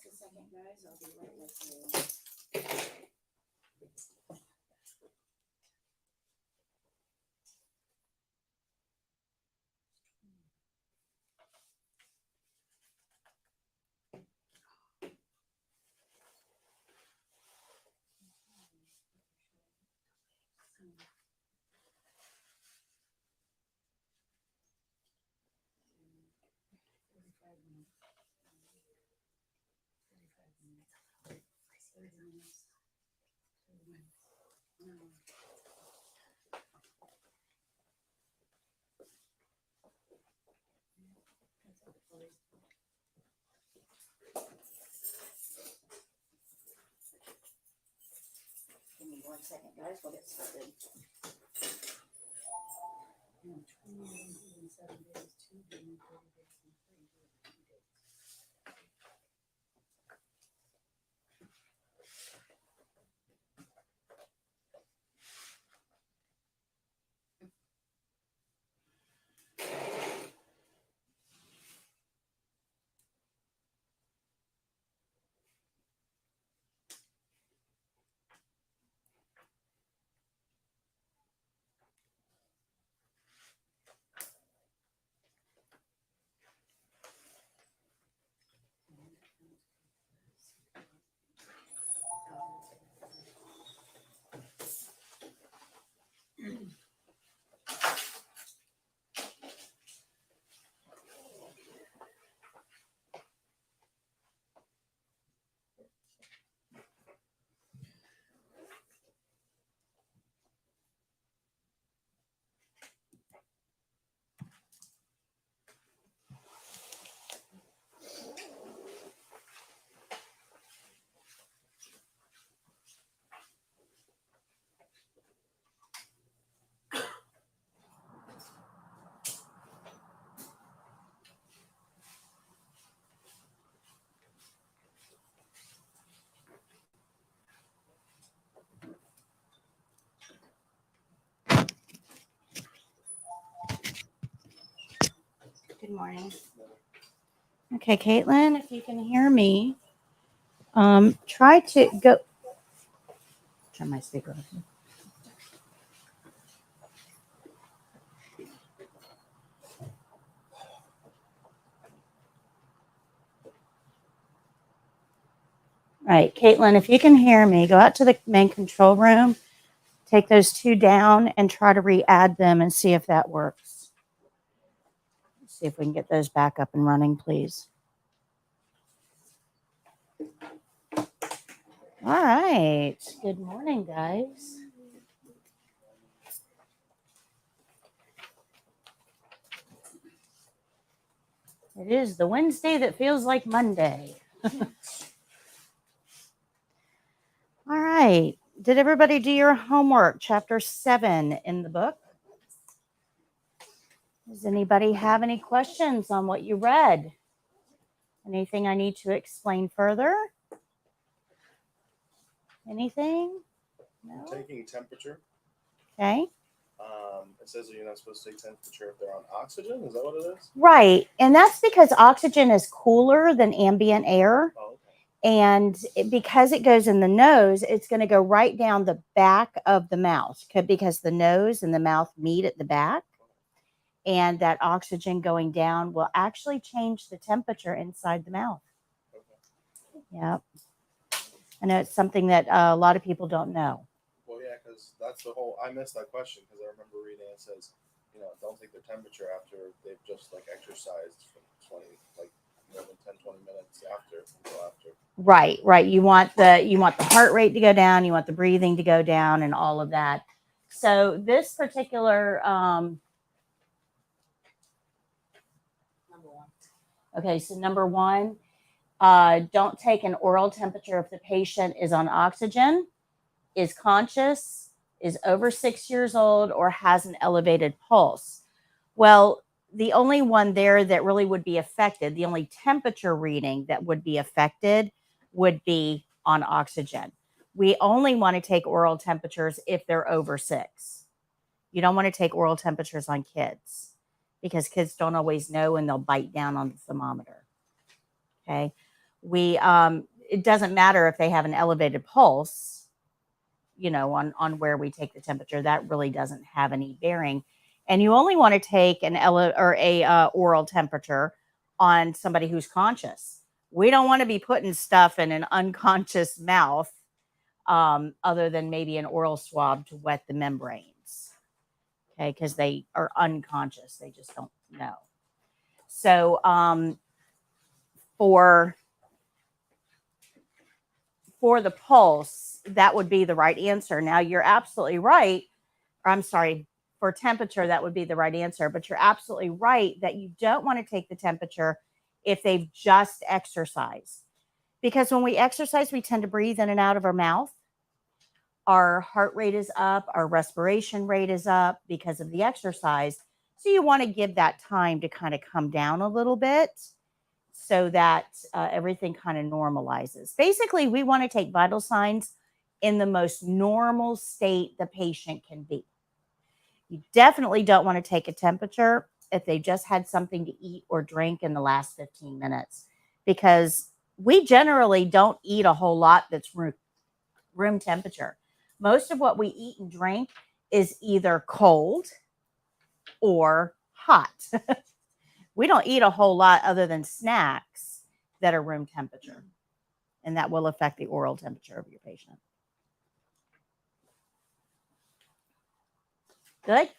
a second, guys. I'll be right with you. Give me 1 second, guys. We'll get started. 7 days, 2 days, 30 days, and 3 days. Good morning. Okay, Caitlin, if you can hear me, try to go. Turn my speaker off. All right, Caitlin, if you can hear me, go out to the main control room, take those 2 down, and try to re-add them and see if that works. Let's see if we can get those back up and running, please. All right. Good morning, guys. It is the Wednesday that feels like Monday. All right. Did everybody do your homework? Chapter 7 in the book. Does anybody have any questions on what you read? Anything I need to explain further? Anything? No? Taking temperature. Okay. It says that you're not supposed to take temperature if they're on oxygen. Is that what it is? Right. And that's because oxygen is cooler than ambient air. Oh, okay. And because it goes in the nose, it's going to go right down the back of the mouth because the nose and the mouth meet at the back. And that oxygen going down will actually change the temperature inside the mouth. Okay. Yep. I know it's something that a lot of people don't know. Well, yeah, because that's the whole. I missed that question because I remember reading it says, don't take their temperature after they've just exercised for 20, more than 10, 20 minutes until after. Right. You want the heart rate to go down, you want the breathing to go down, and all of that. So this particular number 1. Okay, so number 1, don't take an oral temperature if the patient is on oxygen, is conscious, is over 6 years old, or has an elevated pulse. Well, the only one there that really would be affected, the only temperature reading that would be affected would be on oxygen. We only want to take oral temperatures if they're over 6. You don't want to take oral temperatures on kids because kids don't always know and they'll bite down on the thermometer. Okay. It doesn't matter if they have an elevated pulse, on where we take the temperature. That really doesn't have any bearing. And you only want to take a oral temperature on somebody who's conscious. We don't want to be putting stuff in an unconscious mouth, other than maybe an oral swab to wet the membranes. Okay, because they are unconscious. They just don't know. So for the pulse, that would be the right answer. Now, you're absolutely right. I'm sorry, for temperature, that would be the right answer. But you're absolutely right that you don't want to take the temperature if they've just exercised. Because when we exercise, we tend to breathe in and out of our mouth. Our heart rate is up. Our respiration rate is up because of the exercise. So you want to give that time to kind of come down a little bit so that everything kind of normalizes. Basically, we want to take vital signs in the most normal state the patient can be. You definitely don't want to take a temperature if they just had something to eat or drink in the last 15 minutes, because we generally don't eat a whole lot that's room temperature. Most of what we eat and drink is either cold or hot. We don't eat a whole lot other than snacks that are room temperature, and that will affect the oral temperature of your patient. Good.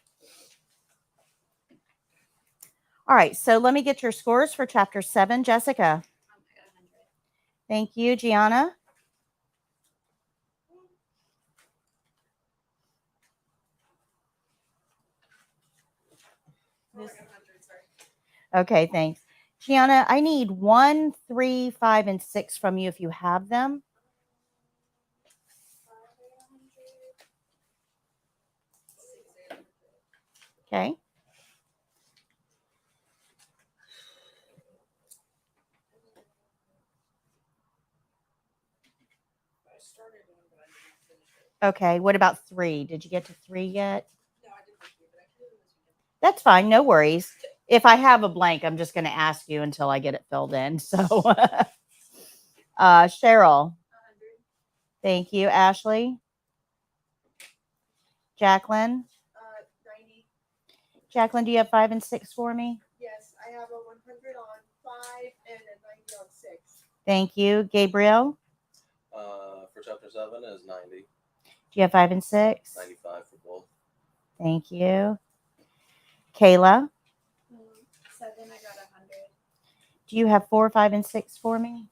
All right, so let me get your scores for chapter 7, Jessica. Thank you, Gianna. Okay, thanks. Gianna, I need 1, 3, 5, and 6 from you if you have them. Okay. Okay, what about 3? Did you get to 3 yet? No, I didn't. That's fine, no worries. If I have a blank, I'm just going to ask you until I get it filled in. So, Cheryl. 100. Thank you. Ashley. Jacqueline. 90. Jacqueline, do you have 5 and 6 for me? Yes, I have a 100 on 5 and a 90 on 6. Thank you. Gabriel. For chapter 7 is 90. Do you have 5 and 6? 95 for both. Thank you. Kayla. 7, I got 100. Do you have 4, 5, and 6 for me?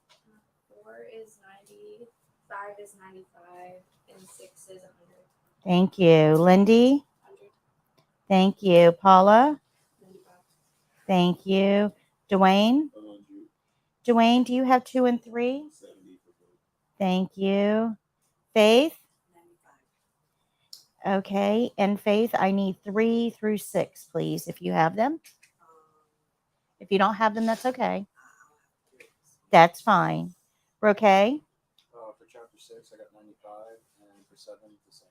4 is 90, 5 is 95, and 6 is 100. Thank you. Lindy. 100. Thank you. Paula. 95. Thank you. Dwayne. 100. Dwayne, do you have 2 and 3? 70 for both. Thank you. Faith. 95. Okay. And Faith, I need 3 through 6, please, if you have them. If you don't have them, that's okay. That's fine. Okay. For chapter 6, I got 95, and for 7, the same.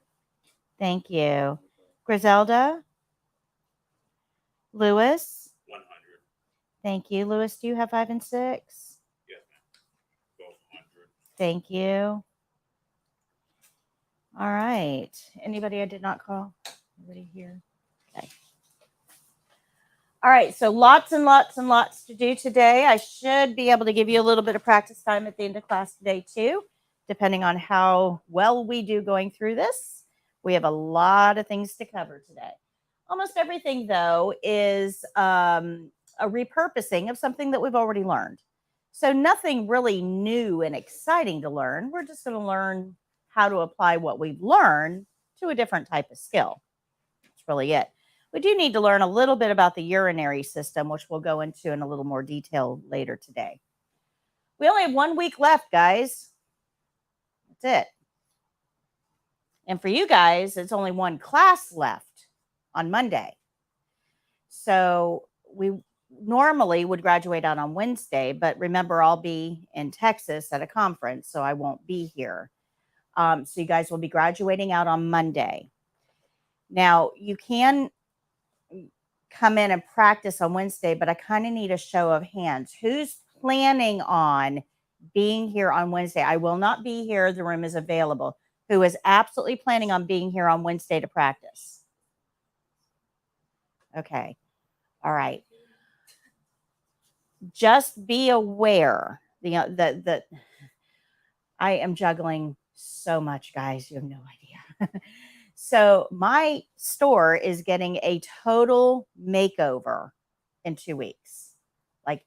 Thank you. Griselda. Lewis. 100. Thank you. Lewis, do you have 5 and 6? Yes, ma'am. Both 100. Thank you. All right. Anybody I did not call? Anybody here? Okay. All right. So lots and lots and lots to do today. I should be able to give you a little bit of practice time at the end of class today too, depending on how well we do going through this. We have a lot of things to cover today. Almost everything, though, is a repurposing of something that we've already learned. So nothing really new and exciting to learn. We're just going to learn how to apply what we've learned to a different type of skill. That's really it. We do need to learn a little bit about the urinary system, which we'll go into in a little more detail later today. We only have 1 week left, guys. That's it. And for you guys, it's only 1 class left on Monday. So we normally would graduate out on Wednesday, but remember, I'll be in Texas at a conference, so I won't be here. So you guys will be graduating out on Monday. Now, you can come in and practice on Wednesday, but I kind of need a show of hands. Who's planning on being here on Wednesday. I will not be here. The room is available. Who is absolutely planning on being here on Wednesday to practice? Okay. All right. Just be aware that I am juggling so much, guys. You have no idea. So my store is getting a total makeover in 2 weeks. Like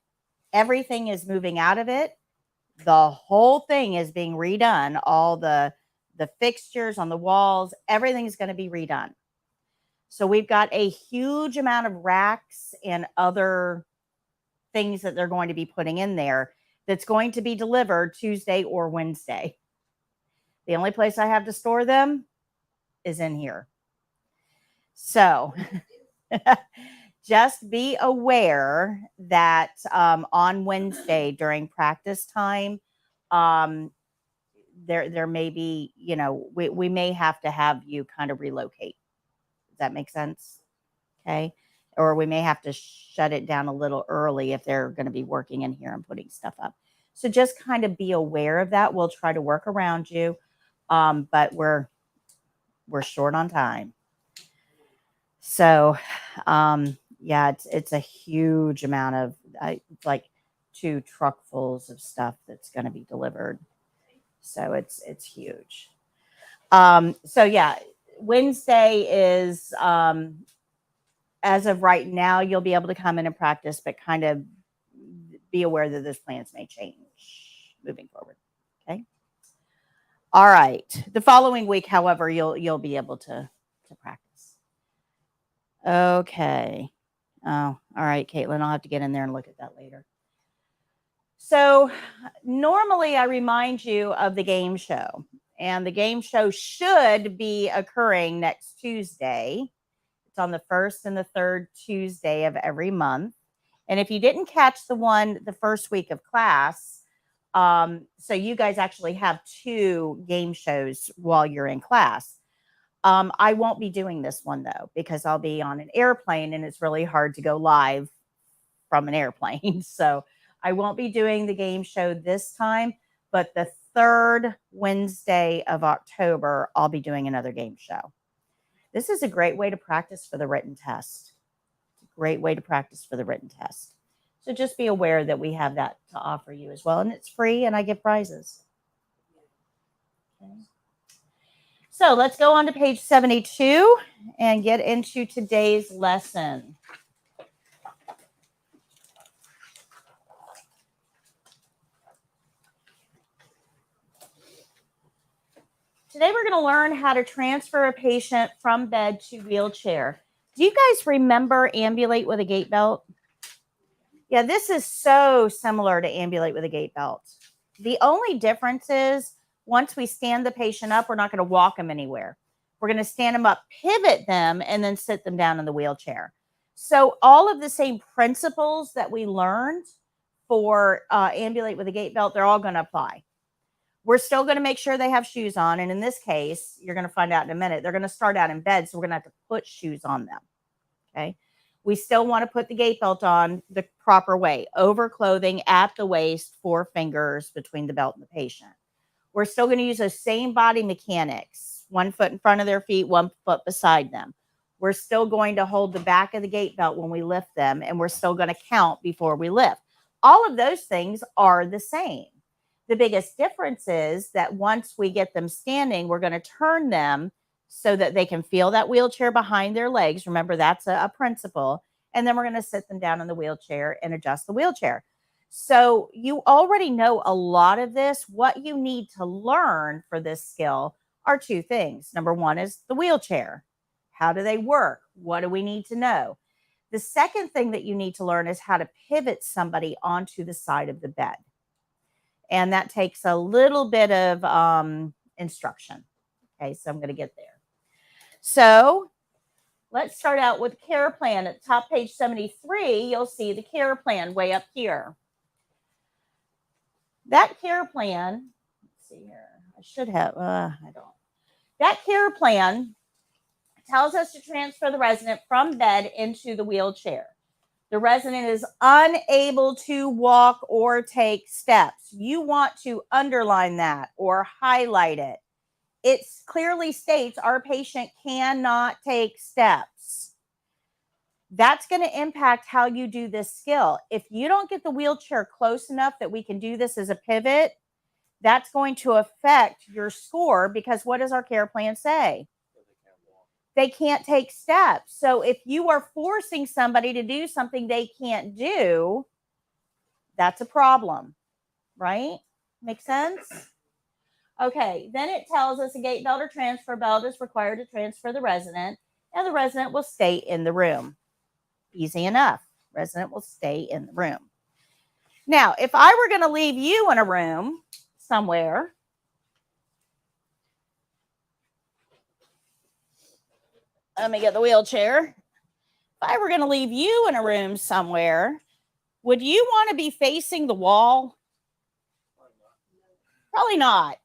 everything is moving out of it. The whole thing is being redone. All the fixtures on the walls, everything's going to be redone. So we've got a huge amount of racks and other things that they're going to be putting in there that's going to be delivered Tuesday or Wednesday. The only place I have to store them is in here. So just be aware that on Wednesday during practice time, there may be, we may have to have you kind of relocate. Does that make sense? Okay. Or we may have to shut it down a little early if they're going to be working in here and putting stuff up. So just kind of be aware of that. We'll try to work around you. But we're short on time. So, yeah, it's a huge amount of like 2 truckfuls of stuff that's going to be delivered. So it's huge. So yeah, Wednesday is, as of right now, you'll be able to come in and practice, but kind of be aware that those plans may change moving forward. Okay. All right. The following week, however, you'll be able to practice. Okay. Oh, all right, Caitlin. I'll have to get in there and look at that later. So normally I remind you of the game show, and the game show should be occurring next Tuesday. It's on the 1st and the 3rd Tuesday of every month. And if you didn't catch the first week of class, so you guys actually have 2 game shows while you're in class. I won't be doing this one though, because I'll be on an airplane and it's really hard to go live from an airplane. So I won't be doing the game show this time, but the 3rd Wednesday of October, I'll be doing another game show. This is a great way to practice for the written test. It's a great way to practice for the written test. So just be aware that we have that to offer you as well. And it's free and I give prizes. Okay. So let's go on to page 72 and get into today's lesson. Today we're going to learn how to transfer a patient from bed to wheelchair. Do you guys remember ambulate with a gait belt? Yeah, this is so similar to ambulate with a gait belt. The only difference is once we stand the patient up, we're not going to walk them anywhere. We're going to stand them up, pivot them, and then sit them down in the wheelchair. So all of the same principles that we learned for ambulate with a gait belt, they're all going to apply. We're still going to make sure they have shoes on. And in this case, you're going to find out in a minute, they're going to start out in bed. So we're going to have to put shoes on them. Okay. We still want to put the gait belt on the proper way, over clothing at the waist, 4 fingers between the belt and the patient. We're still going to use those same body mechanics, 1 foot in front of their feet, 1 foot beside them. We're still going to hold the back of the gait belt when we lift them, and we're still going to count before we lift. All of those things are the same. The biggest difference is that once we get them standing, we're going to turn them so that they can feel that wheelchair behind their legs. Remember, that's a principle. And then we're going to sit them down in the wheelchair and adjust the wheelchair. So you already know a lot of this. What you need to learn for this skill are 2 things. Number 1 is the wheelchair. How do they work? What do we need to know? The second thing that you need to learn is how to pivot somebody onto the side of the bed. And that takes a little bit of instruction. Okay, so I'm going to get there. So let's start out with care plan. At the top, page 73, you'll see the care plan way up here. That care plan, let's see here. I should have, I don't. That care plan tells us to transfer the resident from bed into the wheelchair. The resident is unable to walk or take steps. You want to underline that or highlight it. It clearly states our patient cannot take steps. That's going to impact how you do this skill. If you don't get the wheelchair close enough that we can do this as a pivot, that's going to affect your score, because what does our care plan say? They can't take steps. So if you are forcing somebody to do something they can't do, that's a problem, right? Make sense? Okay, then it tells us a gate belt or transfer belt is required to transfer the resident, and the resident will stay in the room. Easy enough. Resident will stay in the room. Now, if I were going to leave you in a room somewhere, let me get the wheelchair. If I were going to leave you in a room somewhere, would you want to be facing the wall? Probably not.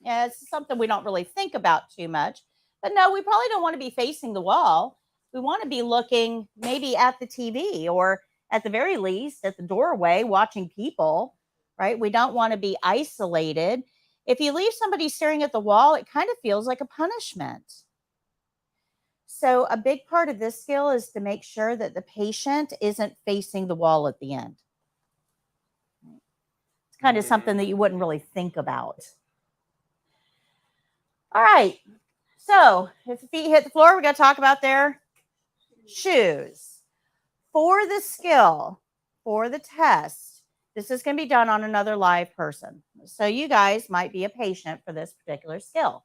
Yeah, it's something we don't really think about too much. But no, we probably don't want to be facing the wall. We want to be looking maybe at the TV, or at the very least at the doorway watching people, right? We don't want to be isolated. If you leave somebody staring at the wall, it kind of feels like a punishment. So a big part of this skill is to make sure that the patient isn't facing the wall at the end. It's kind of something that you wouldn't really think about. All right. So if the feet hit the floor, we're going to talk about their shoes. For the skill, for the test, this is going to be done on another live person. So you guys might be a patient for this particular skill.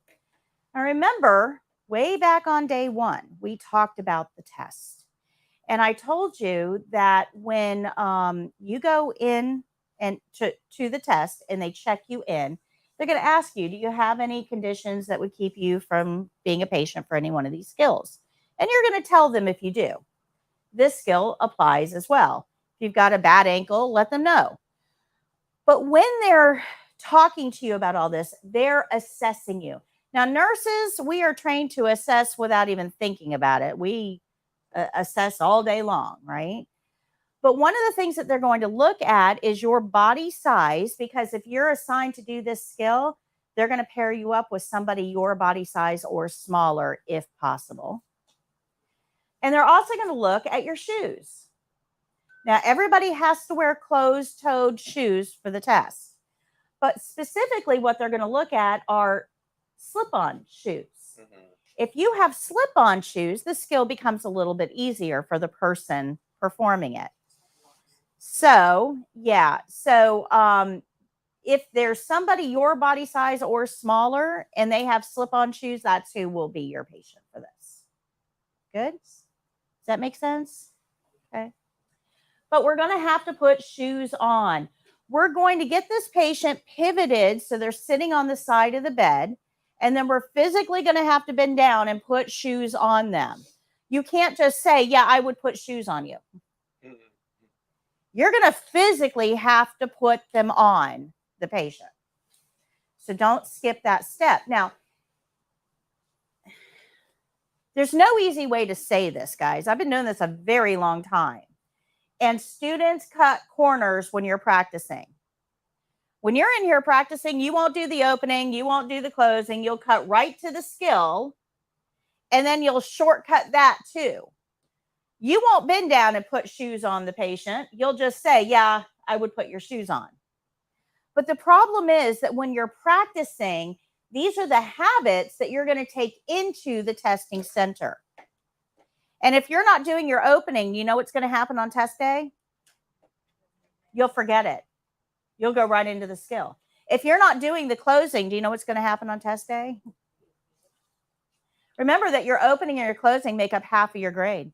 Now remember, way back on day 1, we talked about the test. And I told you that when you go in and to the test and they check you in, they're going to ask you, do you have any conditions that would keep you from being a patient for any one of these skills? And you're going to tell them if you do. This skill applies as well. If you've got a bad ankle, let them know. But when they're talking to you about all this, they're assessing you. Now, nurses, we are trained to assess without even thinking about it. We assess all day long, right? But one of the things that they're going to look at is your body size, because if you're assigned to do this skill, they're going to pair you up with somebody your body size or smaller if possible. And they're also going to look at your shoes. Now, everybody has to wear closed-toed shoes for the test. But specifically, what they're going to look at are slip-on shoes. Mm-hmm. If you have slip-on shoes, the skill becomes a little bit easier for the person performing it. So, yeah. So, if there's somebody your body size or smaller and they have slip-on shoes, that's who will be your patient for this. Good? Does that make sense? Okay. But we're going to have to put shoes on. We're going to get this patient pivoted so they're sitting on the side of the bed, and then we're physically going to have to bend down and put shoes on them. You can't just say, yeah, I would put shoes on you. You're going to physically have to put them on the patient. So don't skip that step. Now, there's no easy way to say this, guys. I've been doing this a very long time. And students cut corners when you're practicing. When you're in here practicing, you won't do the opening, you won't do the closing, you'll cut right to the skill, and then you'll shortcut that too. You won't bend down and put shoes on the patient. You'll just say, yeah, I would put your shoes on. But the problem is that when you're practicing, these are the habits that you're going to take into the testing center. And if you're not doing your opening, you know what's going to happen on test day? You'll forget it. You'll go right into the skill. If you're not doing the closing, do you know what's going to happen on test day? Remember that your opening and your closing make up half of your grade.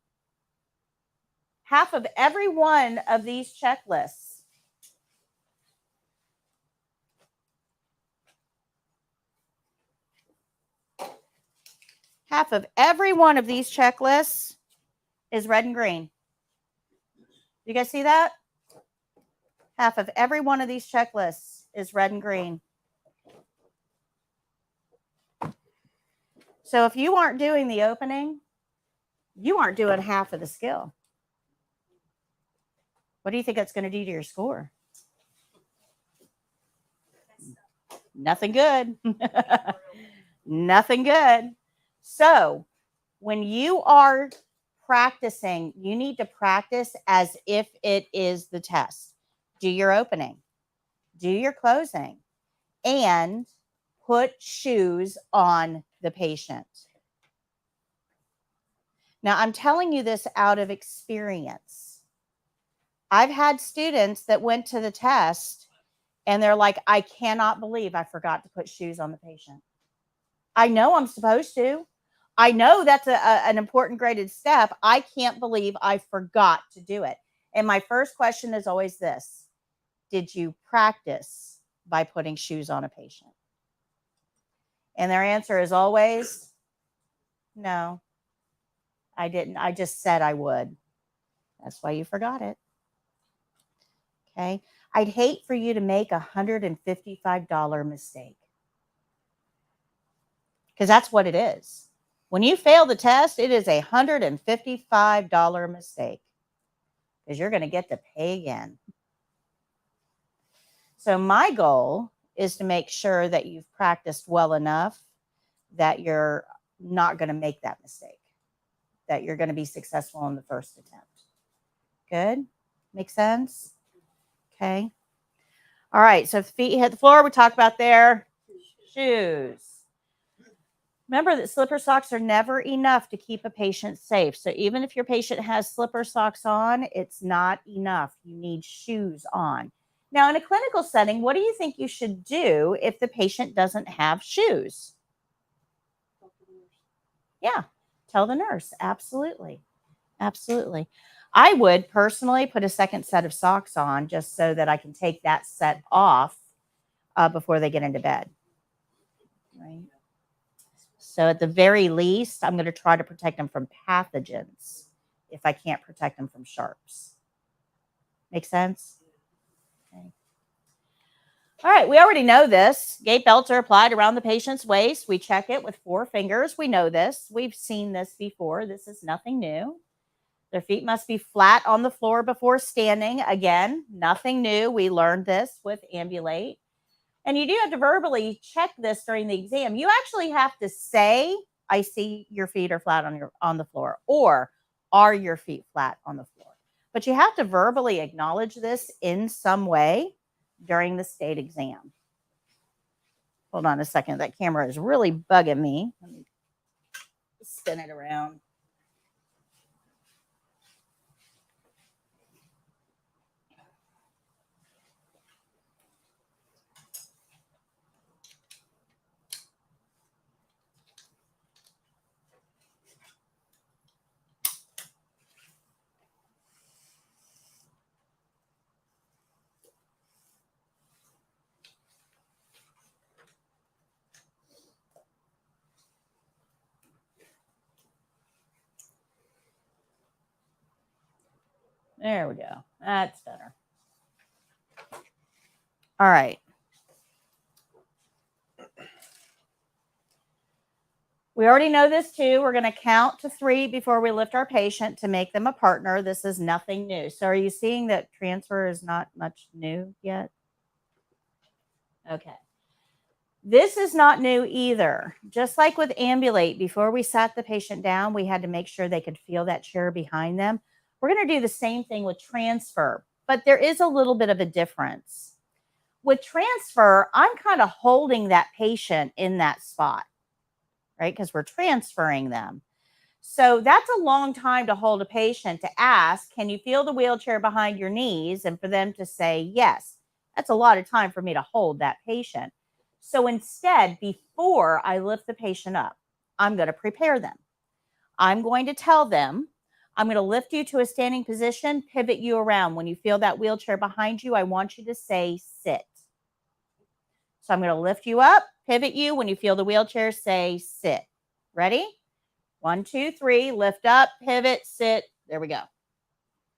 Half of every one of these checklists is red and green. You guys see that? Half of every one of these checklists is red and green. So if you aren't doing the opening, you aren't doing half of the skill. What do you think that's going to do to your score? Nothing good. Nothing good. So when you are practicing, you need to practice as if it is the test. Do your opening, do your closing, and put shoes on the patient. Now, I'm telling you this out of experience. I've had students that went to the test and they're like, I cannot believe I forgot to put shoes on the patient. I know I'm supposed to. I know that's an important graded step. I can't believe I forgot to do it. And my first question is always this: did you practice by putting shoes on a patient? And their answer is always, no, I didn't. I just said I would. That's why you forgot it. Okay. I'd hate for you to make $155 mistake. Because that's what it is. When you fail the test, it is $155 mistake. Because you're going to get to pay again. So my goal is to make sure that you've practiced well enough that you're not going to make that mistake, that you're going to be successful in the first attempt. Good? Make sense? Okay. All right. So if feet hit the floor, we talked about their shoes. Remember that slipper socks are never enough to keep a patient safe. So even if your patient has slipper socks on, it's not enough. You need shoes on. Now, in a clinical setting, what do you think you should do if the patient doesn't have shoes? Yeah, tell the nurse. Absolutely. Absolutely. I would personally put a second set of socks on just so that I can take that set off before they get into bed. Right? So at the very least, I'm going to try to protect them from pathogens if I can't protect them from sharps. Make sense? Okay. All right, we already know this. Gait belts are applied around the patient's waist. We check it with 4 fingers. We know this. We've seen this before. This is nothing new. Their feet must be flat on the floor before standing. Again, nothing new. We learned this with ambulate. And you do have to verbally check this during the exam. You actually have to say, I see your feet are flat on the floor, or are your feet flat on the floor? But you have to verbally acknowledge this in some way during the state exam. Hold on a second. That camera is really bugging me. Let me spin it around. There we go. That's better. All right. We already know this too. We're going to count to 3 before we lift our patient to make them a partner. This is nothing new. So are you seeing that transfer is not much new yet? Okay. This is not new either. Just like with ambulate, before we sat the patient down, we had to make sure they could feel that chair behind them. We're going to do the same thing with transfer, but there is a little bit of a difference. With transfer, I'm kind of holding that patient in that spot, right? Because we're transferring them. So that's a long time to hold a patient to ask, can you feel the wheelchair behind your knees? And for them to say yes. That's a lot of time for me to hold that patient. So instead, before I lift the patient up, I'm going to prepare them. I'm going to tell them, I'm going to lift you to a standing position, pivot you around. When you feel that wheelchair behind you, I want you to say sit. So I'm going to lift you up, pivot you. When you feel the wheelchair, say sit. Ready? 1, 2, 3, lift up, pivot, sit. There we go.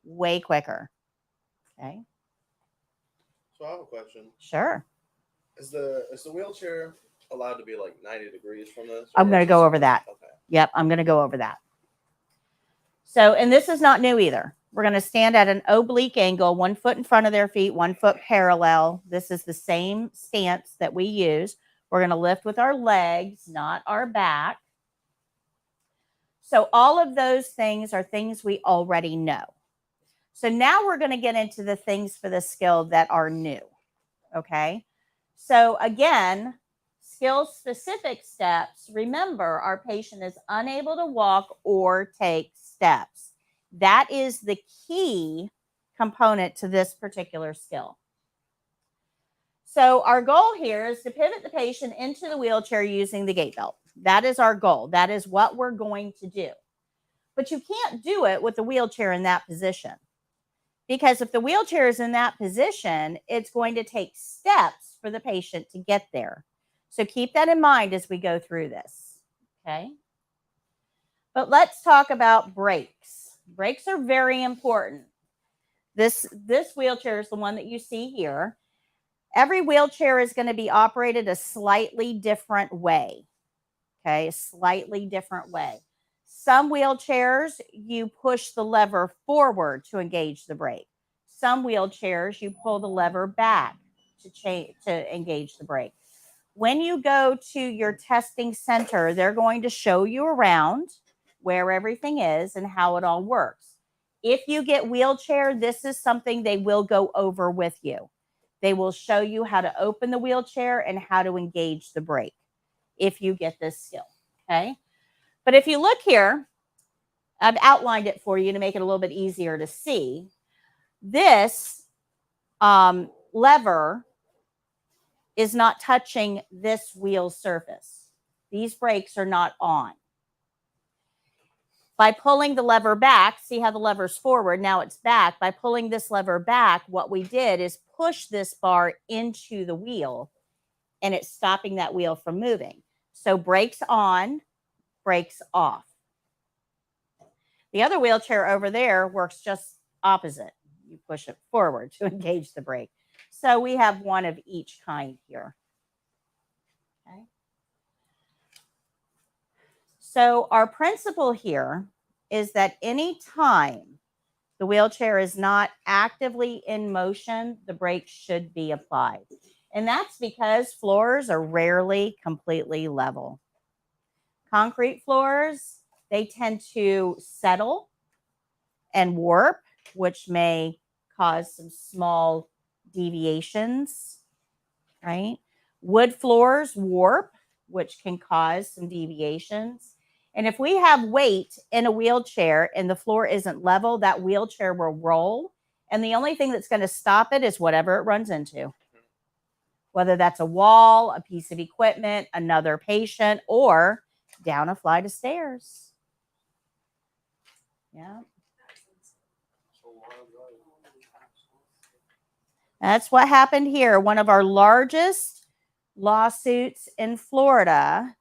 Way quicker. Okay. So I have a question. Sure. Is the wheelchair allowed to be like 90 degrees from this? I'm going to go over that. Okay. Yep, I'm going to go over that. So, and this is not new either. We're going to stand at an oblique angle, 1 foot in front of their feet, 1 foot parallel. This is the same stance that we use. We're going to lift with our legs, not our back. So all of those things are things we already know. So now we're going to get into the things for the skill that are new. Okay. So again, skill-specific steps. Remember, our patient is unable to walk or take steps. That is the key component to this particular skill. So our goal here is to pivot the patient into the wheelchair using the gait belt. That is our goal. That is what we're going to do. But you can't do it with the wheelchair in that position. Because if the wheelchair is in that position, it's going to take steps for the patient to get there. So keep that in mind as we go through this. Okay. But let's talk about brakes. Brakes are very important. This wheelchair is the one that you see here. Every wheelchair is going to be operated a slightly different way. Okay, a slightly different way. Some wheelchairs, you push the lever forward to engage the brake. Some wheelchairs, you pull the lever back to engage the brake. When you go to your testing center, they're going to show you around where everything is and how it all works. If you get wheelchair, this is something they will go over with you. They will show you how to open the wheelchair and how to engage the brake if you get this skill, okay? But if you look here, I've outlined it for you to make it a little bit easier to see. This lever is not touching this wheel surface. These brakes are not on. By pulling the lever back, see how the lever's forward, now it's back. By pulling this lever back, what we did is push this bar into the wheel, and it's stopping that wheel from moving. So brakes on, brakes off. The other wheelchair over there works just opposite. You push it forward to engage the brake. So we have one of each kind here. Okay. So our principle here is that any time the wheelchair is not actively in motion, the brake should be applied. And that's because floors are rarely completely level. Concrete floors, they tend to settle and warp, which may cause some small deviations, right? Wood floors warp, which can cause some deviations. And if we have weight in a wheelchair and the floor isn't level, that wheelchair will roll. And the only thing that's going to stop it is whatever it runs into. Whether that's a wall, a piece of equipment, another patient, or down a flight of stairs. Yeah. That's what happened here. One of our largest lawsuits in Florida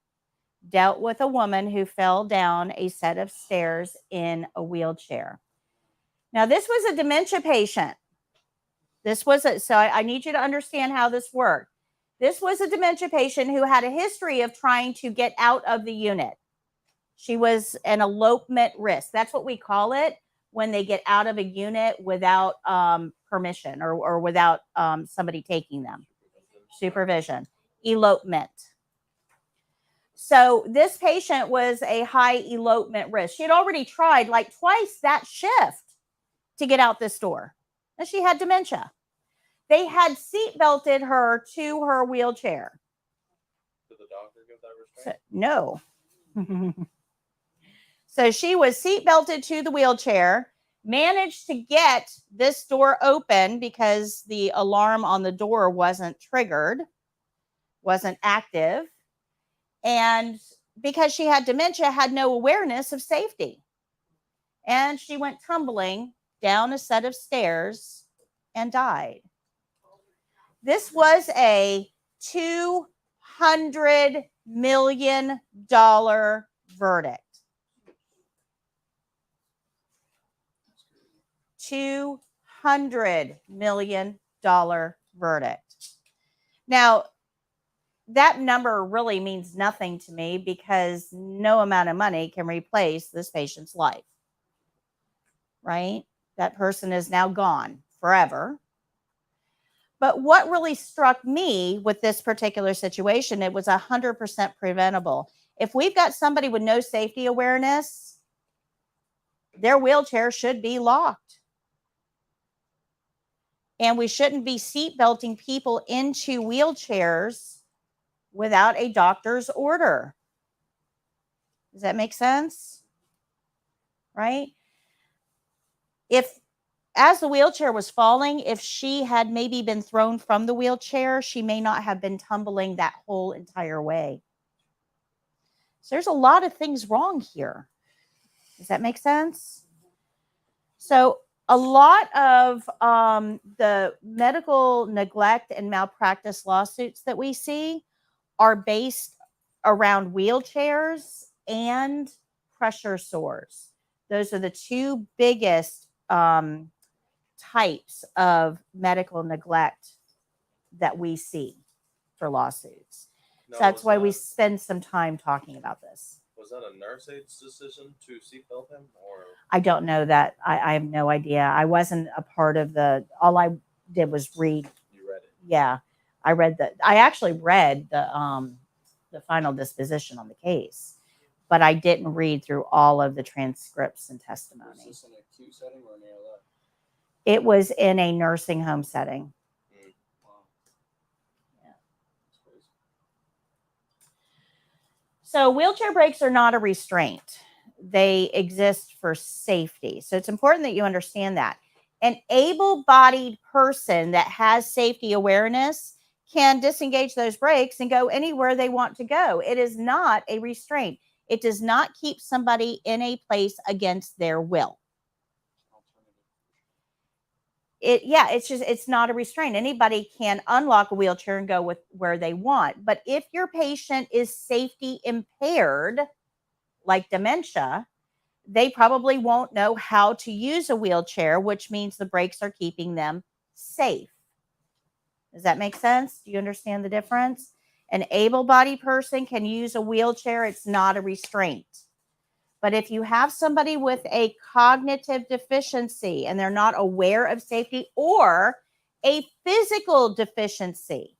dealt with a woman who fell down a set of stairs in a wheelchair. Now, this was a dementia patient. So I need you to understand how this worked. This was a dementia patient who had a history of trying to get out of the unit. She was an elopement risk. That's what we call it when they get out of a unit without permission or without somebody taking them. Supervision. Elopement. So this patient was a high elopement risk. She had already tried like twice that shift to get out this door. And she had dementia. They had seat belted her to her wheelchair. Did the doctor give that restraint? No. So she was seat belted to the wheelchair, managed to get this door open because the alarm on the door wasn't triggered, wasn't active. And because she had dementia, had no awareness of safety. And she went tumbling down a set of stairs and died. This was a $200 million verdict. $200 million verdict. Now, that number really means nothing to me because no amount of money can replace this patient's life, right? That person is now gone forever. But what really struck me with this particular situation, it was 100% preventable. If we've got somebody with no safety awareness, their wheelchair should be locked. And we shouldn't be seat belting people into wheelchairs without a doctor's order. Does that make sense? Right? If, as the wheelchair was falling, if she had maybe been thrown from the wheelchair, she may not have been tumbling that whole entire way. So there's a lot of things wrong here. Does that make sense? So a lot of the medical neglect and malpractice lawsuits that we see are based around wheelchairs and pressure sores. Those are the two biggest types of medical neglect that we see for lawsuits. Now, So that's was why we that- spend some time talking about this. Was that a nurse aide's decision to seatbelt him, or I don't know that. I have no idea. I wasn't a part of all I did was read. you read it? Yeah. I actually read the final disposition on the case, but I didn't read through all of the transcripts and Was testimony. this an acute setting or an ALF? It was in a nursing home setting. Wow. Yeah. That's crazy. So wheelchair brakes are not a restraint. They exist for safety. So it's important that you understand that. An able-bodied person that has safety awareness can disengage those brakes and go anywhere they want to go. It is not a restraint. It does not keep somebody in a place against their will. Alternative. It's not a restraint. Anybody can unlock a wheelchair and go with where they want. But if your patient is safety impaired, like dementia, they probably won't know how to use a wheelchair, which means the brakes are keeping them safe. Does that make sense? Do you understand the difference? An able-bodied person can use a wheelchair. It's not a restraint. But if you have somebody with a cognitive deficiency and they're not aware of safety, or a physical deficiency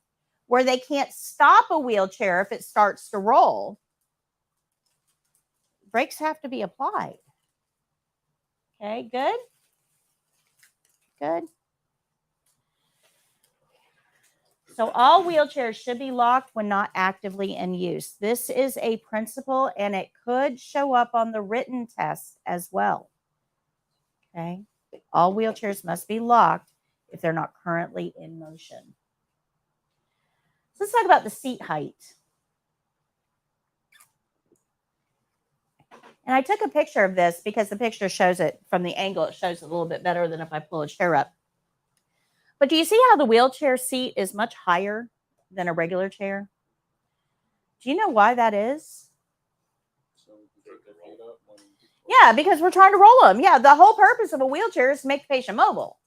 where they can't stop a wheelchair if it starts to roll, brakes have to be applied. Okay, good? Good. So all wheelchairs should be locked when not actively in use. This is a principle, and it could show up on the written test as well. Okay? All wheelchairs must be locked if they're not currently in motion. So let's talk about the seat height. And I took a picture of this because the picture shows it from the angle. It shows it a little bit better than if I pull a chair up. But do you see how the wheelchair seat is much higher than a regular chair? Do you know why that is? So we can take their feet up when. Yeah, because we're trying to roll them. Yeah, the whole purpose of a wheelchair is to make the patient mobile,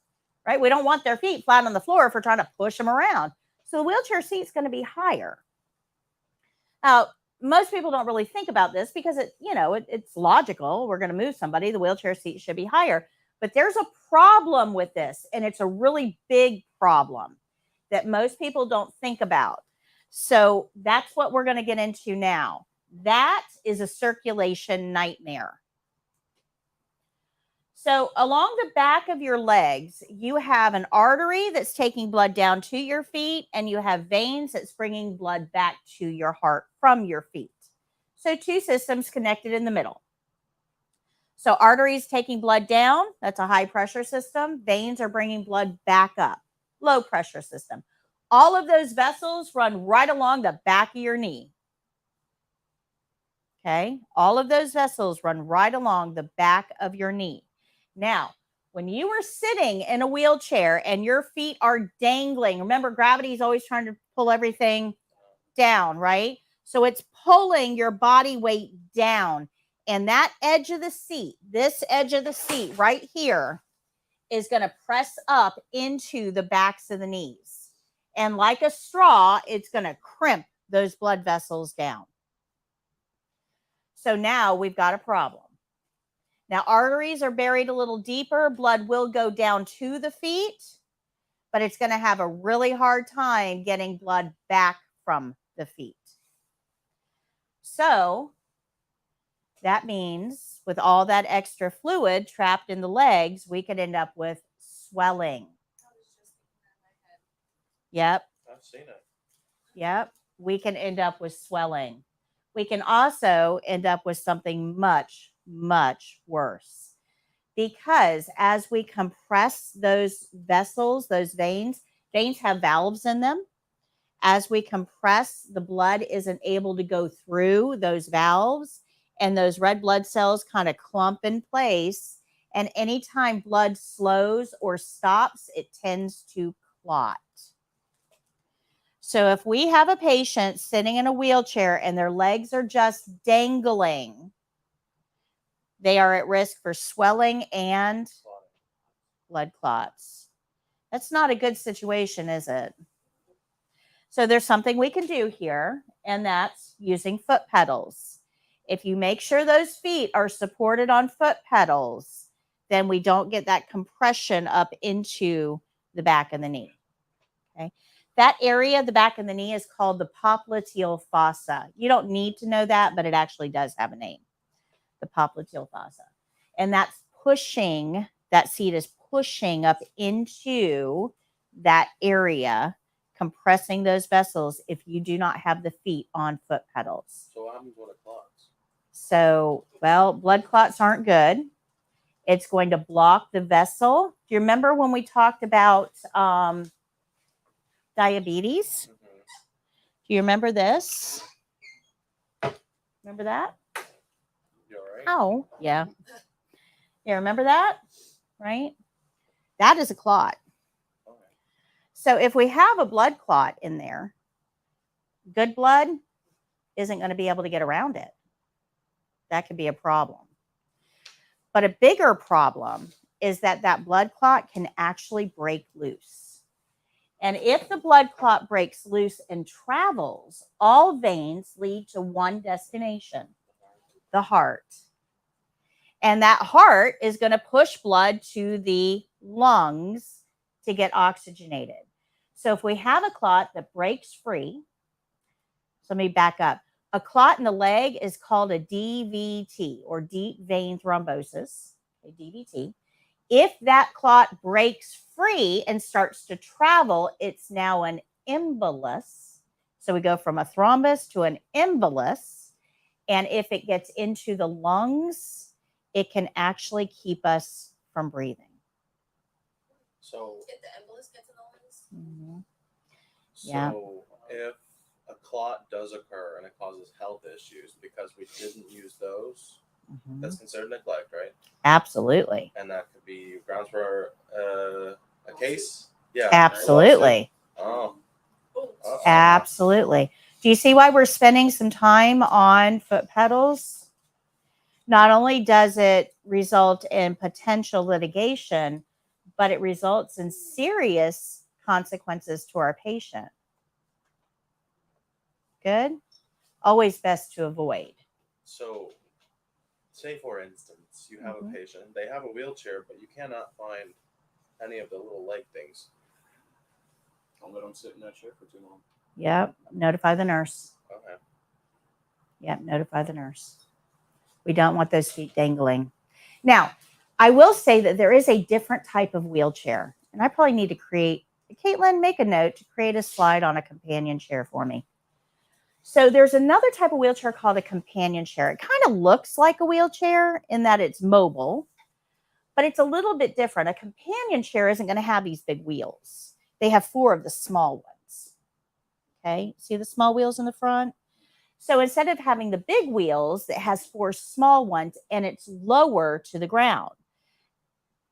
right? We don't want their feet flat on the floor if we're trying to push them around. So the wheelchair seat is going to be higher. Now, most people don't really think about this because it's logical. We're going to move somebody. The wheelchair seat should be higher. But there's a problem with this, and it's a really big problem that most people don't think about. So that's what we're going to get into now. That is a circulation nightmare. So along the back of your legs, you have an artery that's taking blood down to your feet, and you have veins that's bringing blood back to your heart from your feet. So two systems connected in the middle. So arteries taking blood down, that's a high pressure system. Veins are bringing blood back up, low pressure system. All of those vessels run right along the back of your knee. Okay, all of those vessels run right along the back of your knee. Now, when you are sitting in a wheelchair and your feet are dangling, remember gravity is always trying to pull everything down, right? So it's pulling your body weight down. And that edge of the seat, this edge of the seat right here, is going to press up into the backs of the knees. And like a straw, it's going to crimp those blood vessels down. So now we've got a problem. Now, arteries are buried a little deeper. Blood will go down to the feet, but it's going to have a really hard time getting blood back from the feet. So that means with all that extra fluid trapped in the legs, we could end up with swelling. Yep. I've seen it. Yep. We can end up with swelling. We can also end up with something much, much worse. Because as we compress those vessels, those veins have valves in them. As we compress, the blood isn't able to go through those valves, and those red blood cells kind of clump in place. And anytime blood slows or stops, it tends to clot. So if we have a patient sitting in a wheelchair and their legs are just dangling, they are at risk for swelling and blood clots. That's not a good situation, is it? So there's something we can do here, and that's using foot pedals. If you make sure those feet are supported on foot pedals, then we don't get that compression up into the back of the knee. Okay. That area, the back of the knee, is called the popliteal fossa. You don't need to know that, but it actually does have a name, the popliteal fossa. And that's pushing, that seat is pushing up into that area, compressing those vessels if you do not have the feet on foot pedals. So what happens when it clots? So, well, blood clots aren't good. It's going to block the vessel. Do you remember when we talked about diabetes? Mm-hmm. Do you remember this? Remember that? You all right? Oh, yeah. Yeah, remember that? Right? That is a clot. Okay. So if we have a blood clot in there, good blood isn't going to be able to get around it. That could be a problem. But a bigger problem is that that blood clot can actually break loose. And if the blood clot breaks loose and travels, all veins lead to one destination, the heart. And that heart is going to push blood to the lungs to get oxygenated. So if we have a clot that breaks free, so let me back up. A clot in the leg is called a DVT, or deep vein thrombosis, a DVT. If that clot breaks free and starts to travel, it's now an embolus. So we go from a thrombus to an embolus. And if it gets into the lungs, it can actually keep us from breathing. So, If the embolus gets in the lungs. Mm-hmm. so Yeah. if a clot does occur and it causes health issues because we didn't use those, Mm-hmm. that's considered neglect, right? Absolutely. And that could be grounds for a case? Yeah. Absolutely. Oh. Uh-oh. Absolutely. Do you see why we're spending some time on foot pedals? Not only does it result in potential litigation, but it results in serious consequences to our patient. Good? Always best to avoid. So, say for instance, you have Mhm. a patient, they have a wheelchair, but you cannot find any of the little leg things. Don't let them sit in that chair for too long. Yep. Notify the nurse. Okay. Yep. Notify the nurse. We don't want those feet dangling. Now, I will say that there is a different type of wheelchair, and I probably need to create, Caitlin, make a note to create a slide on a companion chair for me. So there's another type of wheelchair called a companion chair. It kind of looks like a wheelchair in that it's mobile, but it's a little bit different. A companion chair isn't going to have these big wheels. They have 4 of the small ones. Okay, see the small wheels in the front? So instead of having the big wheels, it has 4 small ones, and it's lower to the ground.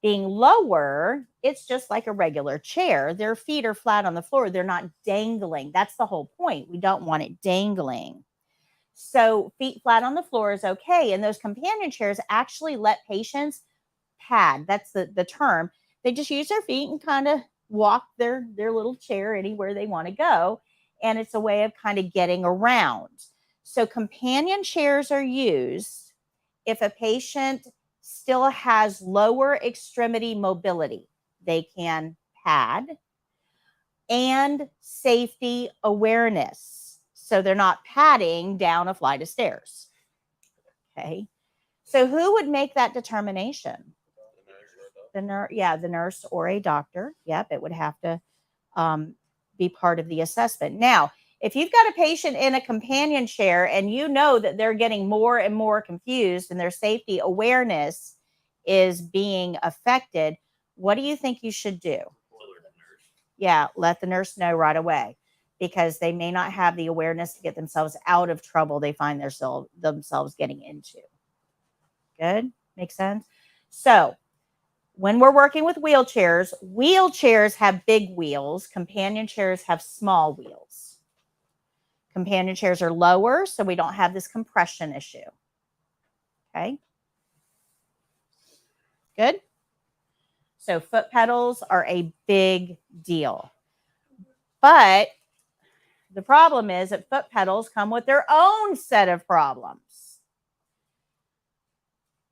Being lower, it's just like a regular chair. Their feet are flat on the floor. They're not dangling. That's the whole point. We don't want it dangling. So feet flat on the floor is okay. And those companion chairs actually let patients pad. That's the term. They just use their feet and kind of walk their little chair anywhere they want to go. And it's a way of kind of getting around. So companion chairs are used if a patient still has lower extremity mobility. They can pad and safety awareness. So they're not padding down a flight of stairs. Okay. So who would make that determination? The nurse, yeah, the nurse or a doctor. Yep, it would have to be part of the assessment. Now, if you've got a patient in a companion chair and you know that they're getting more and more confused and their safety awareness is being affected, what do you think you should do? Yeah, let the nurse know right away, because they may not have the awareness to get themselves out of trouble they find themselves getting into. Good? Makes sense? So when we're working with wheelchairs have big wheels. Companion chairs have small wheels. Companion chairs are lower, so we don't have this compression issue. Okay? Good? So foot pedals are a big deal. But the problem is that foot pedals come with their own set of problems.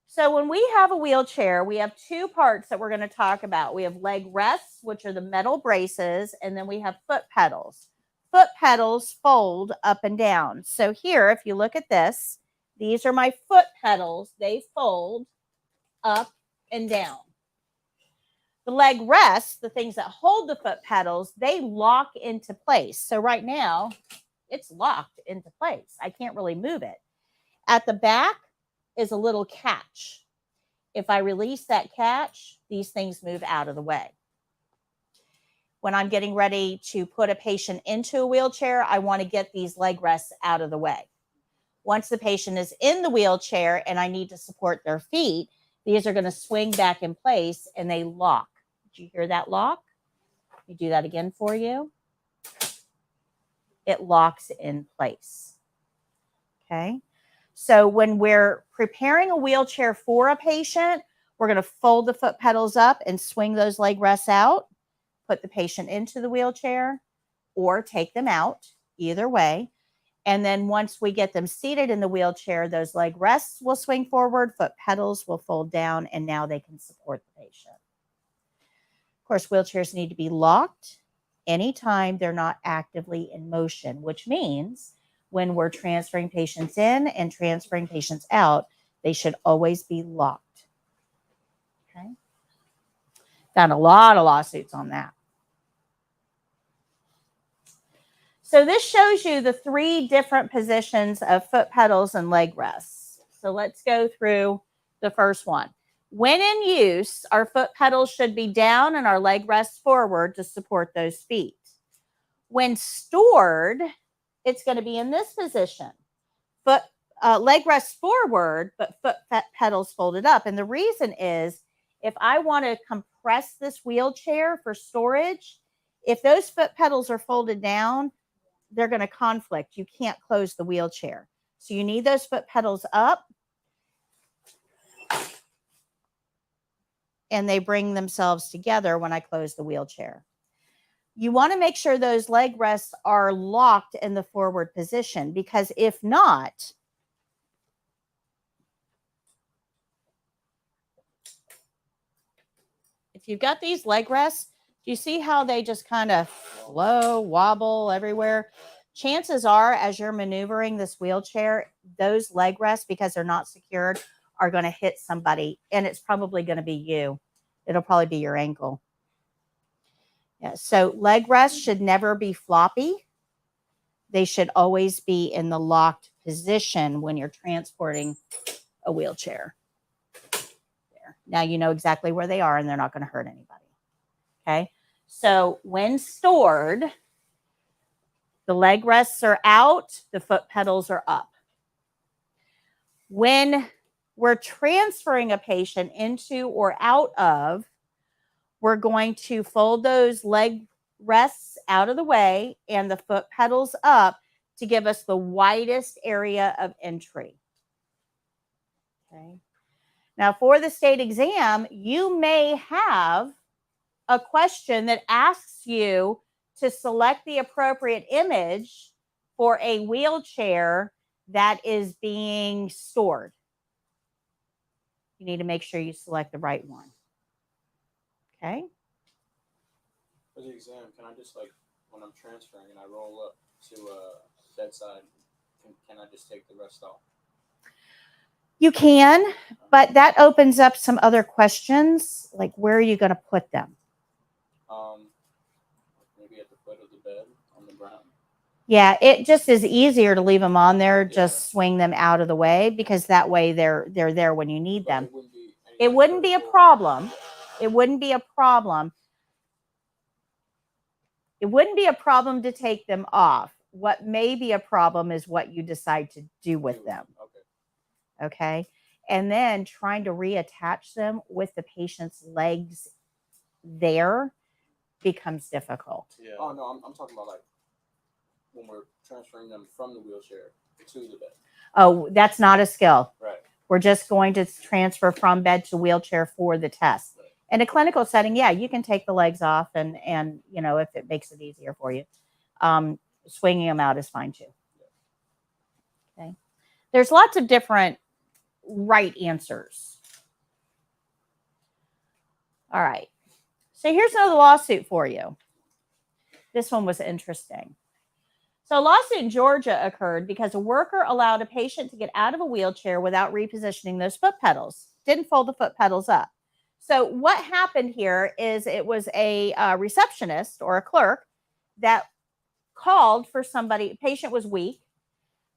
So when we have a wheelchair, we have two parts that we're going to talk about. We have leg rests, which are the metal braces, and then we have foot pedals. Foot pedals fold up and down. So here, if you look at this, these are my foot pedals. They fold up and down. The leg rests, the things that hold the foot pedals, they lock into place. So right now, it's locked into place. I can't really move it. At the back is a little catch. If I release that catch, these things move out of the way. When I'm getting ready to put a patient into a wheelchair, I want to get these leg rests out of the way. Once the patient is in the wheelchair and I need to support their feet, these are going to swing back in place and they lock. Did you hear that lock? Let me do that again for you. It locks in place. Okay. So when we're preparing a wheelchair for a patient, we're going to fold the foot pedals up and swing those leg rests out, put the patient into the wheelchair or take them out, either way. And then once we get them seated in the wheelchair, those leg rests will swing forward, foot pedals will fold down, and now they can support the patient. Of course, wheelchairs need to be locked anytime they're not actively in motion, which means when we're transferring patients in and transferring patients out, they should always be locked. Okay. Found a lot of lawsuits on that. So this shows you the 3 different positions of foot pedals and leg rests. So let's go through the first one. When in use, our foot pedals should be down and our leg rests forward to support those feet. When stored, it's going to be in this position. Leg rests forward, but foot pedals folded up. And the reason is, if I want to compress this wheelchair for storage, if those foot pedals are folded down, they're going to conflict. You can't close the wheelchair. So you need those foot pedals up. And they bring themselves together when I close the wheelchair. You want to make sure those leg rests are locked in the forward position, because if not, if you've got these leg rests, do you see how they just kind of flow, wobble everywhere? Chances are, as you're maneuvering this wheelchair, those leg rests, because they're not secured, are going to hit somebody, and it's probably going to be you. It'll probably be your ankle. Yeah, so leg rests should never be floppy. They should always be in the locked position when you're transporting a wheelchair. There. Now you know exactly where they are, and they're not going to hurt anybody. Okay, so when stored, the leg rests are out, the foot pedals are up. When we're transferring a patient into or out of, we're going to fold those leg rests out of the way and the foot pedals up to give us the widest area of entry. Okay. Now, for the state exam, you may have a question that asks you to select the appropriate image for a wheelchair that is being stored. You need to make sure you select the right one. Okay. For the exam, can I just like when I'm transferring and I roll up to bedside, can I just take the rest off? You can, but that opens up some other questions, like where are you going to put them? Maybe at the foot of the bed on the ground. Yeah, it just is easier to leave them on there. Yeah. Just swing them out of the way because that way they're there when you need them. It wouldn't be It wouldn't be a problem. It wouldn't be a problem. It wouldn't be a problem to take them off. What may be a problem is what you decide to do with them. Okay. Okay. And then trying to reattach them with the patient's legs there becomes difficult. Yeah. Oh no, I'm talking about like when we're transferring them from the wheelchair to the bed. Oh, that's not a skill. Right. We're just going to transfer from bed to wheelchair for the test. Right. In a clinical setting, yeah, you can take the legs off and you know, if it makes it easier for you. Swinging them out is fine too. Okay. There's lots of different right answers. All right. So here's another lawsuit for you. This one was interesting. So a lawsuit in Georgia occurred because a worker allowed a patient to get out of a wheelchair without repositioning those foot pedals. Didn't fold the foot pedals up. So what happened here is it was a receptionist or a clerk that called for somebody. Patient was weak.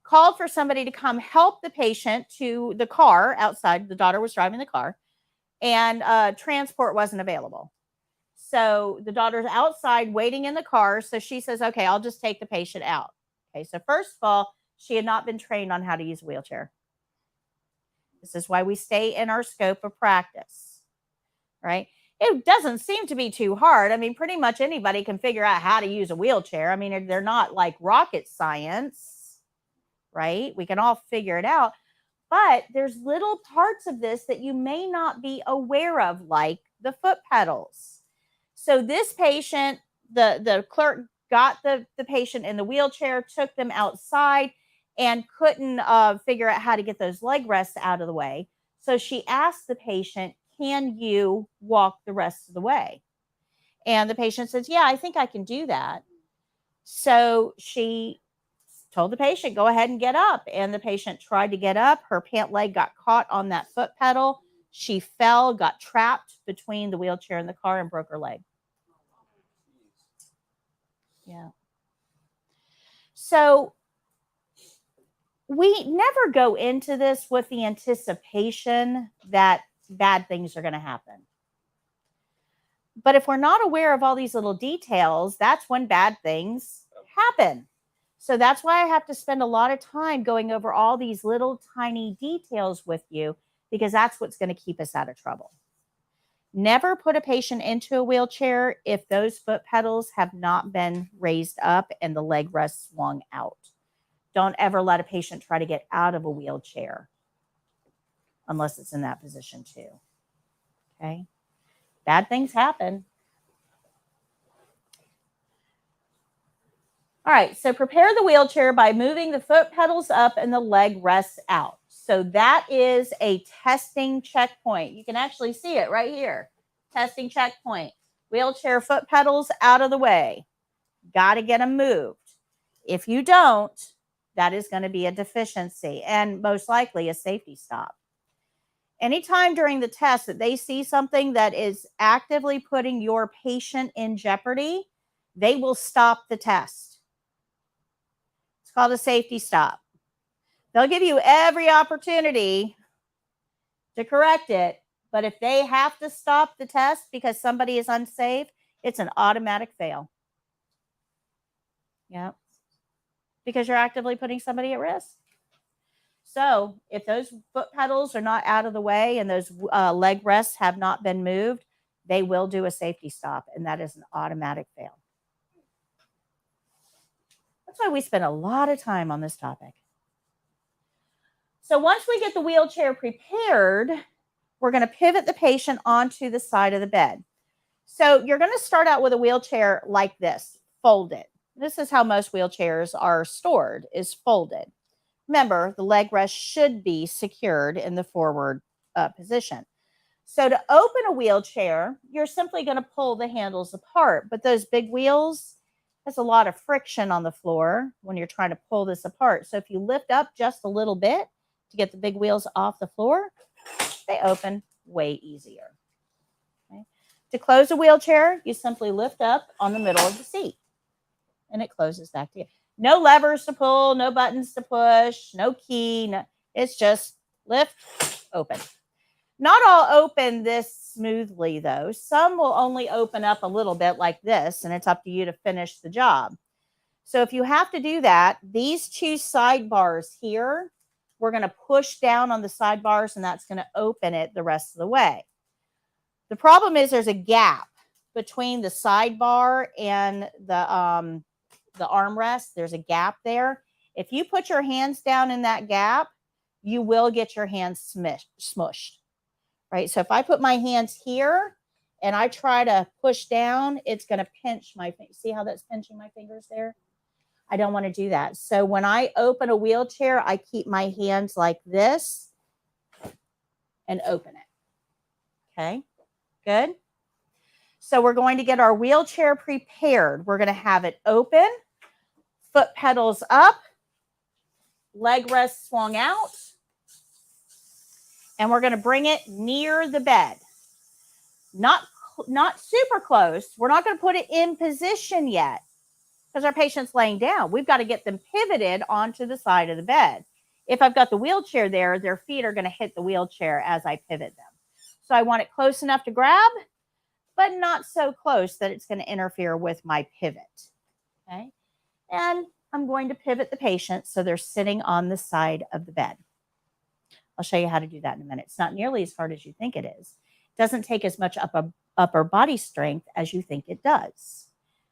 Called for somebody to come help the patient to the car outside. The daughter was driving the car, and transport wasn't available. So the daughter's outside waiting in the car. So she says, okay, I'll just take the patient out. Okay. So first of all, she had not been trained on how to use a wheelchair. This is why we stay in our scope of practice, right? It doesn't seem to be too hard. I mean, pretty much anybody can figure out how to use a wheelchair. I mean, they're not like rocket science, right? We can all figure it out. But there's little parts of this that you may not be aware of, like the foot pedals. So this patient, the clerk got the patient in the wheelchair, took them outside, and couldn't figure out how to get those leg rests out of the way. So she asked the patient, can you walk the rest of the way? And the patient says, yeah, I think I can do that. So she told the patient, go ahead and get up. And the patient tried to get up. Her pant leg got caught on that foot pedal. She fell, got trapped between the wheelchair and the car, and broke her leg. Yeah. So we never go into this with the anticipation that bad things are going to happen. But if we're not aware of all these little details, that's when bad things happen. So that's why I have to spend a lot of time going over all these little tiny details with you, because that's what's going to keep us out of trouble. Never put a patient into a wheelchair if those foot pedals have not been raised up and the leg rest swung out. Don't ever let a patient try to get out of a wheelchair unless it's in that position too. Okay? Bad things happen. All right, so prepare the wheelchair by moving the foot pedals up and the leg rests out. So that is a testing checkpoint. You can actually see it right here. Testing checkpoint. Wheelchair foot pedals out of the way. Got to get them moved. If you don't, that is going to be a deficiency and most likely a safety stop. Anytime during the test that they see something that is actively putting your patient in jeopardy, they will stop the test. It's called a safety stop. They'll give you every opportunity to correct it, but if they have to stop the test because somebody is unsafe, it's an automatic fail. Yeah. Because you're actively putting somebody at risk. So if those foot pedals are not out of the way and those leg rests have not been moved, they will do a safety stop, and that is an automatic fail. That's why we spend a lot of time on this topic. So once we get the wheelchair prepared, we're going to pivot the patient onto the side of the bed. So you're going to start out with a wheelchair like this, folded. This is how most wheelchairs are stored, is folded. Remember, the leg rest should be secured in the forward position. So to open a wheelchair, you're simply going to pull the handles apart. But those big wheels, there's a lot of friction on the floor when you're trying to pull this apart. So if you lift up just a little bit to get the big wheels off the floor, they open way easier. Okay. To close a wheelchair, you simply lift up on the middle of the seat and it closes back to you. No levers to pull, no buttons to push, no key. No, it's just lift, open. Not all open this smoothly though. Some will only open up a little bit like this, and it's up to you to finish the job. So if you have to do that, these two sidebars here, we're going to push down on the sidebars and that's going to open it the rest of the way. The problem is there's a gap between the sidebar and the armrest. There's a gap there. If you put your hands down in that gap, you will get your hands smushed. Right? So if I put my hands here and I try to push down, it's going to pinch my fingers. See how that's pinching my fingers there? I don't want to do that. So when I open a wheelchair, I keep my hands like this and open it. Okay, good. So we're going to get our wheelchair prepared. We're going to have it open, foot pedals up, leg rest swung out. And we're going to bring it near the bed. Not super close. We're not going to put it in position yet because our patient's laying down. We've got to get them pivoted onto the side of the bed. If I've got the wheelchair there, their feet are going to hit the wheelchair as I pivot them. So I want it close enough to grab, but not so close that it's going to interfere with my pivot. Okay. And I'm going to pivot the patient so they're sitting on the side of the bed. I'll show you how to do that in a minute. It's not nearly as hard as you think it is. It doesn't take as much upper body strength as you think it does.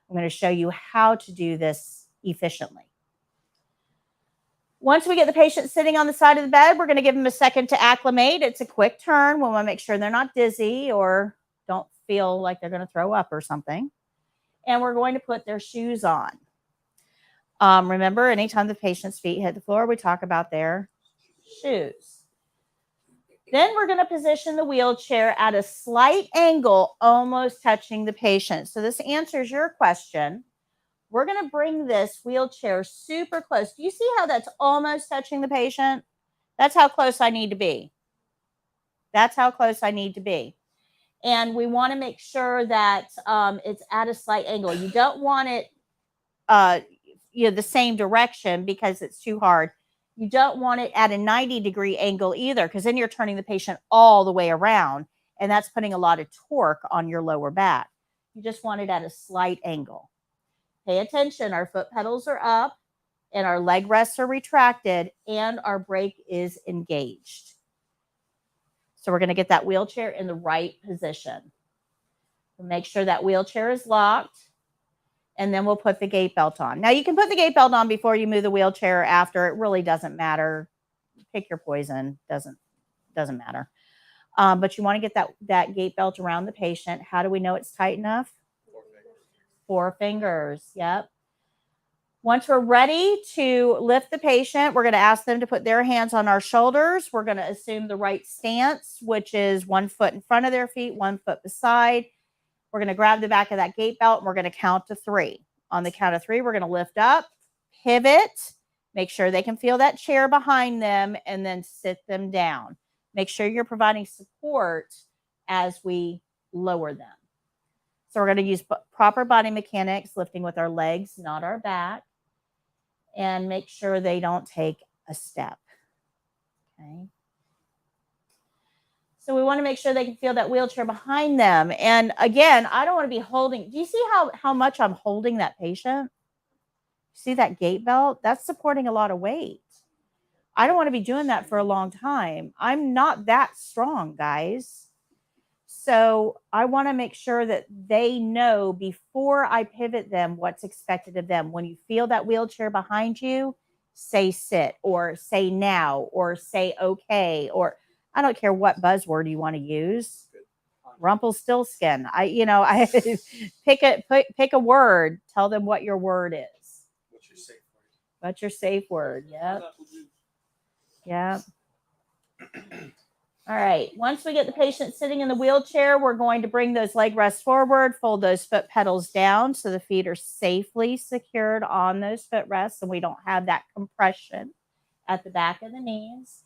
I'm going to show you how to do this efficiently. Once we get the patient sitting on the side of the bed, we're going to give them a second to acclimate. It's a quick turn. We want to make sure they're not dizzy or don't feel like they're going to throw up or something. And we're going to put their shoes on. Remember, anytime the patient's feet hit the floor, we talk about their shoes. Then we're going to position the wheelchair at a slight angle, almost touching the patient. So this answers your question. We're going to bring this wheelchair super close. Do you see how that's almost touching the patient? That's how close I need to be. That's how close I need to be. And we want to make sure that it's at a slight angle. You don't want it the same direction because it's too hard. You don't want it at a 90-degree angle either, because then you're turning the patient all the way around, and that's putting a lot of torque on your lower back. You just want it at a slight angle. Pay attention. Our foot pedals are up, and our leg rests are retracted, and our brake is engaged. So we're going to get that wheelchair in the right position. We'll make sure that wheelchair is locked. And then we'll put the gait belt on. Now, you can put the gait belt on before you move the wheelchair after. It really doesn't matter. Pick your poison. Doesn't matter. But you want to get that gait belt around the patient. How do we know it's tight enough? 4 fingers. Yep. Once we're ready to lift the patient, we're going to ask them to put their hands on our shoulders. We're going to assume the right stance, which is 1 foot in front of their feet, 1 foot beside. We're going to grab the back of that gait belt and we're going to count to 3. On the count of 3, we're going to lift up, pivot, make sure they can feel that chair behind them, and then sit them down. Make sure you're providing support as we lower them. So we're going to use proper body mechanics, lifting with our legs, not our back, and make sure they don't take a step. Okay. So we want to make sure they can feel that wheelchair behind them. And again, I don't want to be holding. Do you see how much I'm holding that patient? See that gait belt? That's supporting a lot of weight. I don't want to be doing that for a long time. I'm not that strong, guys. So I want to make sure that they know before I pivot them what's expected of them. When you feel that wheelchair behind you, say sit, or say now, or say okay, or I don't care what buzzword you want to use. Rumpelstiltskin. I pick a word. Tell them what your word is. What's your safe word? What's your safe word? Yep. Yep. All right. Once we get the patient sitting in the wheelchair, we're going to bring those leg rests forward, fold those foot pedals down so the feet are safely secured on those foot rests and we don't have that compression at the back of the knees,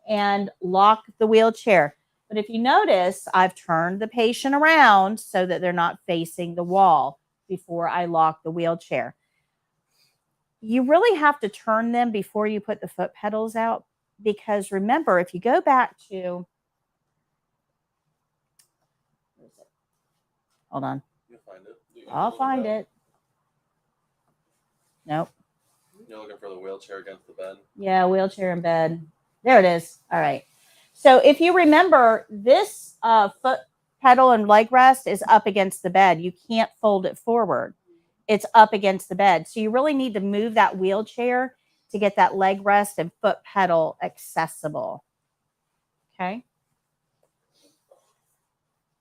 and lock the wheelchair. But if you notice, I've turned the patient around so that they're not facing the wall before I lock the wheelchair. You really have to turn them before you put the foot pedals out, because remember, if you go back to, hold on, You'll find it. I'll find it. Nope. You're looking for the wheelchair against the bed. Yeah, wheelchair in bed. There it is. All right. So if you remember, this foot pedal and leg rest is up against the bed. You can't fold it forward. It's up against the bed. So you really need to move that wheelchair to get that leg rest and foot pedal accessible. Okay.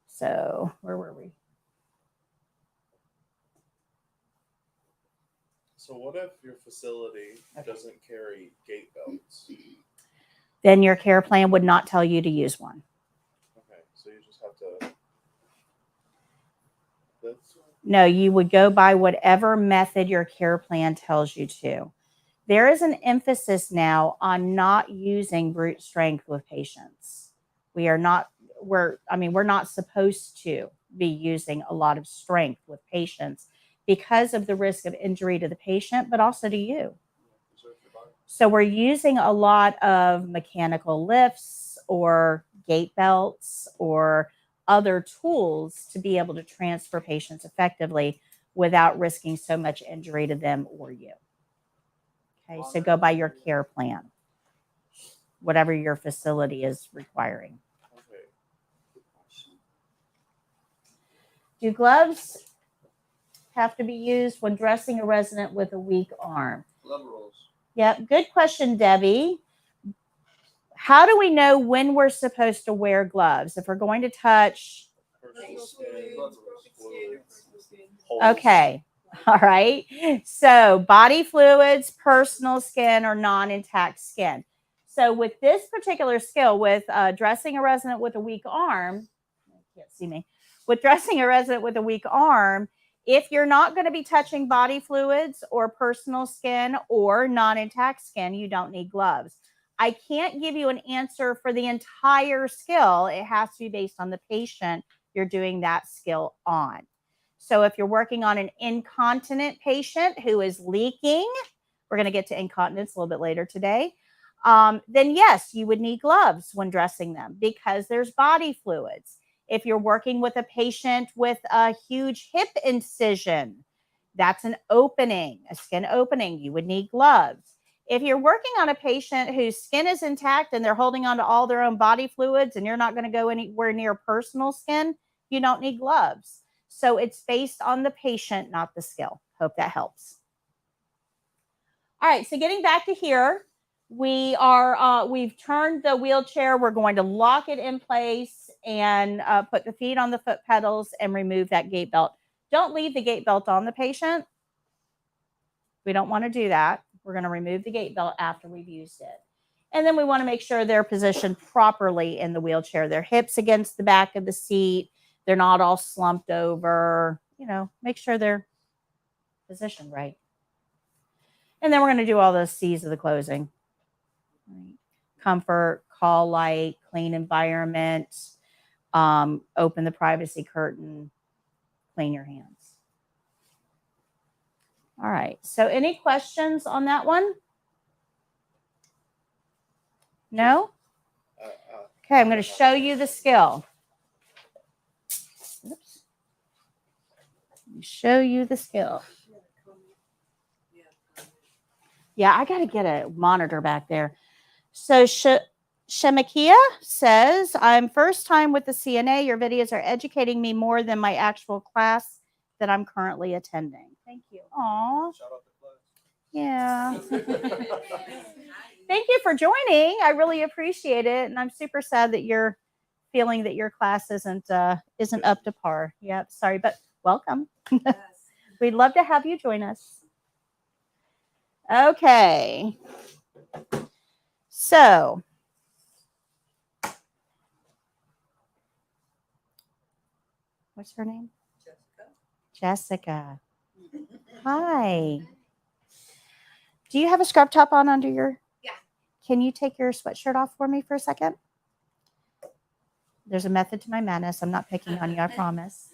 So where were we? So what if your facility doesn't carry gait belts? Then your care plan would not tell you to use one. Okay, so you just have to. That's No, you would go by whatever method your care plan tells you to. There is an emphasis now on not using brute strength with patients. We're not supposed to be using a lot of strength with patients because of the risk of injury to the patient, but also to you. So we're using a lot of mechanical lifts or gait belts or other tools to be able to transfer patients effectively without risking so much injury to them or you. Okay, so go by your care plan, whatever your facility is requiring. okay. Do gloves have to be used when dressing a resident with a weak arm? Glove rules. Yep, good question, Debbie. How do we know when we're supposed to wear gloves? If we're going to touch, Personal skin, fluids, holes. okay, all right. So body fluids, personal skin, or non-intact skin. So with this particular skill, with dressing a resident with a weak arm, you can't see me, with dressing a resident with a weak arm, if you're not going to be touching body fluids or personal skin or non-intact skin, you don't need gloves. I can't give you an answer for the entire skill. It has to be based on the patient you're doing that skill on. So if you're working on an incontinent patient who is leaking, we're going to get to incontinence a little bit later today, then yes, you would need gloves when dressing them because there's body fluids. If you're working with a patient with a huge hip incision, that's an opening, a skin opening, you would need gloves. If you're working on a patient whose skin is intact and they're holding on to all their own body fluids and you're not going to go anywhere near personal skin, you don't need gloves. So it's based on the patient, not the skill. Hope that helps. All right, so getting back to here, we've turned the wheelchair. We're going to lock it in place and put the feet on the foot pedals and remove that gait belt. Don't leave the gait belt on the patient. We don't want to do that. We're going to remove the gait belt after we've used it. And then we want to make sure they're positioned properly in the wheelchair. Their hips against the back of the seat. They're not all slumped over. You know, make sure they're positioned right. And then we're going to do all those C's of the closing. Right. Comfort, call light, clean environment, open the privacy curtain, clean your hands. All right. So any questions on that one? No? Okay, I'm going to show you the skill. Oops. Let me show you the skill. Yeah, I got to get a monitor back there. So Shemakia says, I'm first time with the CNA. Your videos are educating me more than my actual class that I'm currently attending. Thank you. Aw. Shout out to class. Yeah. Thank you for joining. I really appreciate it. And I'm super sad that you're feeling that your class isn't up to par. Yep. Sorry, but welcome. We'd love to have you join us. Okay. So What's her name? Jessica. Hi. Do you have a scrub top on under your? Yeah. Can you take your sweatshirt off for me for a second? There's a method to my madness. I'm not picking on you, I promise.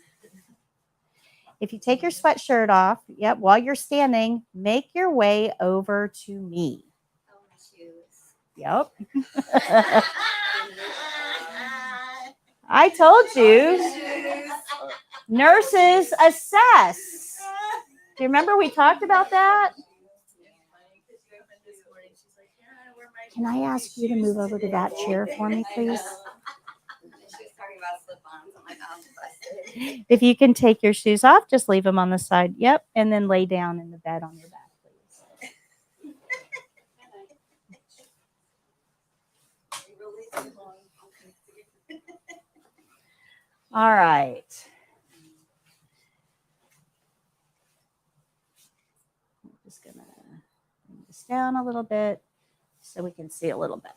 If you take your sweatshirt off, yep, while you're standing, make your way over to me. Oh, my shoes. Yep. I told you. Nurses assess. Do you remember we talked about that? Can I ask you to move over to that chair for me, please? She was talking about slip-ons. I'm like, oh, busted. If you can take your shoes off, just leave them on the side. Yep. And then lay down in the bed on your back, please. All right. I'm just going to bring this down a little bit so we can see a little better.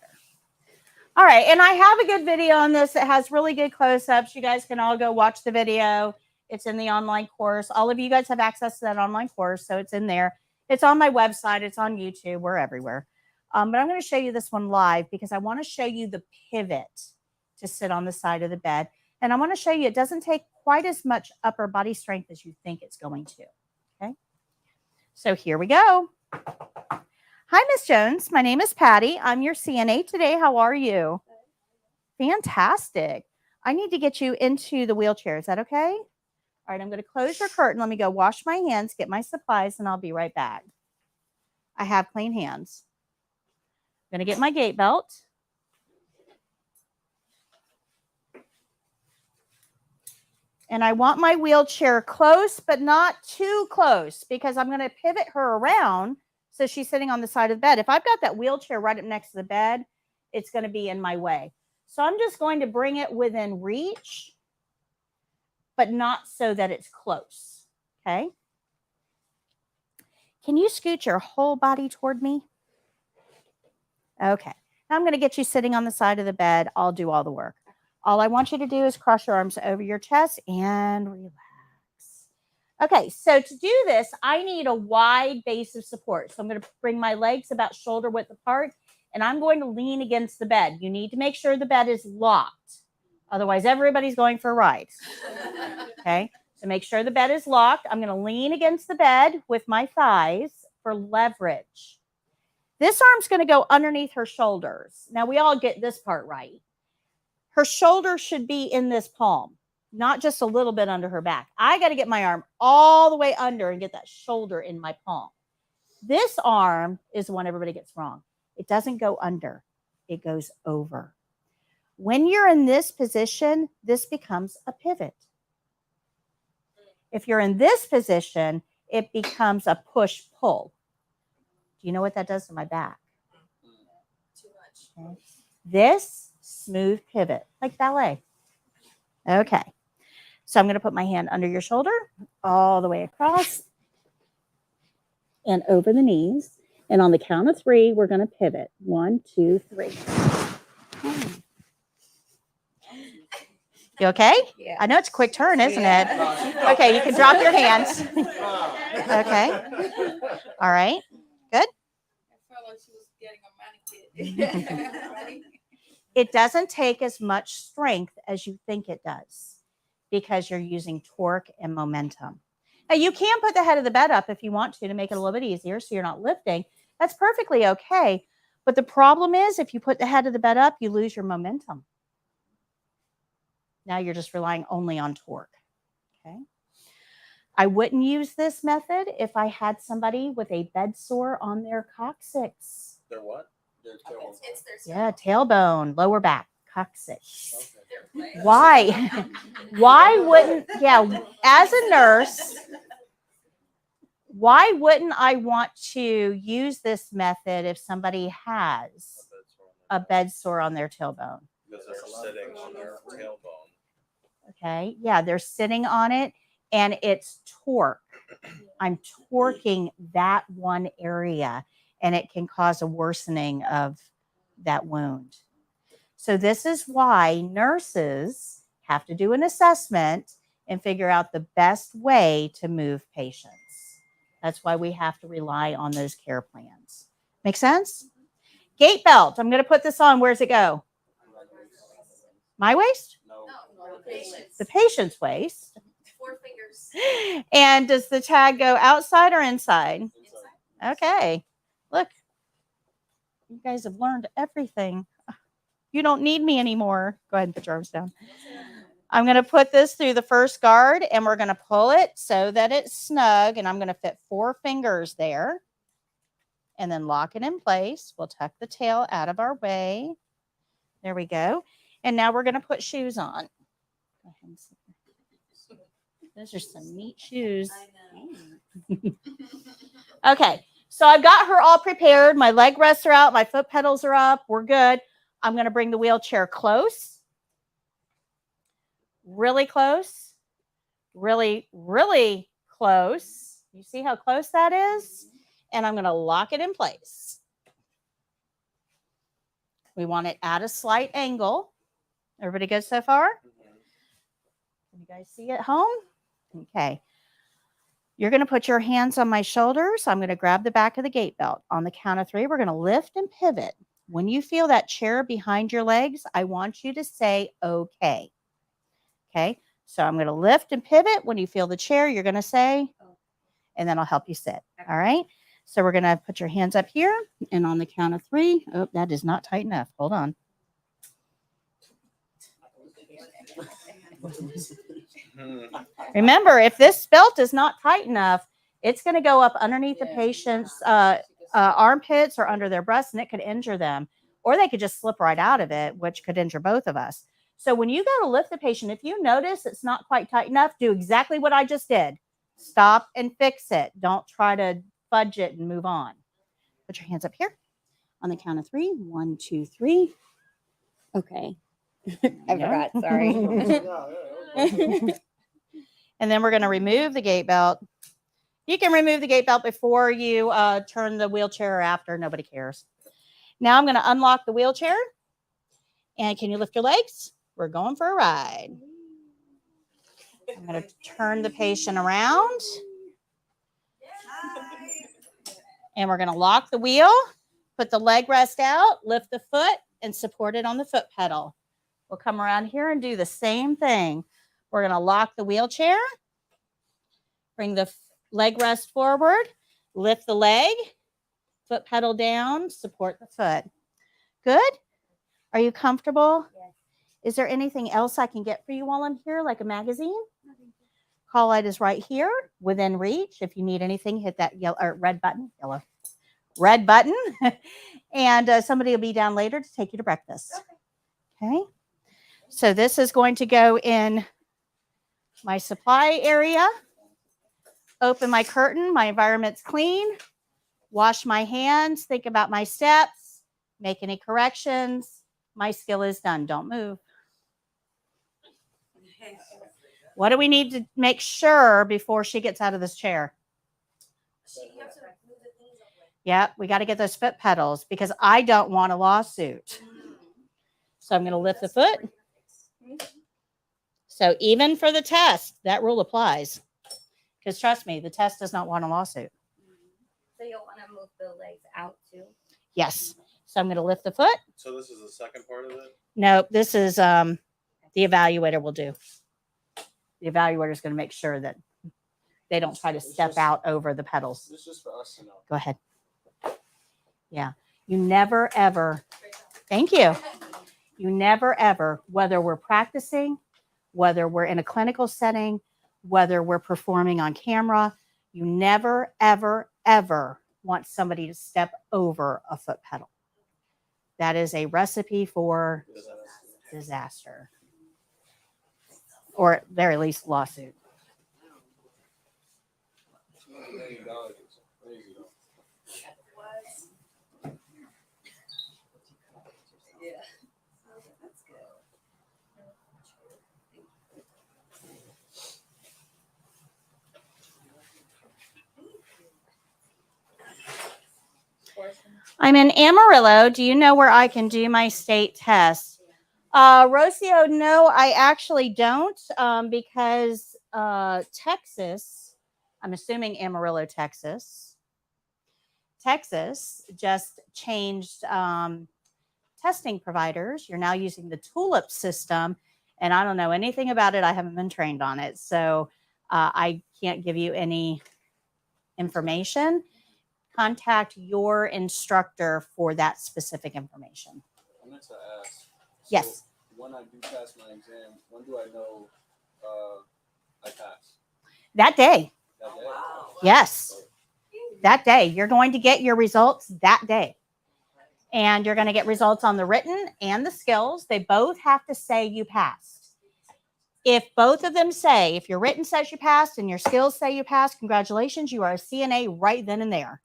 All right. And I have a good video on this. It has really good close-ups. You guys can all go watch the video. It's in the online course. All of you guys have access to that online course, so it's in there. It's on my website. It's on YouTube. We're everywhere. But I'm going to show you this one live because I want to show you the pivot to sit on the side of the bed. And I want to show you it doesn't take quite as much upper body strength as you think it's going to. Okay. So here we go. Hi, Miss Jones. My name is Patty. I'm your CNA today. How are you? Fantastic. I need to get you into the wheelchair. Is that okay? All right. I'm going to close your curtain. Let me go wash my hands, get my supplies, and I'll be right back. I have clean hands. I'm going to get my gait belt. And I want my wheelchair close, but not too close because I'm going to pivot her around so she's sitting on the side of the bed. If I've got that wheelchair right up next to the bed, it's going to be in my way. So I'm just going to bring it within reach, but not so that it's close. Okay. Can you scoot your whole body toward me? Okay. Now I'm going to get you sitting on the side of the bed. I'll do all the work. All I want you to do is cross your arms over your chest and relax. Okay, so to do this, I need a wide base of support. So I'm going to bring my legs about shoulder width apart, and I'm going to lean against the bed. You need to make sure the bed is locked. Otherwise, everybody's going for a ride. Okay, so make sure the bed is locked. I'm going to lean against the bed with my thighs for leverage. This arm's going to go underneath her shoulders. Now, we all get this part right. Her shoulder should be in this palm, not just a little bit under her back. I got to get my arm all the way under and get that shoulder in my palm. This arm is the one everybody gets wrong. It doesn't go under. It goes over. When you're in this position, this becomes a pivot. If you're in this position, it becomes a push-pull. Do you know what that does to my back? Too much. Okay. This smooth pivot, like ballet. Okay. So I'm going to put my hand under your shoulder, all the way across and over the knees. And on the count of 3, we're going to pivot. 1, 2, 3. You okay? Yeah. I know it's a quick turn, isn't it? Okay, you can drop your hands. Okay. All right. Good. I felt like she was getting a manicure. It doesn't take as much strength as you think it does because you're using torque and momentum. Now, you can put the head of the bed up if you want to make it a little bit easier so you're not lifting. That's perfectly okay. But the problem is if you put the head of the bed up, you lose your momentum. Now you're just relying only on torque. Okay. I wouldn't use this method if I had somebody with a bed sore on their coccyx. They're what? Their tailbone. It's their Yeah, tailbone, lower back, coccyx. Okay. Why? Why wouldn't, yeah, as a nurse, why wouldn't I want to use this method if somebody has a bed sore on their tailbone? Because they're sitting on their tailbone. Okay, yeah, they're sitting on it and it's torque. I'm torquing that one area and it can cause a worsening of that wound. So this is why nurses have to do an assessment and figure out the best way to move patients. That's why we have to rely on those care plans. Make sense? Gait belt. I'm going to put this on. Where's it go? My waist? No. The patient's waist. 4 fingers. And does the tag go outside or inside? Inside. Okay. Look, you guys have learned everything. You don't need me anymore. Go ahead and put your arms down. I'm going to put this through the first guard, and we're going to pull it so that it's snug, and I'm going to fit 4 fingers there and then lock it in place. We'll tuck the tail out of our way. There we go. And now we're going to put shoes on. Go ahead and sit there. Those are some neat shoes. Okay, so I've got her all prepared. My leg rests are out. My foot pedals are up. We're good. I'm going to bring the wheelchair close. Really close. Really, really close. You see how close that is? And I'm going to lock it in place. We want it at a slight angle. Everybody good so far? Can you guys see at home? Okay. You're going to put your hands on my shoulders. I'm going to grab the back of the gait belt. On the count of 3, we're going to lift and pivot. When you feel that chair behind your legs, I want you to say, okay. Okay. So I'm going to lift and pivot. When you feel the chair, you're going to say, and then I'll help you sit. All right. So we're going to put your hands up here, and on the count of 3, oh, that is not tight enough. Hold on. Remember, if this belt is not tight enough, it's going to go up underneath the patient's armpits or under their breasts, and it could injure them, or they could just slip right out of it, which could injure both of us. So when you go to lift the patient, if you notice it's not quite tight enough, do exactly what I just did. Stop and fix it. Don't try to fudge it and move on. Put your hands up here. On the count of 3, 1, 2, 3. Okay. I forgot. Sorry. And then we're going to remove the gait belt. You can remove the gait belt before you turn the wheelchair or after. Nobody cares. Now I'm going to unlock the wheelchair. And can you lift your legs? We're going for a ride. I'm going to turn the patient around. And we're going to lock the wheel, put the leg rest out, lift the foot, and support it on the foot pedal. We'll come around here and do the same thing. We're going to lock the wheelchair, bring the leg rest forward, lift the leg, foot pedal down, support the foot. Good? Are you comfortable? Yes. Is there anything else I can get for you while I'm here, like a magazine? Call light is right here, within reach. If you need anything, hit that yellow or red button. Red button. And somebody will be down later to take you to breakfast. Okay. So this is going to go in my supply area. Open my curtain. My environment's clean. Wash my hands. Think about my steps. Make any corrections. My skill is done. Don't move. What do we need to make sure before she gets out of this chair? Yep, we got to get those foot pedals because I don't want a lawsuit. So I'm going to lift the foot. So even for the test, that rule applies. Because trust me, the test does not want a lawsuit. So you'll want to move the legs out too? Yes. So I'm going to lift the foot. So this is the second part of it? No, this is the evaluator will do. The evaluator is going to make sure that they don't try to step out over the pedals. This is just for us to know. Go ahead. Yeah. You never, ever. Thank you. You never, ever, whether we're practicing, whether we're in a clinical setting, whether we're performing on camera, you never, ever, ever want somebody to step over a foot pedal. That is a recipe for disaster. Or at very least lawsuit. I'm in Amarillo. Do you know where I can do my state test? Rocio, no, I actually don't because Texas, I'm assuming Amarillo, Texas just changed testing providers. You're now using the Tulip system, and I don't know anything about it. I haven't been trained on it, so I can't give you any information. Contact your instructor for that specific information. I meant to ask. Yes. So when I do pass my exam, when do I know I passed? That day. That day? Yes. That day. You're going to get your results that day. And you're going to get results on the written and the skills. They both have to say you passed. If both of them say, if your written says you passed and your skills say you passed, congratulations, you are a CNA right then and there.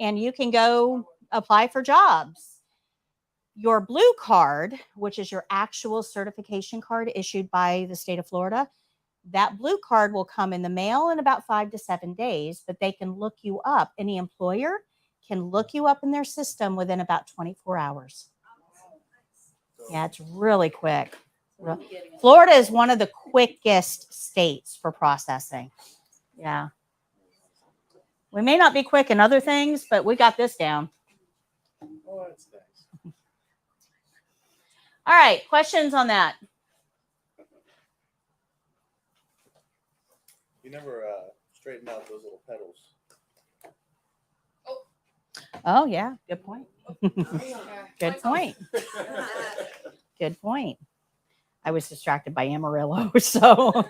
And you can go apply for jobs. Your blue card, which is your actual certification card issued by the state of Florida, that blue card will come in the mail in about 5 to 7 days, but they can look you up. Any employer can look you up in their system within about 24 hours. Yeah, it's really quick. Florida is one of the quickest states for processing. Yeah. We may not be quick in other things, but we got this down. Oh, that's nice. All right, questions on that? You never straightened out those little pedals. Oh, yeah, good point. Good point. Good point. I was distracted by Amarillo, so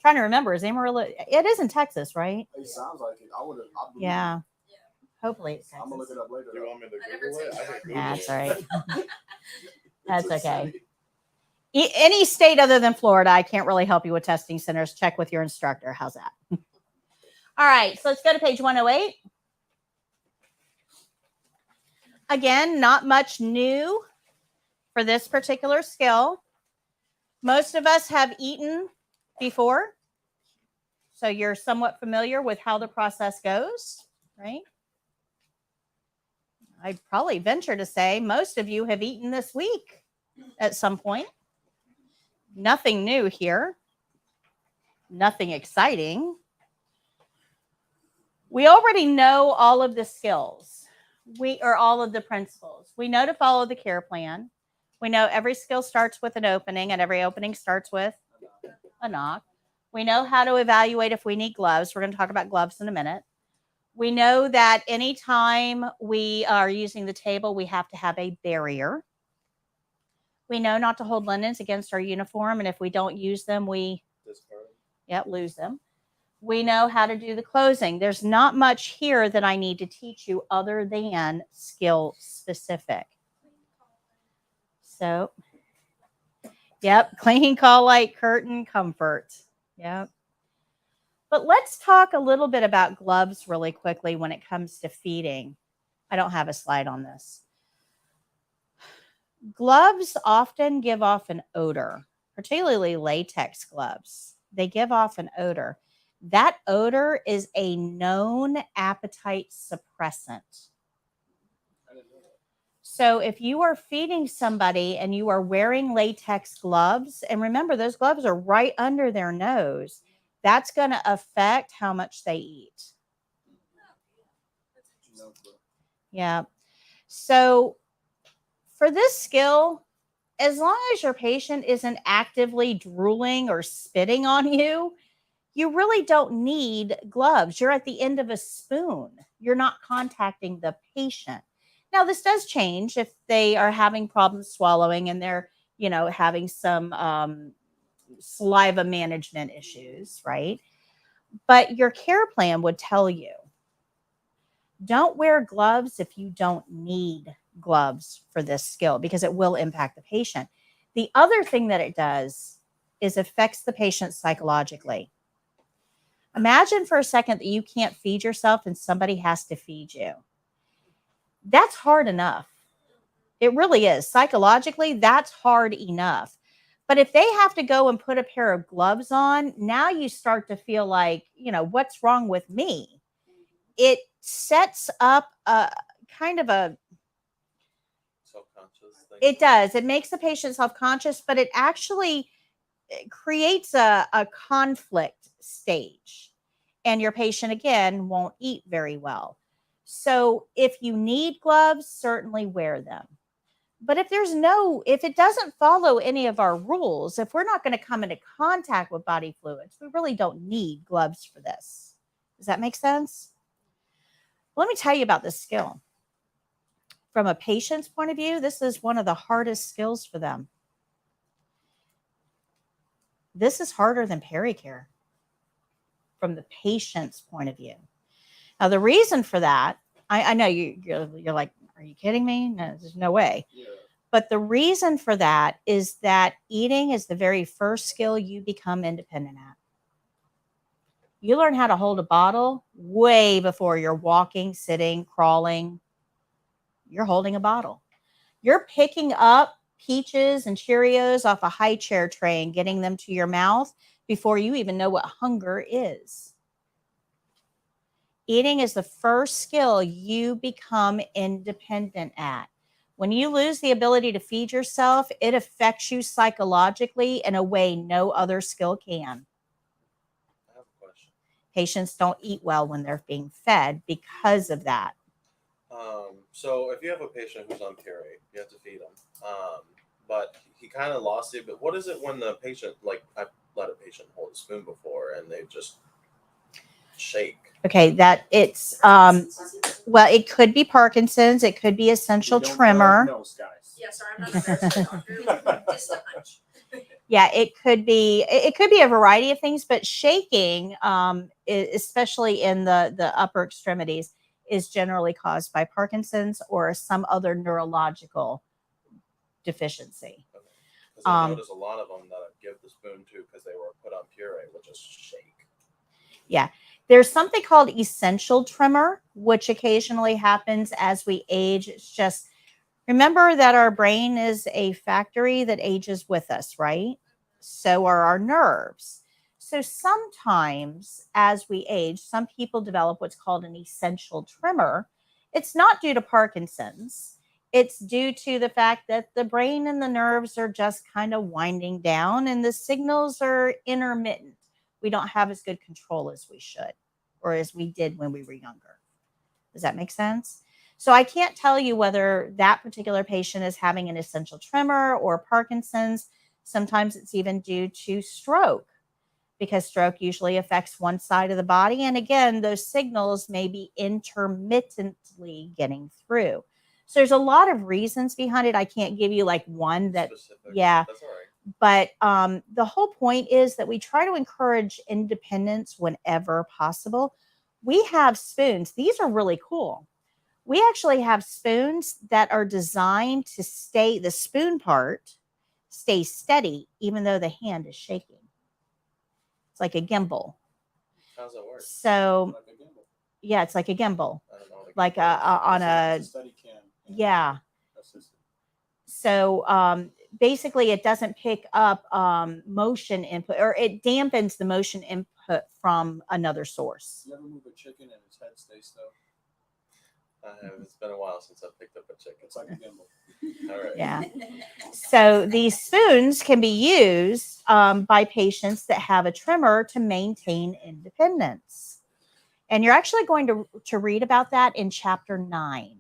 trying to remember, is Amarillo, it is in Texas, right? It sounds like it. I would have. Yeah. Hopefully it's I'm gonna Texas. look it up later. Do you want me to Google it? I can Google That's it. all right. That's It's a okay. city. Any state other than Florida, I can't really help you with testing centers. Check with your instructor. How's that? All right, so let's go to page 108. Again, not much new for this particular skill. Most of us have eaten before, so you're somewhat familiar with how the process goes, right? I'd probably venture to say most of you have eaten this week at some point. Nothing new here. Nothing exciting. We already know all of the skills. All of the principles. We know to follow the care plan. We know every skill starts with an opening and every opening starts with a knock. We know how to evaluate if we need gloves. We're going to talk about gloves in a minute. We know that anytime we are using the table, we have to have a barrier. We know not to hold linens against our uniform, and if we don't use them, we lose them. We know how to do the closing. There's not much here that I need to teach you other than skill specific. So, clean, call light, curtain, comfort. Yep. But let's talk a little bit about gloves really quickly when it comes to feeding. I don't have a slide on this. Gloves often give off an odor, particularly latex gloves. They give off an odor. That odor is a known appetite suppressant. So if you are feeding somebody and you are wearing latex gloves, and remember, those gloves are right under their nose, that's going to affect how much they eat. Yeah. So for this skill, as long as your patient isn't actively drooling or spitting on you, you really don't need gloves. You're at the end of a spoon. You're not contacting the patient. Now, this does change if they are having problems swallowing and they're, having some saliva management issues, right? But your care plan would tell you, don't wear gloves if you don't need gloves for this skill because it will impact the patient. The other thing that it does is affects the patient psychologically. Imagine for a second that you can't feed yourself and somebody has to feed you. That's hard enough. It really is. Psychologically, that's hard enough. But if they have to go and put a pair of gloves on, now you start to feel like, what's wrong with me? It sets up a kind of a Self-conscious thing. It does. It makes the patient self-conscious, but it actually it creates a conflict stage, and your patient again won't eat very well. So if you need gloves, certainly wear them. But if it doesn't follow any of our rules, if we're not going to come into contact with body fluids, we really don't need gloves for this. Does that make sense? Let me tell you about this skill. From a patient's point of view, this is one of the hardest skills for them. This is harder than Peri-Care from the patient's point of view. Now, the reason for that, I know you're like, are you kidding me? No, there's no way. Yeah. But the reason for that is that eating is the very first skill you become independent at. You learn how to hold a bottle way before you're walking, sitting, crawling. You're holding a bottle. You're picking up peaches and Cheerios off a high chair tray and getting them to your mouth before you even know what hunger is. Eating is the first skill you become independent at. When you lose the ability to feed yourself, it affects you psychologically in a way no other skill can. I have a question. Patients don't eat well when they're being fed because of that. So if you have a patient who's on Peri, you have to feed him. But he kind of lost it. But what is it when the patient, like I've let a patient hold a spoon before and they just shake? Okay, that it's well, it could be Parkinson's, it could be essential tremor. Yeah, sorry, I'm not a nurse or doctor. Just a hunch. Yeah, it could be a variety of things, but shaking, especially in the upper extremities, is generally caused by Parkinson's or some other neurological deficiency. Because I notice a lot of them that I give the spoon to because they were put on Puree will just shake. Yeah. There's something called essential tremor, which occasionally happens as we age. It's just, remember that our brain is a factory that ages with us, right? So are our nerves. So sometimes as we age, some people develop what's called an essential tremor. It's not due to Parkinson's. It's due to the fact that the brain and the nerves are just kind of winding down and the signals are intermittent. We don't have as good control as we should or as we did when we were younger. Does that make sense? So I can't tell you whether that particular patient is having an essential tremor or Parkinson's. Sometimes it's even due to stroke because stroke usually affects one side of the body. And again, those signals may be intermittently getting through. So there's a lot of reasons behind it. I can't give you like one that, Specific. yeah. That's all right. But the whole point is that we try to encourage independence whenever possible. We have spoons. These are really cool. We actually have spoons that are designed to stay, the spoon part stays steady, even though the hand is shaking. It's like a gimbal. How does that work? So, Like a gimbal. yeah, it's like a gimbal, I don't know. like on a, It's a steady cam. yeah. Assistant. So basically it doesn't pick up motion input, or it dampens the motion input from another source. You ever move a chicken and its head stays still? I have. It's been a while since I've picked up a chicken. It's like a gimbal. All right. Yeah. So these spoons can be used by patients that have a tremor to maintain independence. And you're actually going to read about that in chapter 9.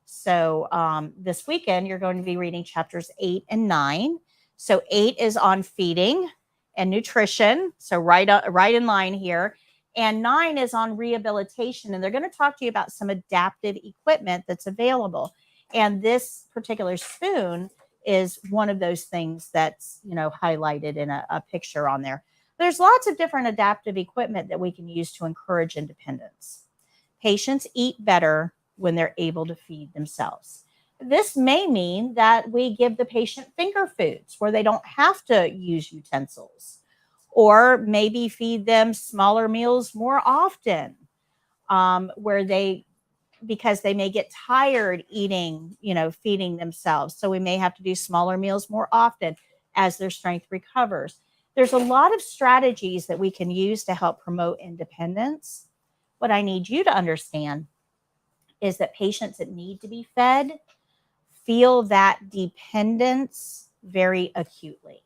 So this weekend, you're going to be reading chapters 8 and 9. So 8 is on feeding and nutrition. So right in line here. And 9 is on rehabilitation. And they're going to talk to you about some adaptive equipment that's available. And this particular spoon is one of those things that's, highlighted in a picture on there. There's lots of different adaptive equipment that we can use to encourage independence. Patients eat better when they're able to feed themselves. This may mean that we give the patient finger foods where they don't have to use utensils, or maybe feed them smaller meals more often, because they may get tired eating, feeding themselves. So we may have to do smaller meals more often as their strength recovers. There's a lot of strategies that we can use to help promote independence. What I need you to understand is that patients that need to be fed feel that dependence very acutely.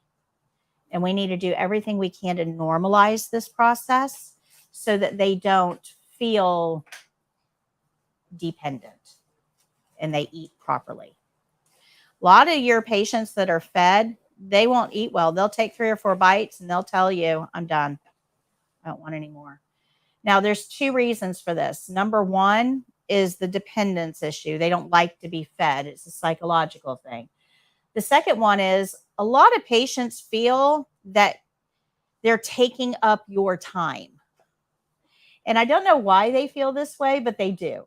And we need to do everything we can to normalize this process so that they don't feel dependent and they eat properly. A lot of your patients that are fed, they won't eat well. They'll take 3 or 4 bites and they'll tell you, I'm done. I don't want any more. Now, there's 2 reasons for this. Number 1 is the dependence issue. They don't like to be fed. It's a psychological thing. The second one is a lot of patients feel that they're taking up your time. And I don't know why they feel this way, but they do.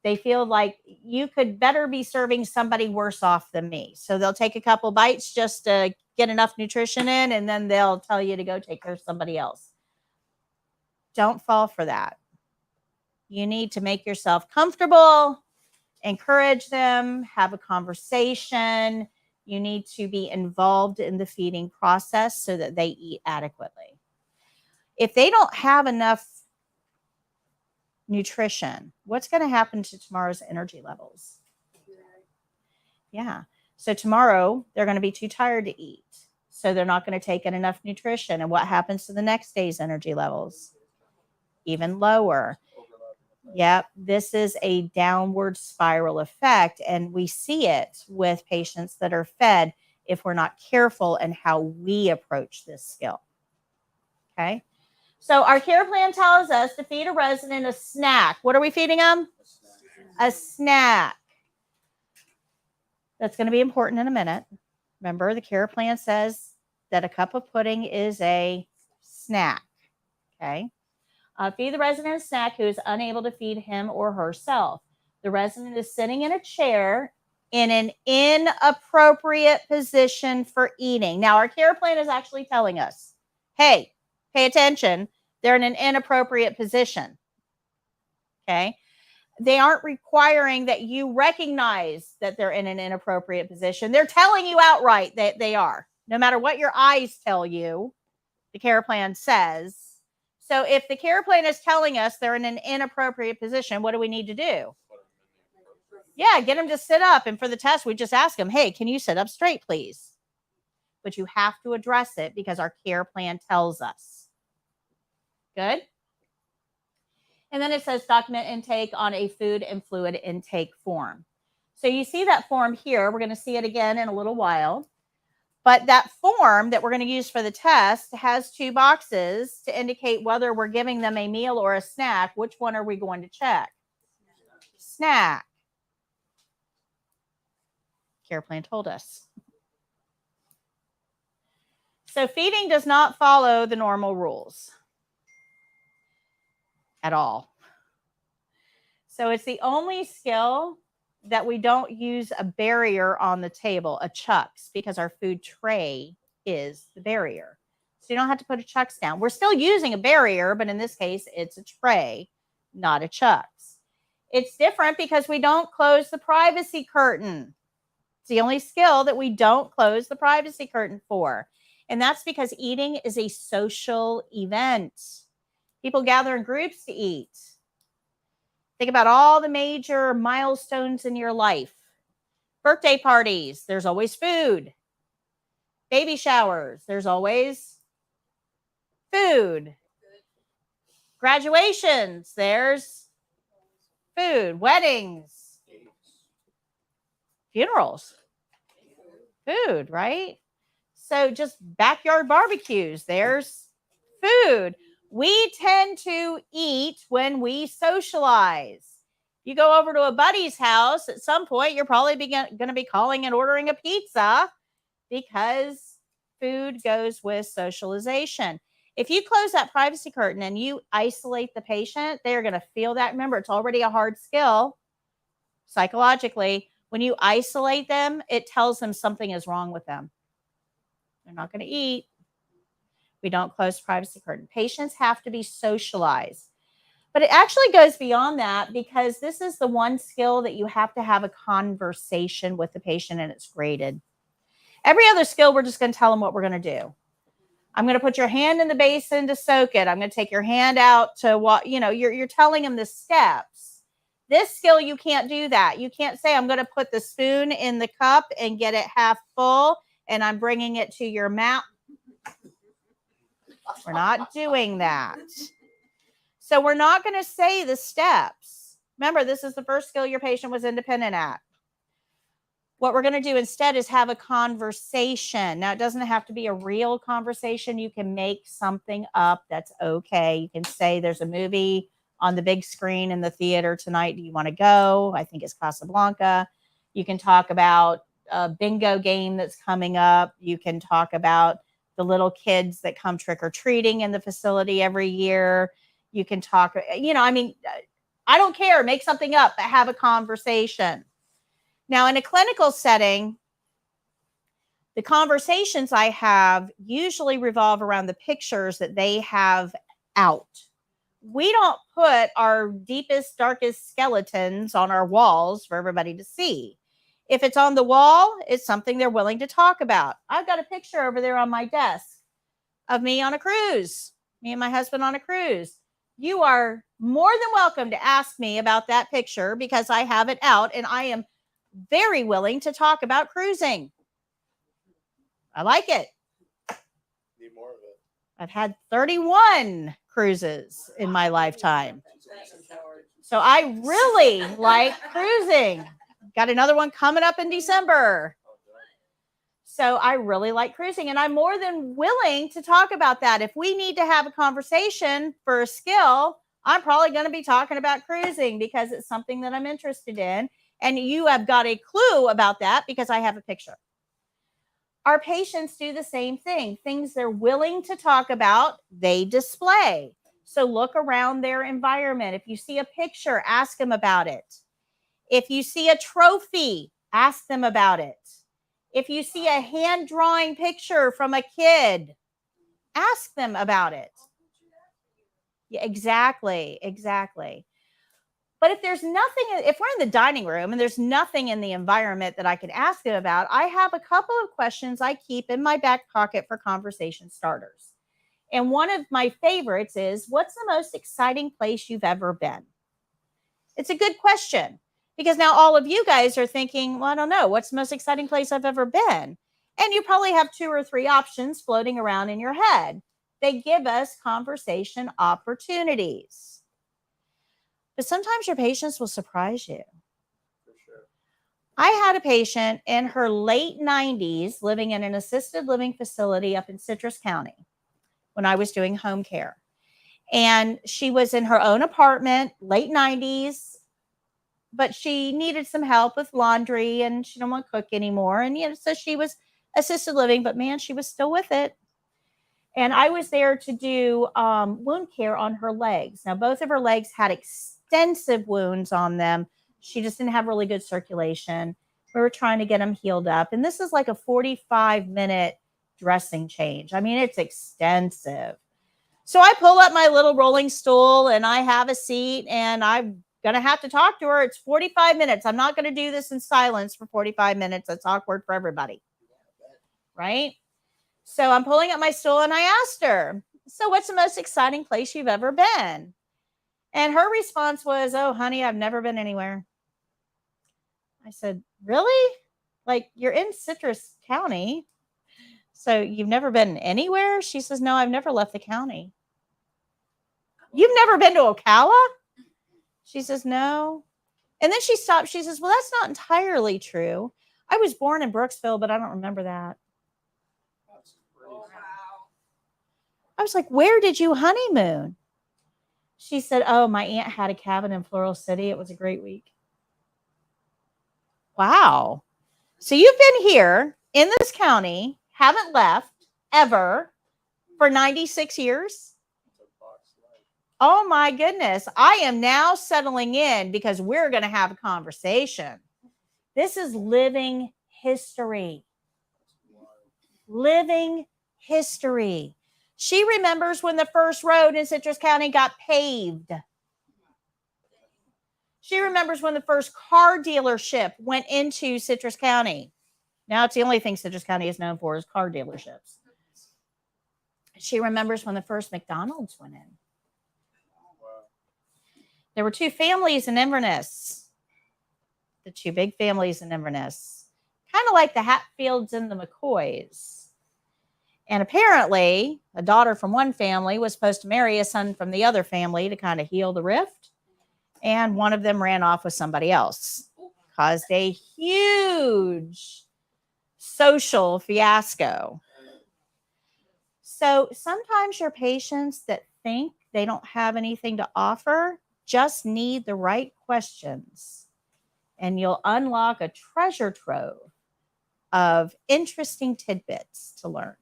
They feel like you could better be serving somebody worse off than me. So they'll take a couple bites just to get enough nutrition in, and then they'll tell you to go take care of somebody else. Don't fall for that. You need to make yourself comfortable, encourage them, have a conversation. You need to be involved in the feeding process so that they eat adequately. If they don't have enough nutrition, what's going to happen to tomorrow's energy levels? Yeah. So tomorrow they're going to be too tired to eat. So they're not going to take in enough nutrition. And what happens to the next day's energy levels? Even lower. Yep. This is a downward spiral effect. And we see it with patients that are fed if we're not careful in how we approach this skill. Okay. So our care plan tells us to feed a resident a snack. What are we feeding them? A snack. That's going to be important in a minute. Remember, the care plan says that a cup of pudding is a snack. Okay. Feed the resident a snack who is unable to feed him or herself. The resident is sitting in a chair in an inappropriate position for eating. Now, our care plan is actually telling us, hey, pay attention. They're in an inappropriate position. Okay. They aren't requiring that you recognize that they're in an inappropriate position. They're telling you outright that they are. No matter what your eyes tell you, the care plan says. So if the care plan is telling us they're in an inappropriate position, what do we need to do? Yeah, get them to sit up. And for the test, we just ask them, hey, can you sit up straight, please? But you have to address it because our care plan tells us. Good. And then it says document intake on a food and fluid intake form. So you see that form here. We're going to see it again in a little while. But that form that we're going to use for the test has 2 boxes to indicate whether we're giving them a meal or a snack. Which one are we going to check? Snack. Care plan told us. So feeding does not follow the normal rules at all. So it's the only skill that we don't use a barrier on the table, a chucks, because our food tray is the barrier. So you don't have to put a chucks down. We're still using a barrier, but in this case, it's a tray, not a chucks. It's different because we don't close the privacy curtain. It's the only skill that we don't close the privacy curtain for. And that's because eating is a social event. People gather in groups to eat. Think about all the major milestones in your life. Birthday parties, there's always food. Baby showers, there's always food. Graduations, there's food. Weddings, funerals, food, right? So just backyard barbecues, there's food. We tend to eat when we socialize. You go over to a buddy's house, at some point, you're probably going to be calling and ordering a pizza because food goes with socialization. If you close that privacy curtain and you isolate the patient, they're going to feel that. Remember, it's already a hard skill psychologically. When you isolate them, it tells them something is wrong with them. They're not going to eat. We don't close privacy curtain. Patients have to be socialized. But it actually goes beyond that because this is the one skill that you have to have a conversation with the patient and it's graded. Every other skill, we're just going to tell them what we're going to do. I'm going to put your hand in the basin to soak it. I'm going to take your hand out to what, you're telling them the steps. This skill, you can't do that. You can't say, I'm going to put the spoon in the cup and get it half full and I'm bringing it to your mouth. We're not doing that. So we're not going to say the steps. Remember, this is the first skill your patient was independent at. What we're going to do instead is have a conversation. Now, it doesn't have to be a real conversation. You can make something up. That's okay. You can say there's a movie on the big screen in the theater tonight. Do you want to go? I think it's Casablanca. You can talk about a bingo game that's coming up. You can talk about the little kids that come trick-or-treating in the facility every year. You can talk, I don't care. Make something up, but have a conversation. Now, in a clinical setting, the conversations I have usually revolve around the pictures that they have out. We don't put our deepest, darkest skeletons on our walls for everybody to see. If it's on the wall, it's something they're willing to talk about. I've got a picture over there on my desk of me on a cruise, me and my husband on a cruise. You are more than welcome to ask me about that picture because I have it out and I am very willing to talk about cruising. I like it. Need more of it. I've had 31 cruises in my lifetime. So I really like cruising. Got another one coming up in December. So I really like cruising and I'm more than willing to talk about that. If we need to have a conversation for a skill, I'm probably going to be talking about cruising because it's something that I'm interested in. And you have got a clue about that because I have a picture. Our patients do the same thing. Things they're willing to talk about, they display. So look around their environment. If you see a picture, ask them about it. If you see a trophy, ask them about it. If you see a hand-drawing picture from a kid, ask them about it. Yeah, exactly. But if there's nothing, if we're in the dining room and there's nothing in the environment that I can ask them about, I have a couple of questions I keep in my back pocket for conversation starters. And one of my favorites is, what's the most exciting place you've ever been? It's a good question because now all of you guys are thinking, well, I don't know, what's the most exciting place I've ever been? And you probably have 2 or 3 options floating around in your head. They give us conversation opportunities. But sometimes your patients will surprise you. For sure. I had a patient in her late 90s living in an assisted living facility up in Citrus County when I was doing home care. And she was in her own apartment, late 90s, but she needed some help with laundry and she didn't want to cook anymore. And, so she was assisted living, but man, she was still with it. And I was there to do wound care on her legs. Now, both of her legs had extensive wounds on them. She just didn't have really good circulation. We were trying to get them healed up. And this is like a 45-minute dressing change. I mean, it's extensive. So I pull up my little rolling stool and I have a seat and I'm going to have to talk to her. It's 45 minutes. I'm not going to do this in silence for 45 minutes. That's awkward for everybody. Right? So I'm pulling up my stool and I asked her, so what's the most exciting place you've ever been? And her response was, oh, honey, I've never been anywhere. I said, really? Like, you're in Citrus County, so you've never been anywhere? She says, no, I've never left the county. You've never been to Ocala? She says, no. And then she stopped. She says, well, that's not entirely true. I was born in Brooksville, but I don't remember that. I was like, where did you honeymoon? She said, oh, my aunt had a cabin in Floral City. It was a great week. Wow. So you've been here in this county, haven't left ever for 96 years? Oh, my goodness. I am now settling in because we're going to have a conversation. This is living history. Living history. She remembers when the first road in Citrus County got paved. She remembers when the first car dealership went into Citrus County. Now it's the only thing Citrus County is known for is car dealerships. She remembers when the first McDonald's went in. There were 2 families in Inverness. The 2 big families in Inverness. Kind of like the Hatfields and the McCoys. And apparently, a daughter from one family was supposed to marry a son from the other family to kind of heal the rift. And one of them ran off with somebody else, caused a huge social fiasco. So sometimes your patients that think they don't have anything to offer just need the right questions, and you'll unlock a treasure trove of interesting tidbits to learn.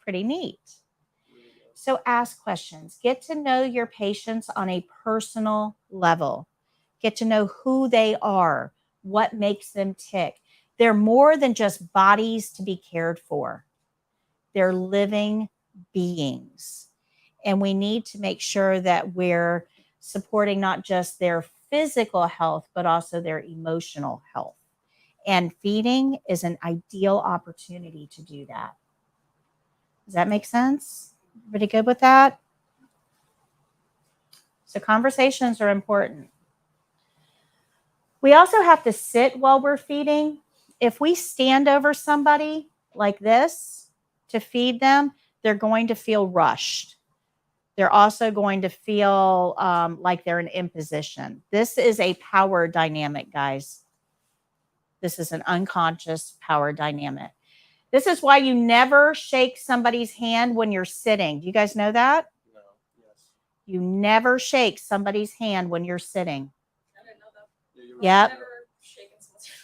Pretty neat. So ask questions. Get to know your patients on a personal level. Get to know who they are, what makes them tick. They're more than just bodies to be cared for. They're living beings. And we need to make sure that we're supporting not just their physical health, but also their emotional health. And feeding is an ideal opportunity to do that. Does that make sense? Everybody good with that? So conversations are important. We also have to sit while we're feeding. If we stand over somebody like this to feed them, they're going to feel rushed. They're also going to feel like they're in imposition. This is a power dynamic, guys. This is an unconscious power dynamic. This is why you never shake somebody's hand when you're sitting. Do you guys know that? No. Yes. You never shake somebody's hand when you're sitting. I didn't know that. Yeah, you're Yep. I've never shaken someone's hand.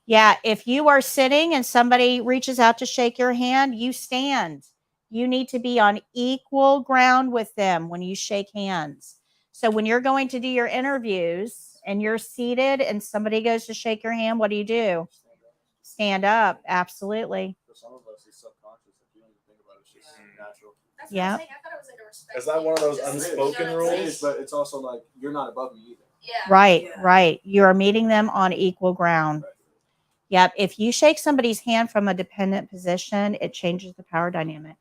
Yeah, if you are sitting and somebody reaches out to shake your hand, you stand. You need to be on equal ground with them when you shake hands. So when you're going to do your interviews and you're seated and somebody goes to shake your hand, what do? Stand up. Absolutely. For some of us, it's subconscious. If you don't even think about it, it's just natural. That's Yeah. what I'm saying. I thought it was like a respect. Is that one of those thing. Just, unspoken you know what I'm It rules? is, but it's also like you're not above me either. saying? Yeah. Right, Yeah. right. You are meeting them on equal ground. Yep. If you shake somebody's hand from a dependent position, it changes the power dynamic.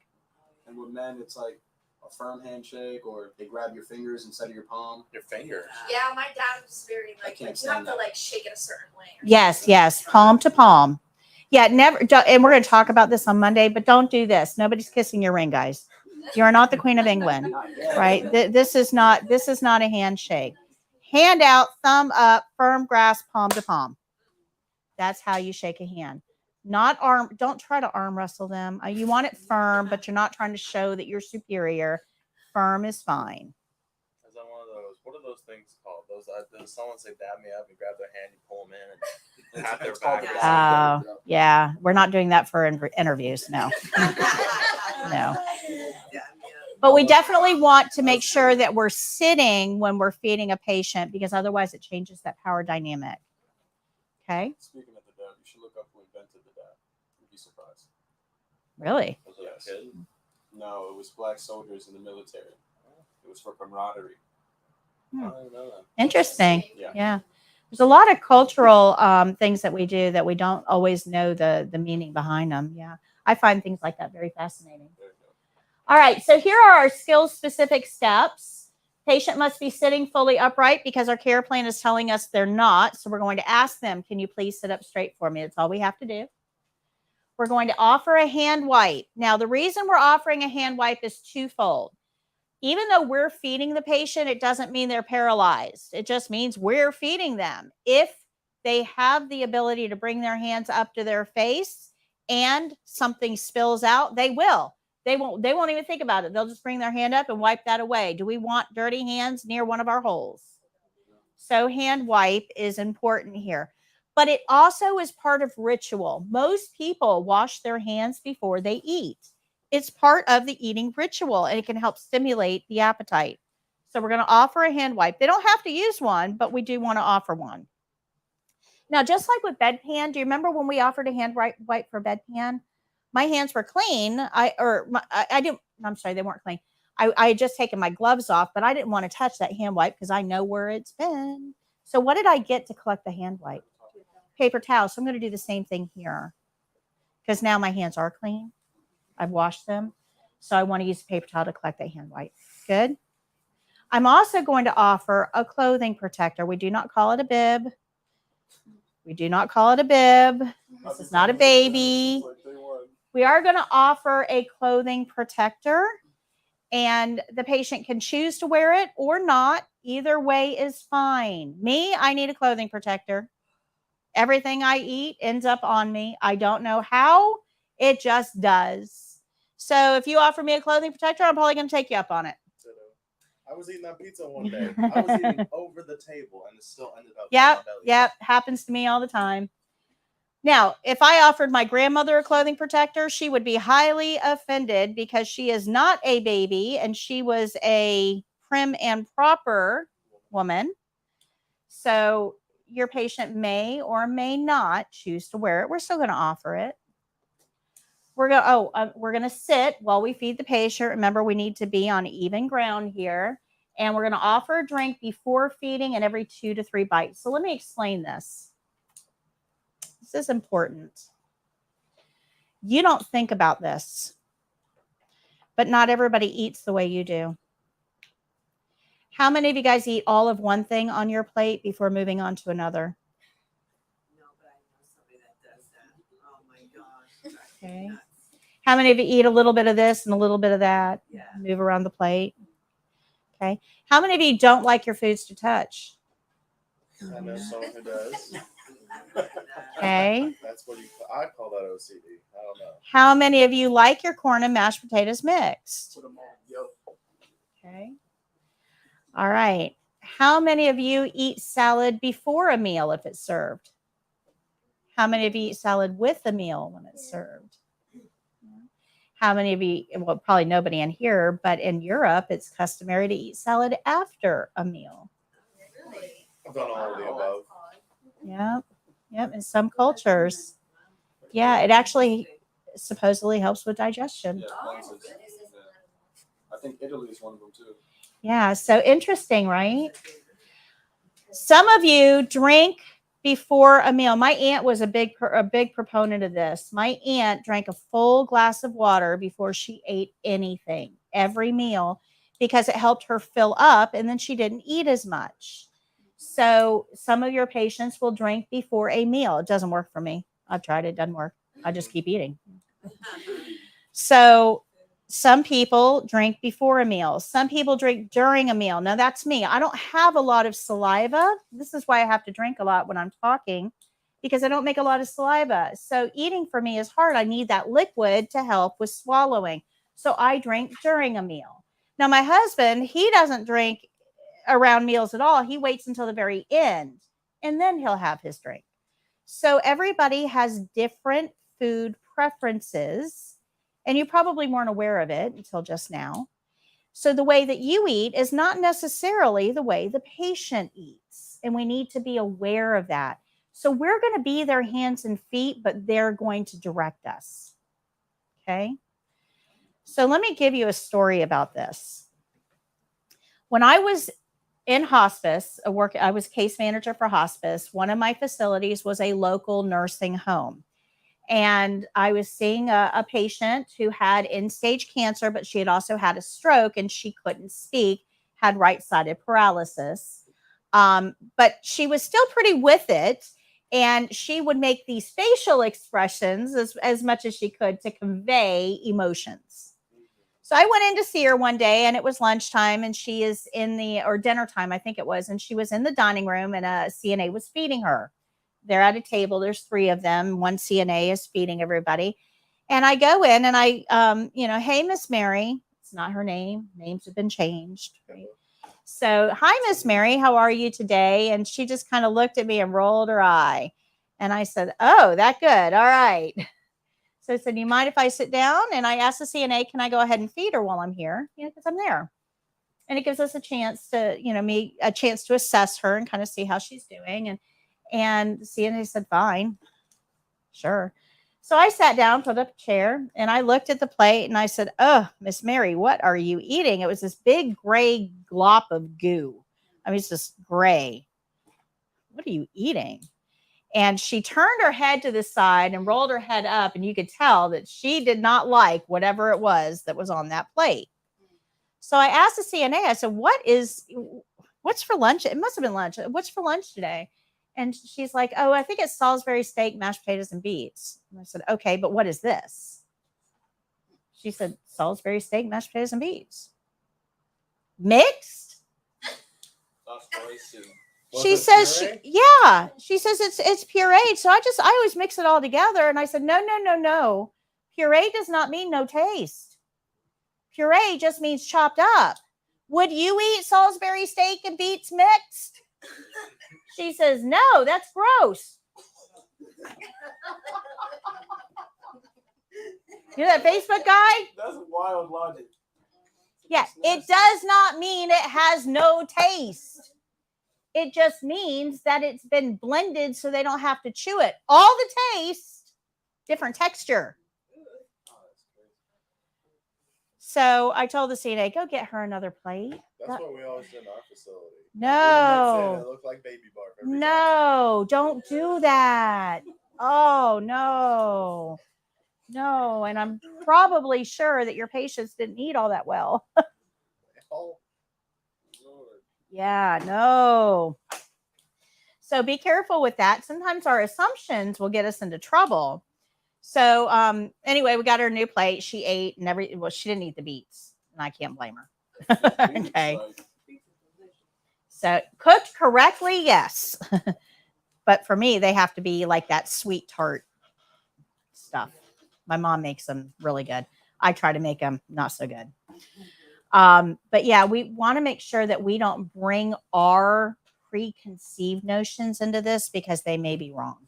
And with men, it's like a firm handshake, or they grab your fingers instead of your palm. Your fingers. Yeah, my dad was very I like can't you have stand to that. like shake it a certain way. or Yes, something. yes. Palm to palm. Yeah, never. And we're going to talk about this on Monday, but don't do this. Nobody's kissing your ring, guys. You are not the Queen of England, Not yet. right? This is not a handshake. Hand out, thumb up, firm grasp, palm to palm. That's how you shake a hand. Not arm. Don't try to arm wrestle them. You want it firm, but you're not trying to show that you're superior. Firm is fine. Is that one of those? What are those things called? Those does someone say dab me up and grab their hand, you pull them in, and pat their It's called back? the Yeah. Oh, yeah. We're not doing that for interviews. No. No. But we definitely want to make sure that we're sitting when we're feeding a patient, because otherwise it changes that power dynamic. Okay. Speaking of the dab, you should look up who invented the dab. You'd be surprised. Really? Was it Yes. a kid? No, it was black soldiers in the military. It was for camaraderie. Hmm. I didn't know that. Interesting. Yeah. Yeah. There's a lot of cultural things that we do that we don't always know the meaning behind them. Yeah. I find things like that very fascinating. There you go. All right, so here are our skill-specific steps. Patient must be sitting fully upright because our care plan is telling us they're not. So we're going to ask them, can you please sit up straight for me? That's all we have to do. We're going to offer a hand wipe. Now, the reason we're offering a hand wipe is twofold. Even though we're feeding the patient, it doesn't mean they're paralyzed. It just means we're feeding them. If they have the ability to bring their hands up to their face and something spills out, they will. They won't even think about it. They'll just bring their hand up and wipe that away. Do we want dirty hands near one of our holes? So hand wipe is important here. But it also is part of ritual. Most people wash their hands before they eat. It's part of the eating ritual, and it can help stimulate the appetite. So we're going to offer a hand wipe. They don't have to use one, but we do want to offer one. Now, just like with bedpan, do you remember when we offered a hand wipe for bedpan? My hands were clean. I'm sorry, they weren't clean. I had just taken my gloves off, but I didn't want to touch that hand wipe because I know where it's been. So what did I get to collect the hand wipe? Paper towel. So I'm going to do the same thing here because now my hands are clean. I've washed them. So I want to use a paper towel to collect that hand wipe. Good. I'm also going to offer a clothing protector. We do not call it a bib. We do not call it a bib. This is not a baby. We are going to offer a clothing protector, and the patient can choose to wear it or not. Either way is fine. Me, I need a clothing protector. Everything I eat ends up on me. I don't know how, it just does. So if you offer me a clothing protector, I'm probably going to take you up on it. I was eating that pizza one day. I was eating over the table, and it still ended up. Yep, on my belly. yep, happens to me all the time. Now, if I offered my grandmother a clothing protector, she would be highly offended because she is not a baby and she was a prim and proper woman. So your patient may or may not choose to wear it. We're still going to offer it. We're going to sit while we feed the patient. Remember, we need to be on even ground here. And we're going to offer a drink before feeding and every 2 to 3 bites. So let me explain this. This is important. You don't think about this, but not everybody eats the way you do. How many of you guys eat all of one thing on your plate before moving on to another? No, but I know somebody that does that. Oh my gosh. Okay. Nuts. How many of you eat a little bit of this and a little bit of that? Yeah. Move around the plate. Okay. How many of you don't like your foods to touch? I know someone who does. Okay. That's what I call that OCD. I don't know. How many of you like your corn and mashed potatoes mixed? Put 'em on. Yo. Okay. All right. How many of you eat salad before a meal if it's served? How many of you eat salad with a meal when it's served? How many of you, well, probably nobody in here, but in Europe, it's customary to eat salad after a meal. Really? I've done all of the above. Yep. Yep. In some cultures. Yeah. It actually supposedly helps with digestion. Yeah, Oh, cleanses. goodness. Yeah. I think Italy is one of them too. Yeah. So interesting, right? Some of you drink before a meal. My aunt was a big proponent of this. My aunt drank a full glass of water before she ate anything, every meal, because it helped her fill up and then she didn't eat as much. So some of your patients will drink before a meal. It doesn't work for me. I've tried it. It doesn't work. I just keep eating. So some people drink before a meal. Some people drink during a meal. Now that's me. I don't have a lot of saliva. This is why I have to drink a lot when I'm talking, because I don't make a lot of saliva. So eating for me is hard. I need that liquid to help with swallowing. So I drink during a meal. Now my husband, he doesn't drink around meals at all. He waits until the very end and then he'll have his drink. So everybody has different food preferences. And you probably weren't aware of it until just now. So the way that you eat is not necessarily the way the patient eats. And we need to be aware of that. So we're going to be their hands and feet, but they're going to direct us. Okay. So let me give you a story about this. When I was in hospice, I was case manager for hospice. One of my facilities was a local nursing home. And I was seeing a patient who had end-stage cancer, but she had also had a stroke and she couldn't speak, had right-sided paralysis. But she was still pretty with it. And she would make these facial expressions as much as she could to convey emotions. So I went in to see her one day and it was lunchtime and she is or dinner time, I think it was. And she was in the dining room and a CNA was feeding her. They're at a table. There's 3 of them. One CNA is feeding everybody. And I go in and I, hey, Miss Mary. It's not her name. Names have been changed. Right? So, hi, Miss Mary. How are you today? And she just kind of looked at me and rolled her eye. And I said, oh, that good. All right. So I said, do you mind if I sit down? And I asked the CNA, can I go ahead and feed her while I'm here? Because I'm there. And it gives us a chance to, a chance to assess her and kind of see how she's doing. And the CNA said, fine, sure. So I sat down, put up a chair, and I looked at the plate and I said, oh, Miss Mary, what are you eating? It was this big gray glop of goo. I mean, it's just gray. What are you eating? And she turned her head to the side and rolled her head up, and you could tell that she did not like whatever it was that was on that plate. So I asked the CNA, I said, what's for lunch? It must have been lunch. What's for lunch today? And she's like, oh, I think it's Salisbury steak, mashed potatoes, and beets. And I said, okay, but what is this? She said, Salisbury steak, mashed potatoes, and beets. Mixed? That's spicy. Was She it says puree? she says it's pureed. So I always mix it all together. And I said, no. Puree does not mean no taste. Puree just means chopped up. Would you eat Salisbury steak and beets mixed? She says, no, that's gross. You know that Facebook guy? That's wild logic. Yeah, it does not mean it has no taste. It just means that it's been blended so they don't have to chew it. All the taste, different texture. So I told the CNA, go get her another plate. That's what we always did in our facility. No. It looked like baby barf every time. No, don't do that. Oh, no. No, and I'm probably sure that your patients didn't eat all that well. Oh, Lord. Yeah, no. So be careful with that. Sometimes our assumptions will get us into trouble. So anyway, we got her a new plate. She ate and she didn't eat the beets, and I can't blame her. Okay. So cooked correctly, yes. But for me, they have to be like that sweet tart stuff. My mom makes them really good. I try to make them not so good. But yeah, we want to make sure that we don't bring our preconceived notions into this because they may be wrong.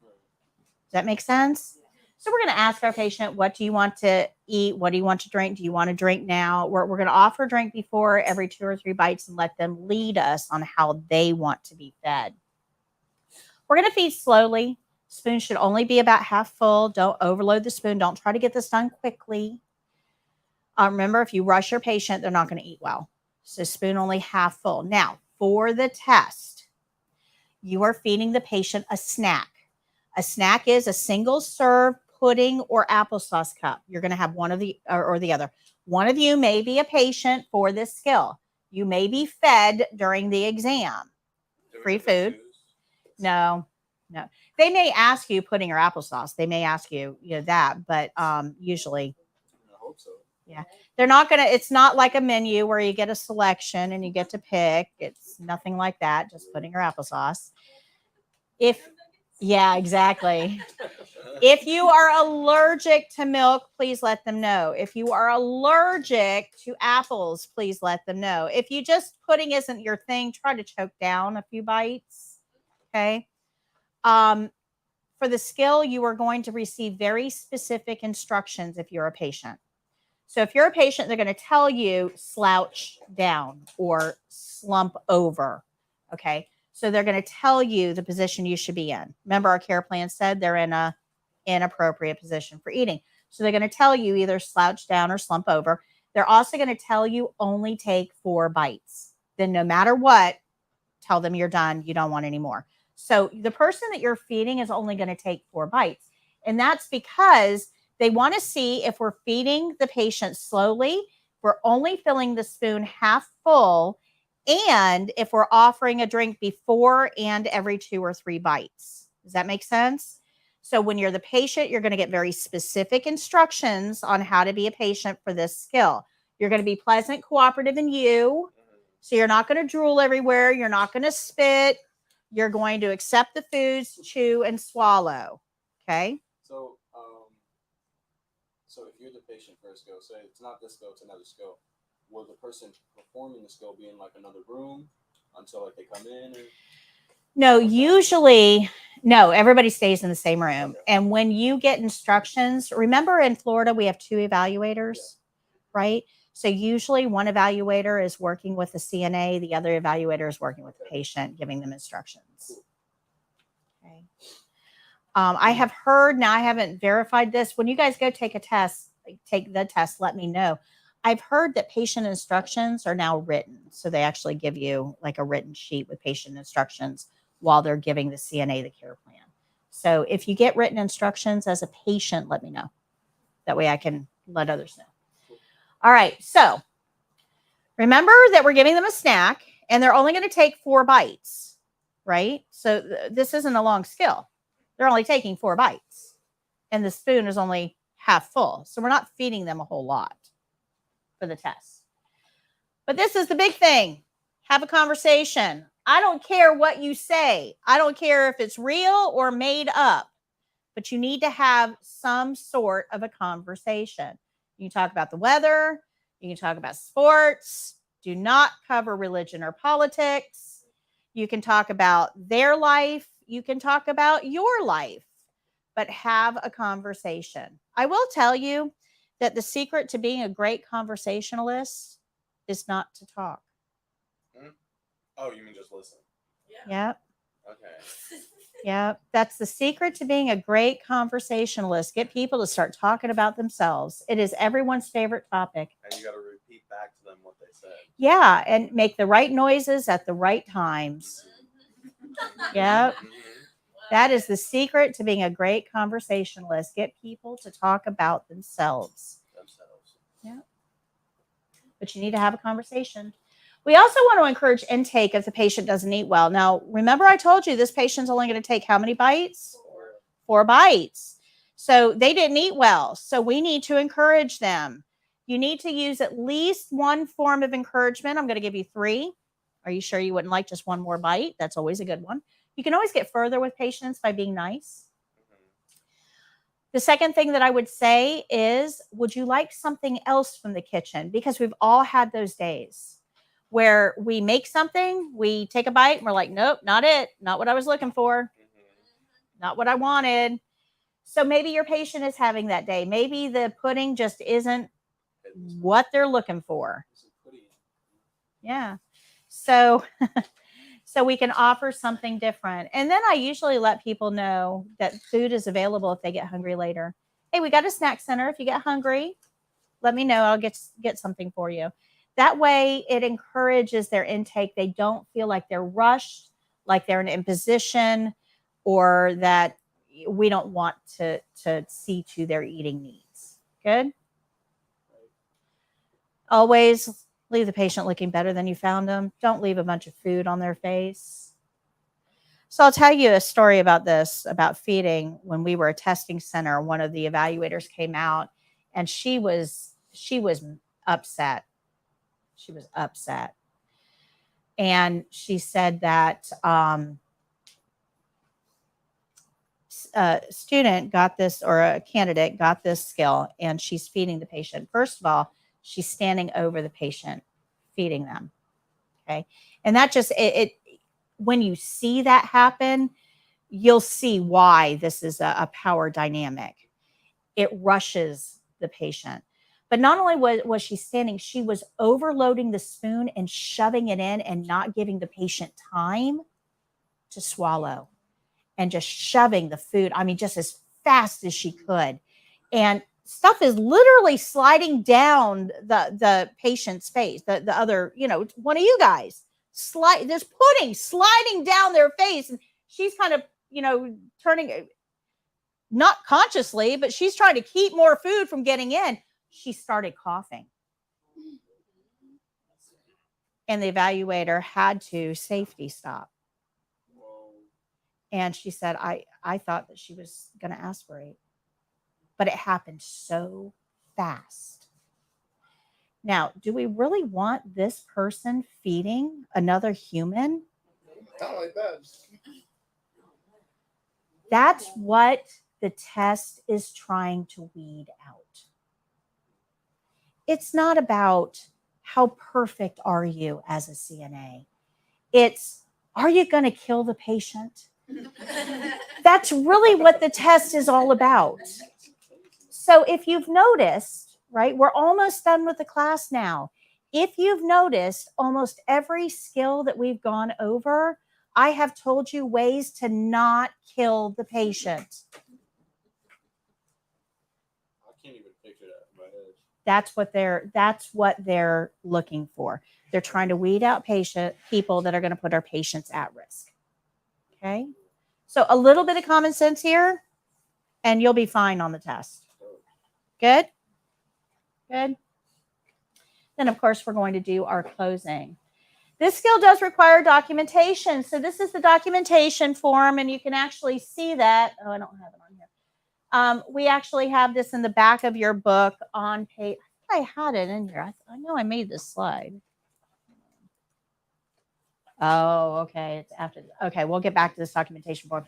Does that make sense? So we're going to ask our patient, what do you want to eat? What do you want to drink? Do you want to drink now? We're going to offer a drink before every 2 or 3 bites and let them lead us on how they want to be fed. We're going to feed slowly. Spoon should only be about half full. Don't overload the spoon. Don't try to get this done quickly. Remember, if you rush your patient, they're not going to eat well. So spoon only half full. Now, for the test, you are feeding the patient a snack. A snack is a single serve pudding or applesauce cup. You're going to have one of the or the other. One of you may be a patient for this skill. You may be fed during the exam. Free food. No. They may ask you pudding or applesauce. They may ask you, that, but usually. I hope so. Yeah. They're not going to, it's not like a menu where you get a selection and you get to pick. It's nothing like that. Just pudding or applesauce. Yeah, exactly. If you are allergic to milk, please let them know. If you are allergic to apples, please let them know. If you just pudding isn't your thing, try to choke down a few bites. Okay. For the skill, you are going to receive very specific instructions if you're a patient. So if you're a patient, they're going to tell you slouch down or slump over. Okay. So they're going to tell you the position you should be in. Remember, our care plan said they're in a inappropriate position for eating. So they're going to tell you either slouch down or slump over. They're also going to tell you only take 4 bites. Then no matter what, tell them you're done. You don't want any more. So the person that you're feeding is only going to take 4 bites. And that's because they want to see if we're feeding the patient slowly, we're only filling the spoon half full, and if we're offering a drink before and every 2 or 3 bites. Does that make sense? So when you're the patient, you're going to get very specific instructions on how to be a patient for this skill. You're going to be pleasant, cooperative, and so you're not going to drool everywhere. You're not going to spit. You're going to accept the foods, chew, and swallow. Okay? So if you're the patient for a skill, say it's not this skill, it's another skill, will the person performing the skill be in like another room until like they come in? No, usually, no, everybody stays in the same room. Okay. And when you get instructions, remember in Florida, we have 2 evaluators, right? So usually one evaluator is working with the CNA, the other evaluator is working with the patient, giving them instructions. Okay. I have heard, now I haven't verified this, when you guys go take the test, let me know. I've heard that patient instructions are now written. So they actually give you like a written sheet with patient instructions while they're giving the CNA the care plan. So if you get written instructions as a patient, let me know. That way I can let others know. All right. So remember that we're giving them a snack and they're only going to take 4 bites, right? So this isn't a long skill. They're only taking 4 bites and the spoon is only half full. So we're not feeding them a whole lot for the test. But this is the big thing. Have a conversation. I don't care what you say. I don't care if it's real or made up. But you need to have some sort of a conversation. You can talk about the weather. You can talk about sports. Do not cover religion or politics. You can talk about their life. You can talk about your life. But have a conversation. I will tell you that the secret to being a great conversationalist is not to talk. Oh, you mean just listen? Yep. Okay. Yep. That's the secret to being a great conversationalist. Get people to start talking about themselves. It is everyone's favorite topic. And you got to repeat back to them what they said. Yeah. And make the right noises at the right times. Yep. Mhm. That is the secret to being a great conversationalist. Get people to talk about themselves. Yeah. But you need to have a conversation. We also want to encourage intake if the patient doesn't eat well. Now, remember I told you this patient's only going to take how many bites? 4 bites. So they didn't eat well. So we need to encourage them. You need to use at least one form of encouragement. I'm going to give you 3. Are you sure you wouldn't like just one more bite? That's always a good one. You can always get further with patients by being nice. The second thing that I would say is, would you like something else from the kitchen? Because we've all had those days where we make something, we take a bite, and we're like, nope, not it. Not what I was looking for. Not what I wanted. So maybe your patient is having that day. Maybe the pudding just isn't what they're looking for. Yeah. So we can offer something different. And then I usually let people know that food is available if they get hungry later. Hey, we got a snack center. If you get hungry, let me know. I'll get something for you. That way it encourages their intake. They don't feel like they're rushed, like they're an imposition, or that we don't want to see to their eating needs. Good? Always leave the patient looking better than you found them. Don't leave a bunch of food on their face. So I'll tell you a story about this, about feeding. When we were a testing center, one of the evaluators came out and she was upset. She was upset. And she said that a student got this, or a candidate got this skill, and she's feeding the patient. First of all, she's standing over the patient, feeding them. Okay. And that just, it when you see that happen, you'll see why this is a power dynamic. It rushes the patient. But not only was she standing, she was overloading the spoon and shoving it in and not giving the patient time to swallow, and just shoving the food, I mean, just as fast as she could. And stuff is literally sliding down the patient's face, the other, one of you guys, there's pudding sliding down their face. And she's kind of, turning, not consciously, but she's trying to keep more food from getting in. She started coughing. And the evaluator had to safety stop. And she said, I thought that she was going to aspirate. But it happened so fast. Now, do we really want this person feeding another human? Not like that. That's what the test is trying to weed out. It's not about how perfect are you as a CNA. It's, are you going to kill the patient? That's really what the test is all about. So if you've noticed, right, we're almost done with the class now. If you've noticed, almost every skill that we've gone over, I have told you ways to not kill the patient. I can't even picture that in my head. That's what they're looking for. They're trying to weed out people that are going to put our patients at risk. Okay? So a little bit of common sense here, and you'll be fine on the test. Good? Good. Then, of course, we're going to do our closing. This skill does require documentation. So this is the documentation form, and you can actually see that. Oh, I don't have it on here. We actually have this in the back of your book on page. I had it in here. I know I made this slide. Oh, okay. It's after. Okay, we'll get back to this documentation form.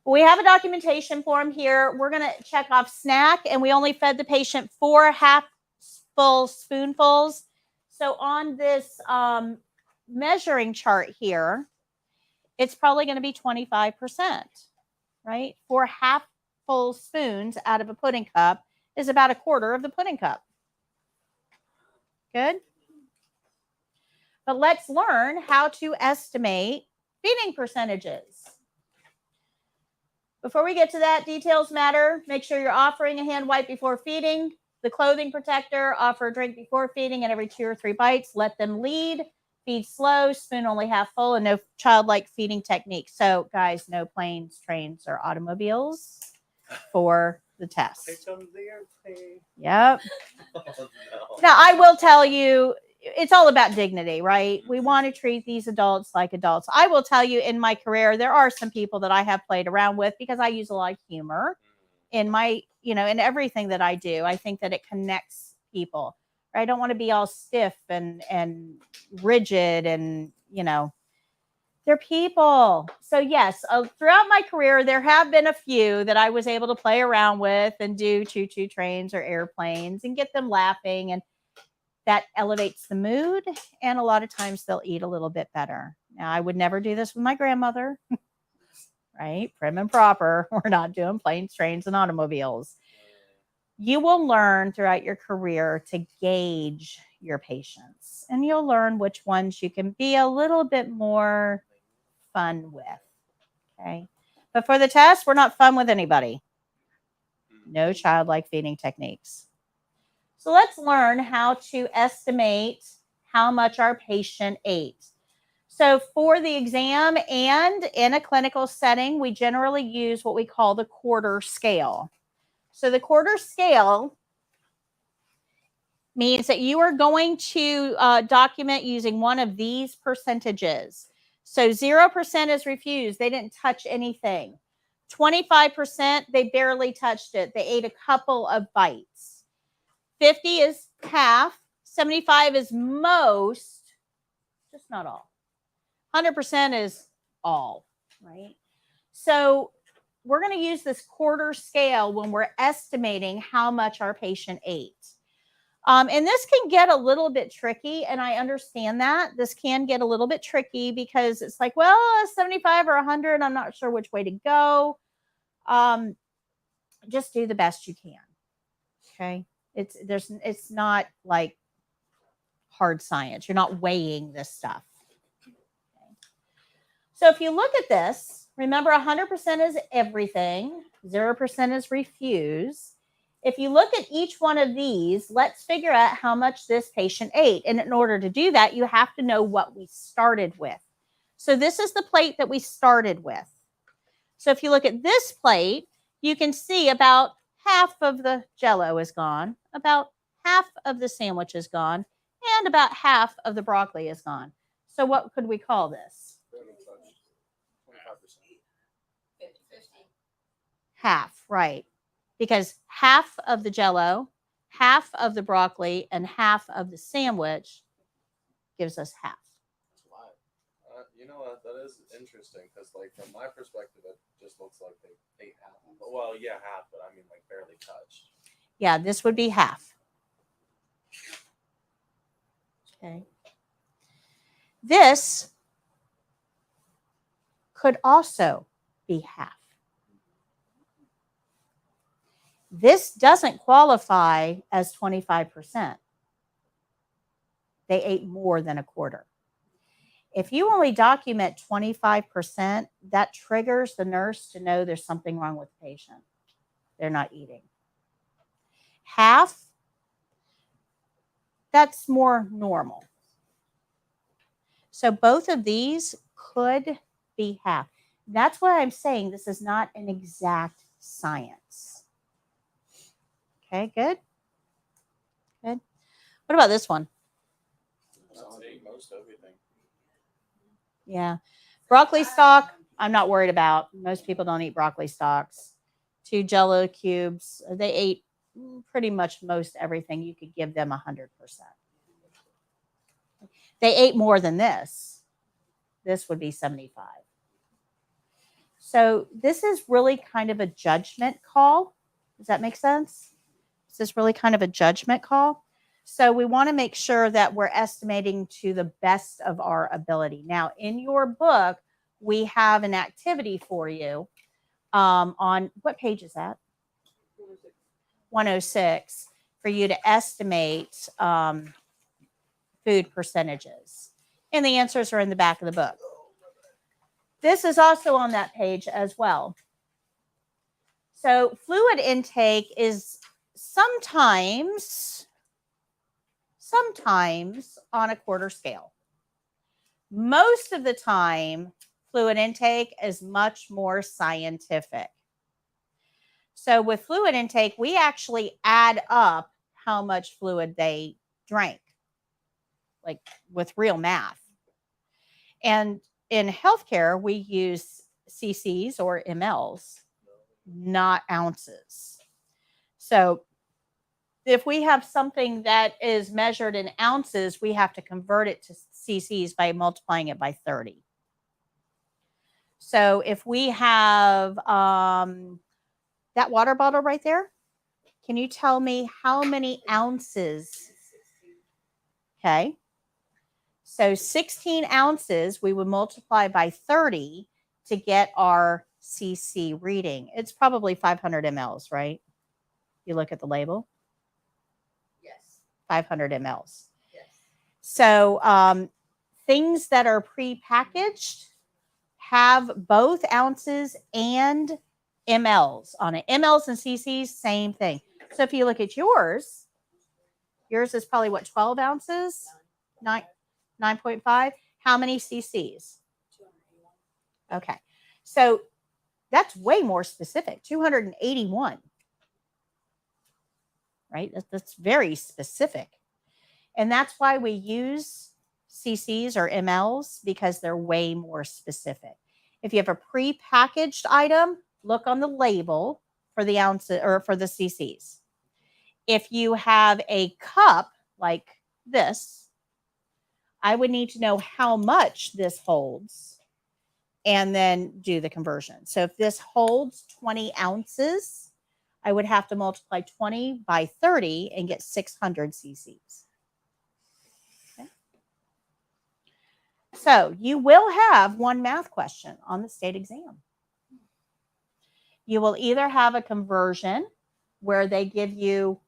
We have a documentation form here. We're going to check off snack, and we only fed the patient 4 half-full spoonfuls. So on this measuring chart here, it's probably going to be 25%, right? 4 half-full spoons out of a pudding cup is about a quarter of the pudding cup. Good? But let's learn how to estimate feeding percentages. Before we get to that, details matter. Make sure you're offering a hand wipe before feeding, the clothing protector, offer a drink before feeding, and every 2 or 3 bites, let them lead. Feed slow, spoon only half full, and no childlike feeding techniques. So, guys, no planes, trains, or automobiles for the test. Yep. Oh, no. Now, I will tell you, it's all about dignity, right? We want to treat these adults like adults. I will tell you, in my career, there are some people that I have played around with because I use a lot of humor in my, in everything that I do. I think that it connects people. I don't want to be all stiff and rigid and, they're people. So yes, throughout my career, there have been a few that I was able to play around with and do choo-choo trains or airplanes and get them laughing, and that elevates the mood. And a lot of times they'll eat a little bit better. Now, I would never do this with my grandmother, right? Prim and proper. We're not doing planes, trains, and automobiles. You will learn throughout your career to gauge your patients, and you'll learn which ones you can be a little bit more fun with. Okay. But for the test, we're not fun with anybody. No childlike feeding techniques. So let's learn how to estimate how much our patient ate. So for the exam and in a clinical setting, we generally use what we call the quarter scale. So the quarter scale means that you are going to document using one of these percentages. So 0% is refused. They didn't touch anything. 25%, they barely touched it. They ate a couple of bites. 50 is half. 75 is most, just not all. 100% is all, right? So we're going to use this quarter scale when we're estimating how much our patient ate. And this can get a little bit tricky, and I understand that. This can get a little bit tricky because it's like, well, 75 or 100, I'm not sure which way to go. Just do the best you can, okay? It's not like hard science. You're not weighing this stuff. Okay? So if you look at this, remember 100% is everything, 0% is refuse. If you look at each one of these, let's figure out how much this patient ate. And in order to do that, you have to know what we started with. So this is the plate that we started with. So if you look at this plate, you can see about half of the Jell-O is gone, about half of the sandwich is gone, and about half of the broccoli is gone. So what could we call this? 25%. Half, right. Because half of the Jell-O, half of the broccoli, and half of the sandwich gives us half. That's a lot. You know what? That is interesting because, like, from my perspective, it just looks like they ate half. Well, yeah, half, but I mean, like, barely touched. Yeah, this would be half. Okay. This could also be half. This doesn't qualify as 25%. They ate more than a quarter. If you only document 25%, that triggers the nurse to know there's something wrong with the patient. They're not eating. Half, that's more normal. So both of these could be half. That's why I'm saying this is not an exact science. Okay, good. Good. What about this one? I'd say most everything. Yeah. Broccoli stalk, I'm not worried about. Most people don't eat broccoli stalks. 2 Jello cubes. They ate pretty much most everything. You could give them 100%. They ate more than this. This would be 75. So this is really kind of a judgment call. Does that make sense? This is really kind of a judgment call. So we want to make sure that we're estimating to the best of our ability. Now, in your book, we have an activity for you on what page is that? 106, for you to estimate food percentages. And the answers are in the back of the book. This is also on that page as well. So fluid intake is sometimes on a quarter scale. Most of the time, fluid intake is much more scientific. So with fluid intake, we actually add up how much fluid they drank, like with real math. And in healthcare, we use cc's or mLs, not ounces. So if we have something that is measured in ounces, we have to convert it to cc's by multiplying it by 30. So if we have that water bottle right there, can you tell me how many ounces? Okay. So 16 ounces, we would multiply by 30 to get our cc reading. It's probably 500 mLs, right? You look at the label. Yes. 500 mLs. Yes. So things that are prepackaged have both ounces and mLs on it. mLs and cc's, same thing. So if you look at yours is probably what, 12 ounces? 9.5. How many cc's? 281. Okay. So that's way more specific. 281. Right? That's very specific. And that's why we use cc's or mLs, because they're way more specific. If you have a prepackaged item, look on the label for the ounces or for the cc's. If you have a cup like this, I would need to know how much this holds and then do the conversion. So if this holds 20 ounces, I would have to multiply 20 by 30 and get 600 cc's. Okay. So you will have one math question on the state exam. You will either have a conversion where they give you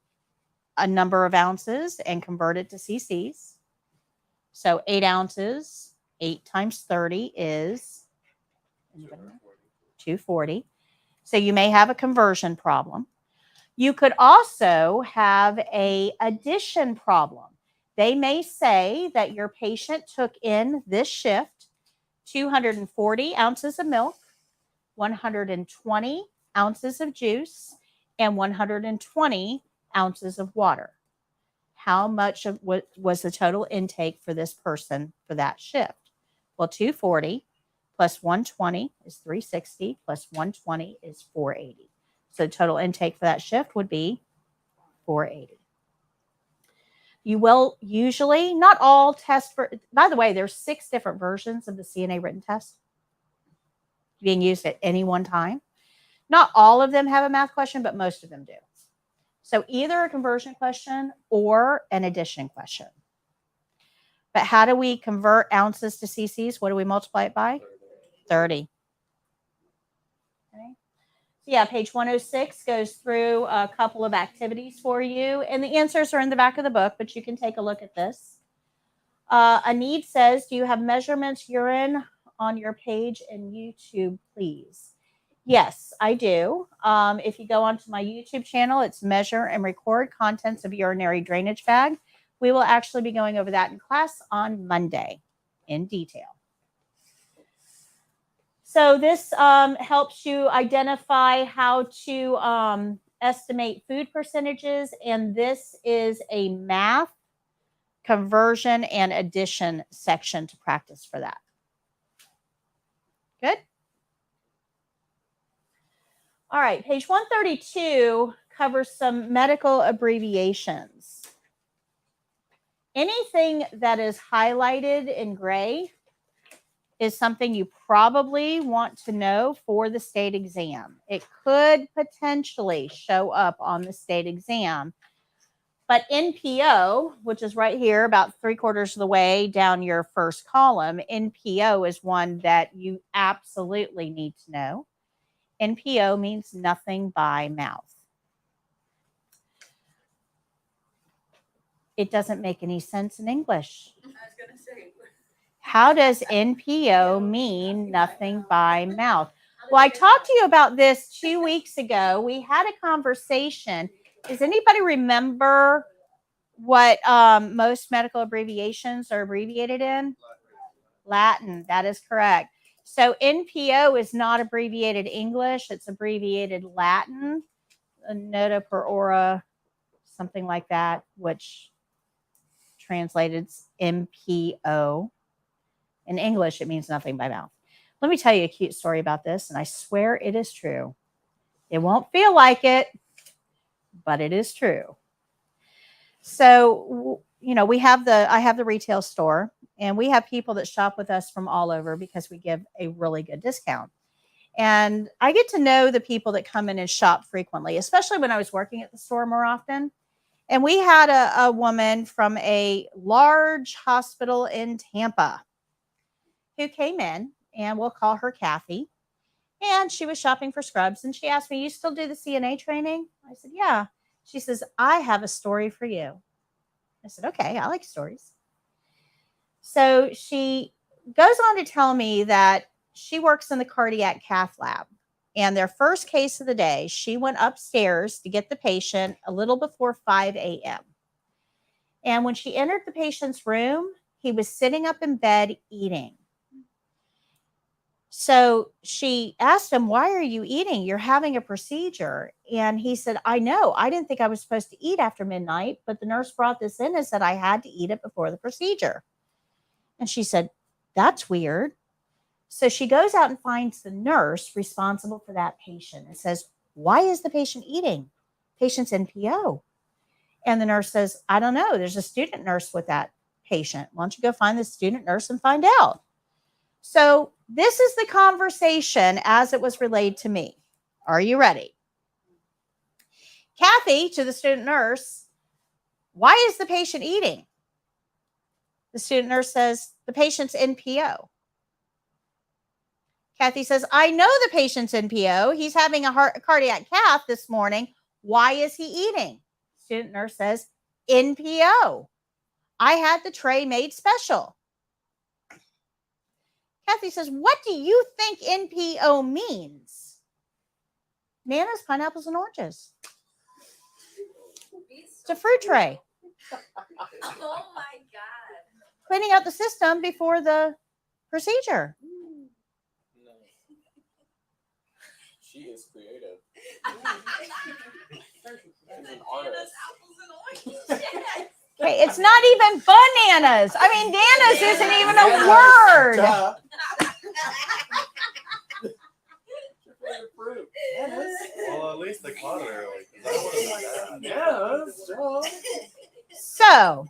a number of ounces and convert it to cc's. So 8 ounces, 8 times 30 is 240. So you may have a conversion problem. You could also have a addition problem. They may say that your patient took in this shift 240 ounces of milk, 120 ounces of juice, and 120 ounces of water. How much of what was the total intake for this person for that shift? Well, 240 plus 120 is 360 plus 120 is 480. So total intake for that shift would be 480. You will usually, not all tests for, by the way, there's 6 different versions of the CNA written test being used at any one time. Not all of them have a math question, but most of them do. So either a conversion question or an addition question. But how do we convert ounces to cc's? What do we multiply it by? 30. Okay. So yeah, page 106 goes through a couple of activities for you. And the answers are in the back of the book, but you can take a look at this. A need says, do you have measurements urine on your page in YouTube, please? Yes, I do. If you go onto my YouTube channel, it's measure and record contents of urinary drainage bag. We will actually be going over that in class on Monday in detail. So this helps you identify how to estimate food percentages, and this is a math, conversion, and addition section to practice for that. Good? All right, page 132 covers some medical abbreviations. Anything that is highlighted in gray is something you probably want to know for the state exam. It could potentially show up on the state exam. But NPO, which is right here, about 3/4 of the way down your first column, NPO is one that you absolutely need to know. NPO means nothing by mouth. It doesn't make any sense in English. I was gonna say. How does NPO mean nothing by mouth? Well, I talked to you about this 2 weeks ago. We had a conversation. Does anybody remember what most medical abbreviations are abbreviated in? Latin. That is correct. So NPO is not abbreviated English. It's abbreviated Latin, nota per ora, something like that, which translated NPO. In English, it means nothing by mouth. Let me tell you a cute story about this, and I swear it is true. It won't feel like it, but it is true. So, you know, I have the retail store, and we have people that shop with us from all over because we give a really good discount. And I get to know the people that come in and shop frequently, especially when I was working at the store more often. And we had a woman from a large hospital in Tampa who came in, and we'll call her Kathy. And she was shopping for scrubs, and she asked me, "You still do the CNA training?" I said, "Yeah." She says, "I have a story for you." I said, "Okay, I like stories." So she goes on to tell me that she works in the cardiac cath lab. And their first case of the day, she went upstairs to get the patient a little before 5 a.m. And when she entered the patient's room, he was sitting up in bed eating. So she asked him, "Why are you eating? You're having a procedure." And he said, "I know. I didn't think I was supposed to eat after midnight, but the nurse brought this in and said I had to eat it before the procedure." And she said, "That's weird." So she goes out and finds the nurse responsible for that patient and says, "Why is the patient eating? Patient's NPO." And the nurse says, "I don't know. There's a student nurse with that patient. Why don't you go find the student nurse and find out?" So this is the conversation as it was relayed to me. Are you ready? Kathy, to the student nurse, "Why is the patient eating?" The student nurse says, "The patient's NPO." Kathy says, "I know the patient's NPO. He's having a cardiac cath this morning. Why is he eating?" Student nurse says, "NPO. I had the tray made special." Kathy says, "What do you think NPO means?" "Bananas, pineapples, and oranges. It's a fruit tray. Oh my God. Cleaning out the system before the procedure." No. She is creative. She's an artist. Apples and oranges. Okay, it's not even bananas. I mean, nanas isn't even a word. Duh. Your favorite fruit. Bananas. Well, at least they caught it early. 'Cause that would have been bad. Yes, duh. So,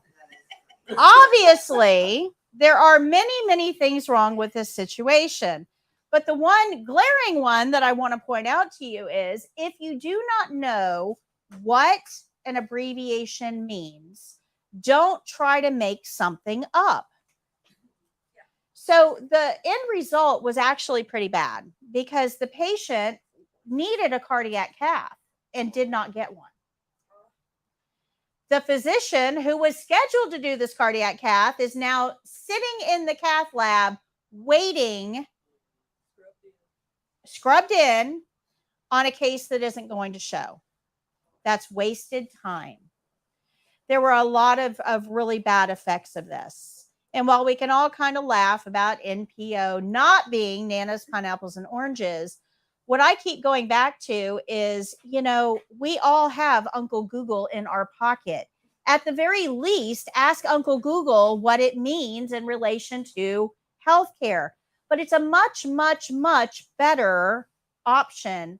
obviously, there are many, many things wrong with this situation. But the one glaring one that I want to point out to you is if you do not know what an abbreviation means, don't try to make something up. So the end result was actually pretty bad because the patient needed a cardiac cath and did not get one. The physician who was scheduled to do this cardiac cath is now sitting in the cath lab waiting, scrubbed in on a case that isn't going to show. That's wasted time. There were a lot of really bad effects of this. And while we can all kind of laugh about NPO not being bananas, pineapples, and oranges, what I keep going back to is, you know, we all have Uncle Google in our pocket. At the very least, ask Uncle Google what it means in relation to healthcare. But it's a much, much, much better option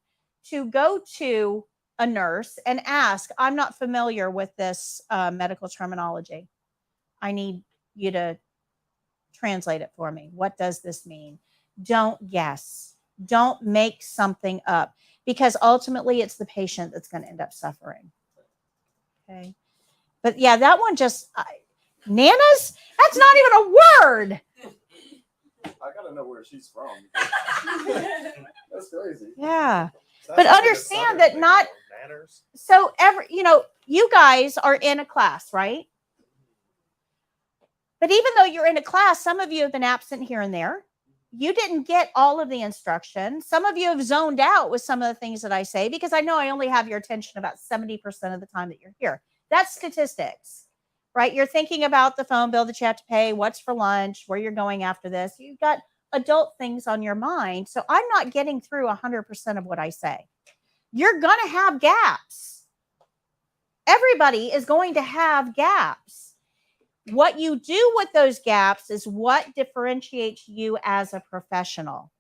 to go to a nurse and ask, I'm not familiar with this medical terminology. I need you to translate it for me. What does this mean? Don't guess. Don't make something up, because ultimately it's the patient that's going to end up suffering. Okay. But yeah, that one just, nanas? That's not even a word. I gotta know where she's from. That's crazy. Yeah. Sounds But like a understand Southern that thing, not- though. Manners. So you guys are in a class, right? But even though you're in a class, some of you have been absent here and there. You didn't get all of the instruction. Some of you have zoned out with some of the things that I say, because I know I only have your attention about 70% of the time that you're here. That's statistics, right? You're thinking about the phone bill that you have to pay, what's for lunch, where you're going after this. You've got adult things on your mind. So I'm not getting through 100% of what I say. You're going to have gaps. Everybody is going to have gaps. What you do with those gaps is what differentiates you as a professional.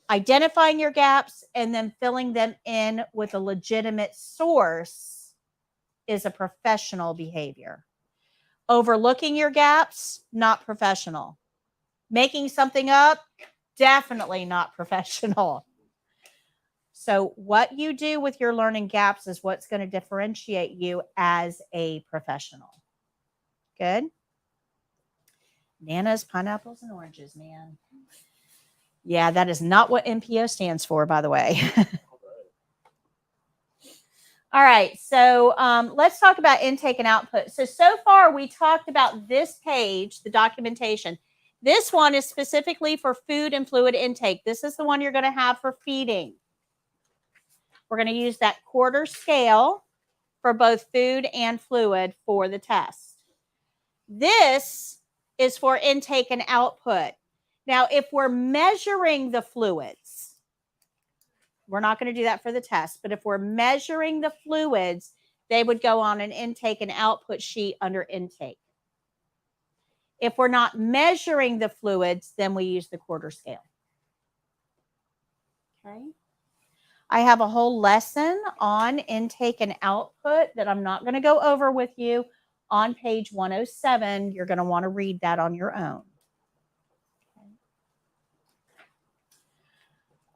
Identifying your gaps and then filling them in with a legitimate source is a professional behavior. Overlooking your gaps, not professional. Making something up, definitely not professional. So what you do with your learning gaps is what's going to differentiate you as a professional. Good. Nanas, pineapples, and oranges, man. Yeah, that is not what NPO stands for, by the way. All right, so let's talk about intake and output. So far we talked about this page, the documentation. This one is specifically for food and fluid intake. This is the one you're going to have for feeding. We're going to use that quarter scale for both food and fluid for the test. This is for intake and output. Now, if we're measuring the fluids, we're not going to do that for the test, but if we're measuring the fluids, they would go on an intake and output sheet under intake. If we're not measuring the fluids, then we use the quarter scale. Okay. I have a whole lesson on intake and output that I'm not going to go over with you. On page 107, you're going to want to read that on your own. Okay.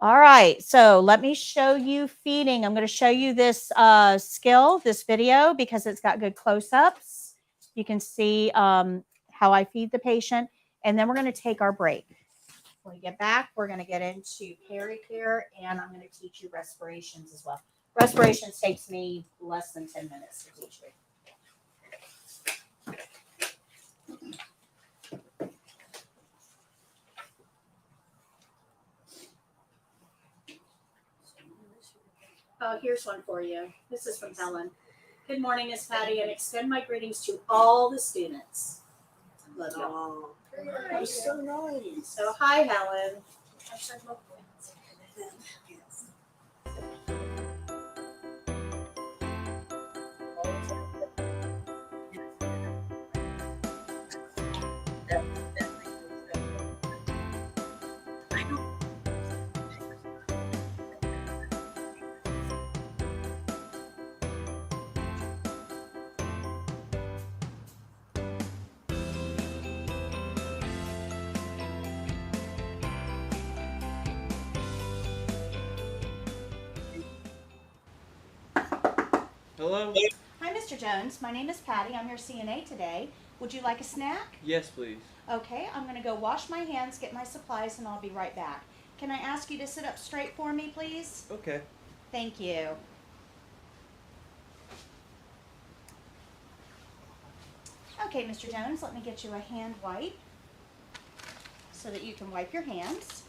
All right, so let me show you feeding. I'm going to show you this this video, because it's got good close-ups. You can see how I feed the patient, and then we're going to take our break. When we get back, we're going to get into Peri-Care, and I'm going to teach you respirations as well. Respirations takes me less than 10 minutes to teach you. Oh, here's one for you. This is from Helen. Good morning, Miss Patty, and extend my greetings to all the students. Love y'all. That's so nice. So, hi, Helen. Hello? Hi, Mr. Jones. My name is Patty. I'm your CNA today. Would you like a snack? Yes, please. Okay, I'm going to go wash my hands, get my supplies, and I'll be right back. Can I ask you to sit up straight for me, please? Okay. Thank you. Okay, Mr. Jones, let me get you a hand wipe so that you can wipe your hands.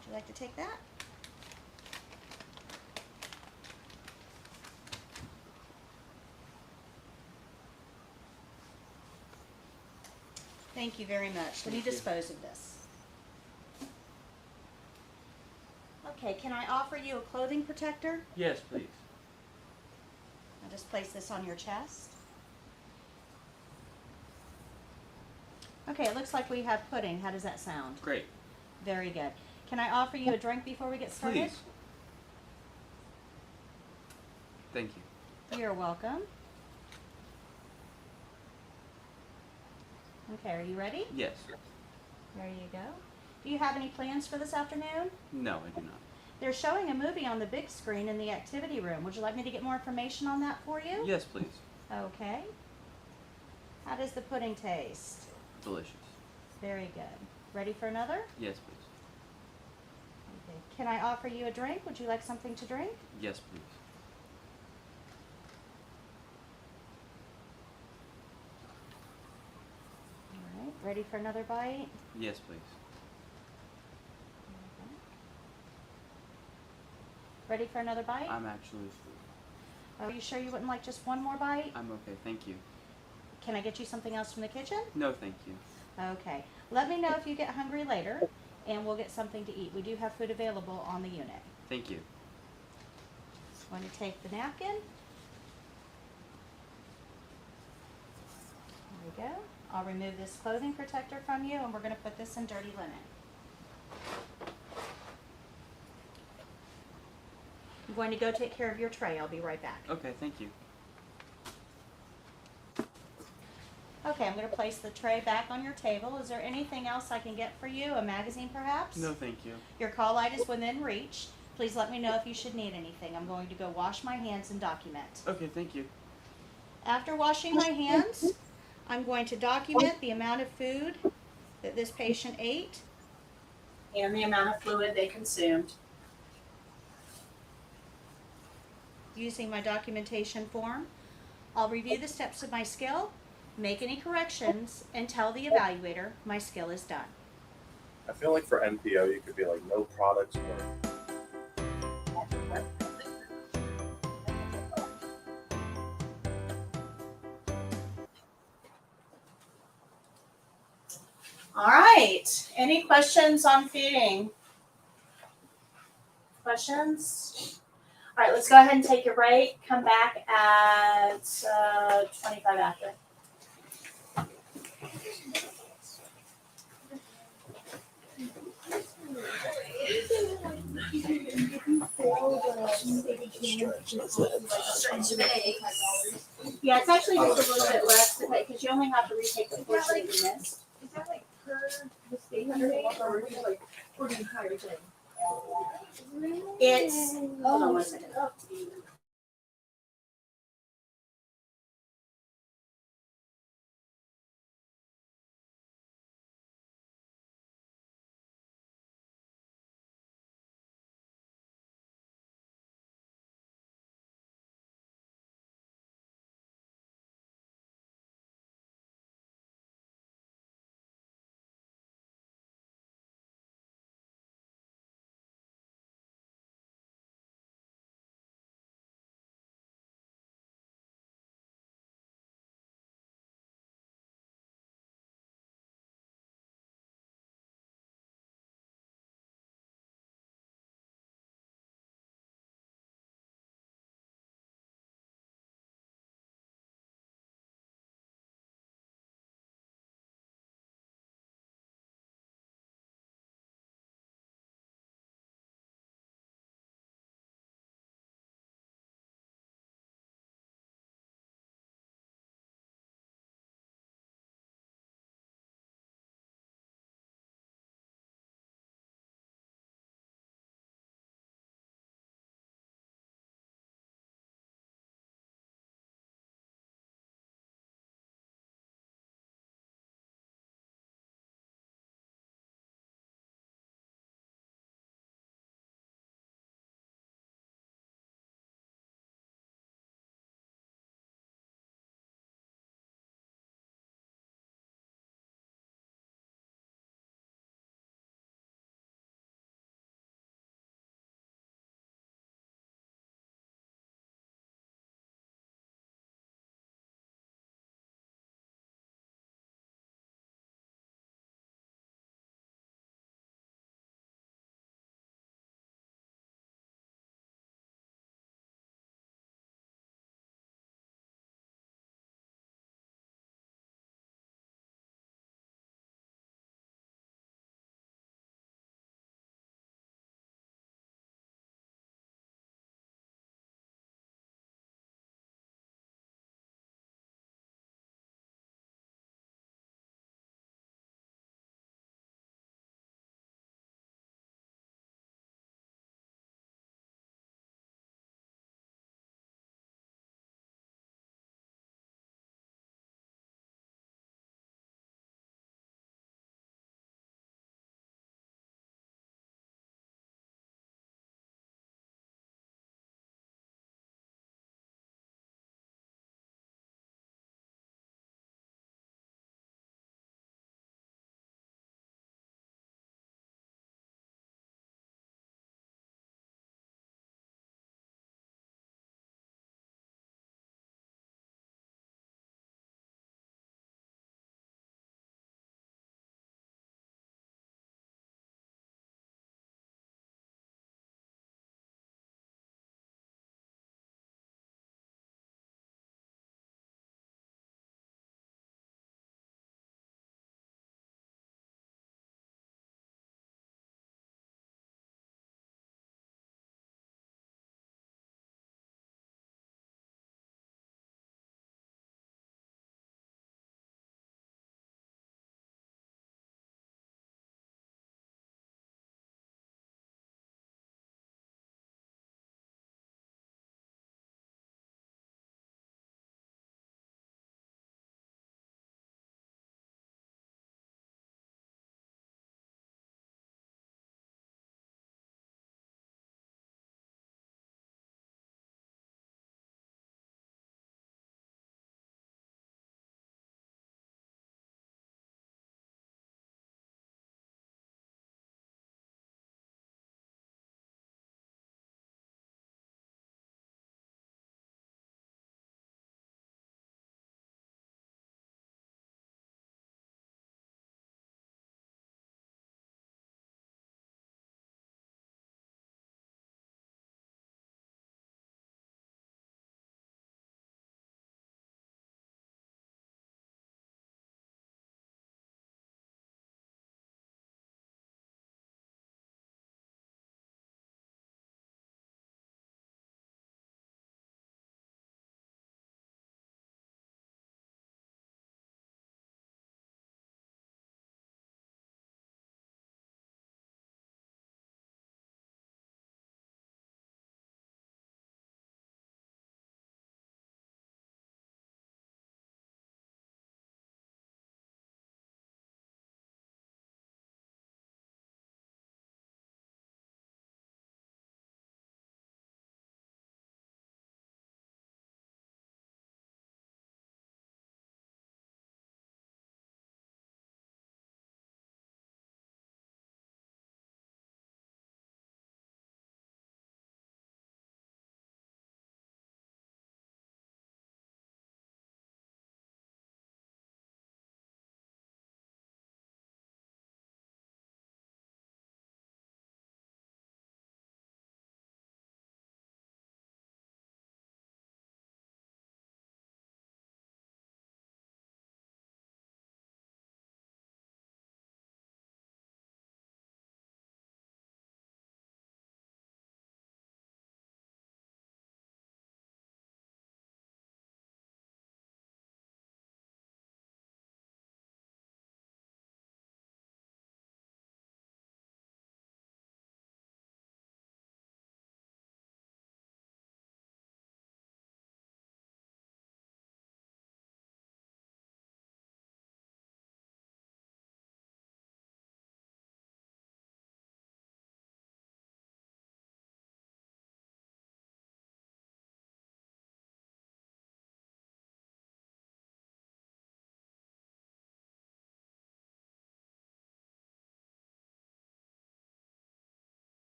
Would you like to take that? Thank you very much. Let me dispose of this. Okay, can I offer you a clothing protector? Yes, please. I'll just place this on your chest. Okay, it looks like we have pudding. How does that sound? Great. Very good. Can I offer you a drink before we get started? Please. Thank you. You're welcome. Okay, are you ready? Yes. There you go. Do you have any plans for this afternoon? No, I do not. They're showing a movie on the big screen in the activity room. Would you like me to get more information on that for you? Yes, please. Okay. How does the pudding taste? Delicious. Very good. Ready for another? Yes, please. Okay. Can I offer you a drink? Would you like something to drink? Yes, please. All right. Ready for another bite? Yes, please. Okay. Ready for another bite? I'm actually full. Are you sure you wouldn't like just one more bite? I'm okay, thank you. Can I get you something else from the kitchen? No, thank you. Okay. Let me know if you get hungry later, and we'll get something to eat. We do have food available on the unit. Thank you. I'm going to take the napkin. There we go. I'll remove this clothing protector from you, and we're going to put this in dirty linen. I'm going to go take care of your tray. I'll be right back. Okay, thank you. Okay, I'm going to place the tray back on your table. Is there anything else I can get for you? A magazine, perhaps? No, thank you. Your call light is within reach. Please let me know if you should need anything. I'm going to go wash my hands and document. Okay, thank you. After washing my hands, I'm going to document the amount of food that this patient ate and the amount of fluid they consumed. Using my documentation form, I'll review the steps of my skill, make any corrections, and tell the evaluator my skill is done. I feel like for NPO, you could be like, no products were. All right. Any questions on feeding? Questions? All right, let's go ahead and take your break. Come back at 25 after. Yeah, it's actually just a little bit less because you only have to retake the portion that you missed. Is that like per the state rate or is it like for the entire thing? It's, hold on one second.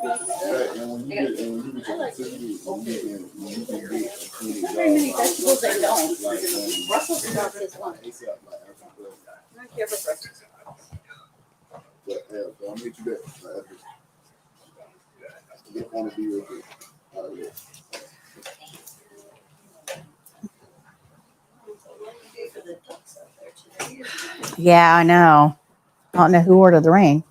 when you get your certificate, when you can get Very many vegetables they don't. like Brussels sprouts is one. ASAP, like after the I don't care for Brussels. but yeah, so I'll meet you there. Like, just want to be real quick. Yeah. Yeah, I know. I don't know who ordered the rain.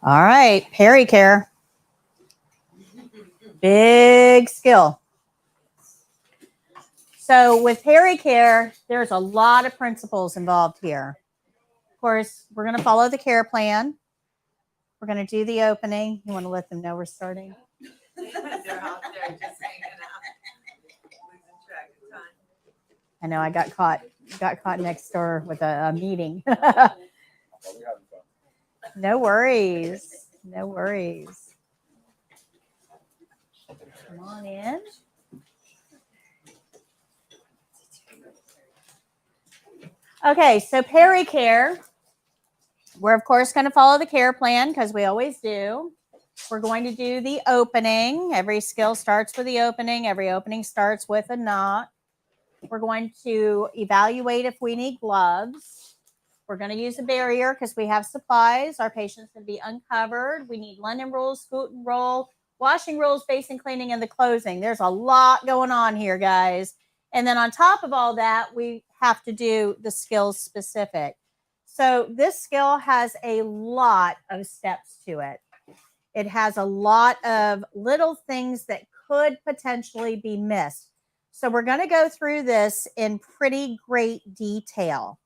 All right, Peri-Care. Big skill. So with Peri-Care, there's a lot of principles involved here. Of course, we're going to follow the care plan. We're going to do the opening. You want to let them know we're starting? They're out there just hanging out, losing track of time. I know I got caught next door with a meeting. Are we having fun? No worries. No worries. Come on in. Okay, so Peri-Care. We're, of course, going to follow the care plan because we always do. We're going to do the opening. Every skill starts with the opening. Every opening starts with a knot. We're going to evaluate if we need gloves. We're going to use a barrier because we have supplies. Our patient's going to be uncovered. We need linen rolls, scoot and roll, washing rolls, basin cleaning, and the closing. There's a lot going on here, guys. And then on top of all that, we have to do the skills specific. So this skill has a lot of steps to it. It has a lot of little things that could potentially be missed. So we're going to go through this in pretty great detail.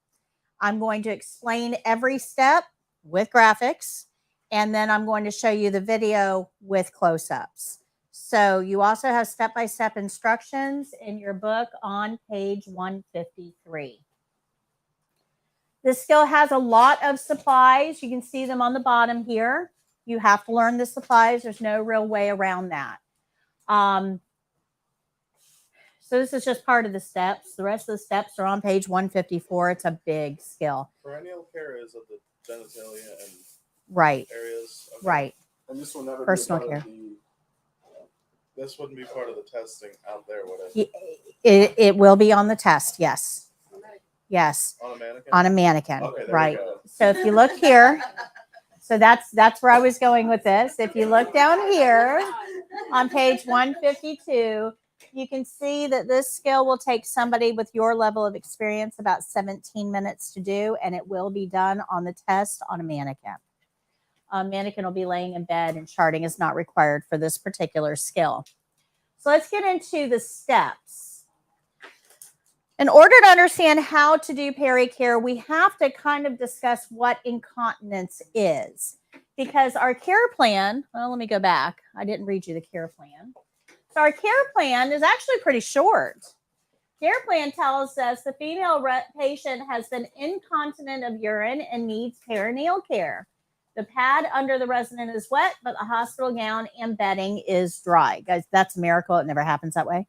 I'm going to explain every step with graphics, and then I'm going to show you the video with close-ups. So you also have step-by-step instructions in your book on page 153. This skill has a lot of supplies. You can see them on the bottom here. You have to learn the supplies. There's no real way around that. So this is just part of the steps. The rest of the steps are on page 154. It's a big skill. Perennial care is of the genitalia and Right, areas. Okay. right. And this will never Personal be a part care. of the. This wouldn't be part of the testing out there, would it? It will be on the test, yes. Yes, On a mannequin. on a mannequin, Okay, there right. we go. So if you look here, so that's where I was going with this. If you look down here on page 152, you can see that this skill will take somebody with your level of experience about 17 minutes to do, and it will be done on the test on a mannequin. A mannequin will be laying in bed, and charting is not required for this particular skill. So let's get into the steps. In order to understand how to do Peri-Care, we have to kind of discuss what incontinence is. Because our care plan, well, let me go back. I didn't read you the care plan. So our care plan is actually pretty short. Care plan tells us the female patient has been incontinent of urine and needs perineal care. The pad under the resident is wet, but the hospital gown and bedding is dry. Guys, that's a miracle. It never happens that way.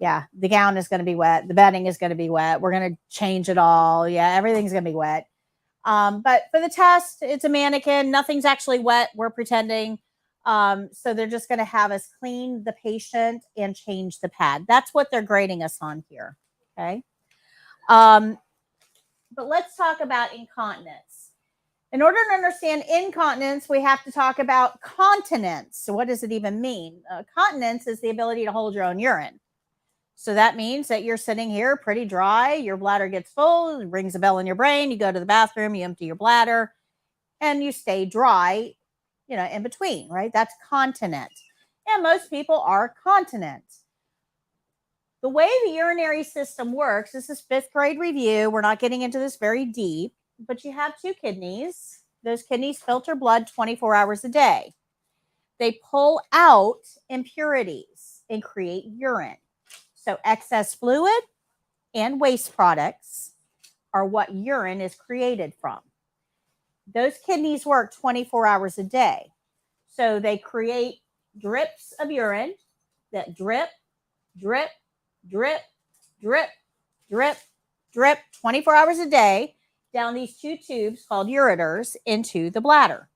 Yeah, the gown is going to be wet. The bedding is going to be wet. We're going to change it all. Yeah, everything's going to be wet. But for the test, it's a mannequin. Nothing's actually wet. We're pretending. So they're just going to have us clean the patient and change the pad. That's what they're grading us on here. Okay. But let's talk about incontinence. In order to understand incontinence, we have to talk about continence. So what does it even mean? Continence is the ability to hold your own urine. So that means that you're sitting here pretty dry. Your bladder gets full, it rings a bell in your brain. You go to the bathroom, you empty your bladder, and you stay dry, you know, in between, right? That's continent. And most people are continent. The way the urinary system works, this is 5th grade review. We're not getting into this very deep, but you have 2 kidneys. Those kidneys filter blood 24 hours a day. They pull out impurities and create urine. So excess fluid and waste products are what urine is created from. Those kidneys work 24 hours a day. So they create drips of urine that drip, drip, drip, drip, drip, drip 24 hours a day down these two tubes called ureters into the bladder.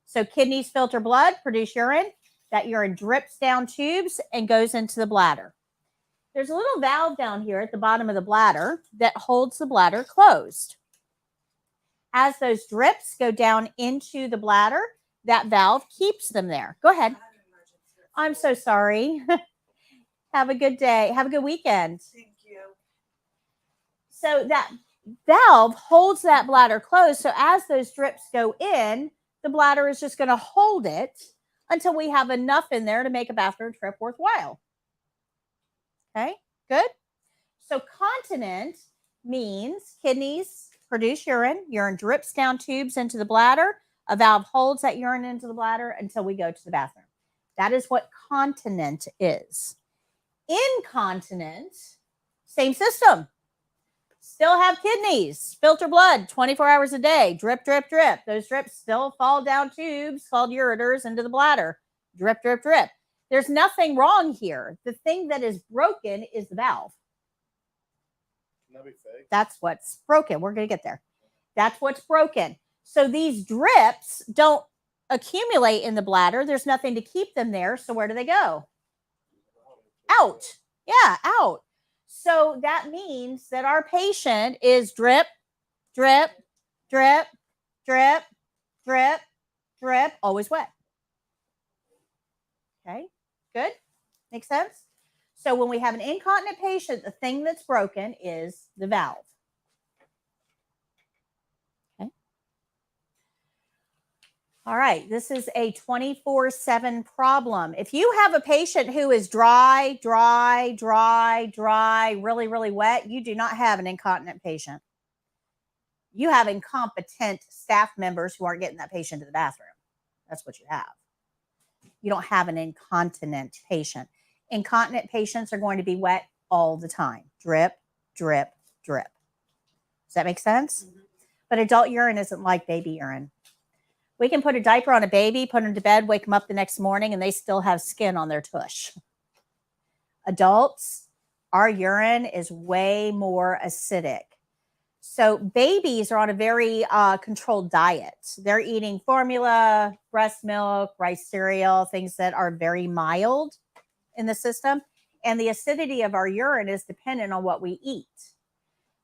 So kidneys filter blood, produce urine. That urine drips down tubes and goes into the bladder. There's a little valve down here at the bottom of the bladder that holds the bladder closed. As those drips go down into the bladder, that valve keeps them there. Go ahead. I'm so sorry. Have a good day. Have a good weekend. Thank you. So that valve holds that bladder closed. So as those drips go in, the bladder is just going to hold it until we have enough in there to make a bathroom trip worthwhile. Okay, good. So continent means kidneys produce urine. Urine drips down tubes into the bladder. A valve holds that urine into the bladder until we go to the bathroom. That is what continent is. Incontinent, same system. Still have kidneys, filter blood 24 hours a day, drip, drip, drip. Those drips still fall down tubes called ureters into the bladder. Drip, drip, drip. There's nothing wrong here. The thing that is broken is the valve. Can that be fake? That's what's broken. We're going to get there. That's what's broken. So these drips don't accumulate in the bladder. There's nothing to keep them there. So where do they go? Out. Yeah, out. So that means that our patient is drip, drip, drip, drip, drip, drip, always wet. Okay, good. Makes sense? So when we have an incontinent patient, the thing that's broken is the valve. Okay. All right, this is a 24/7 problem. If you have a patient who is dry, dry, dry, dry, really, really wet, you do not have an incontinent patient. You have incompetent staff members who aren't getting that patient to the bathroom. That's what you have. You don't have an incontinent patient. Incontinent patients are going to be wet all the time. Drip, drip, drip. Does that make sense? Mm-hmm. But adult urine isn't like baby urine. We can put a diaper on a baby, put them to bed, wake them up the next morning, and they still have skin on their tush. Adults, our urine is way more acidic. So babies are on a very controlled diet. They're eating formula, breast milk, rice cereal, things that are very mild in the system. And the acidity of our urine is dependent on what we eat.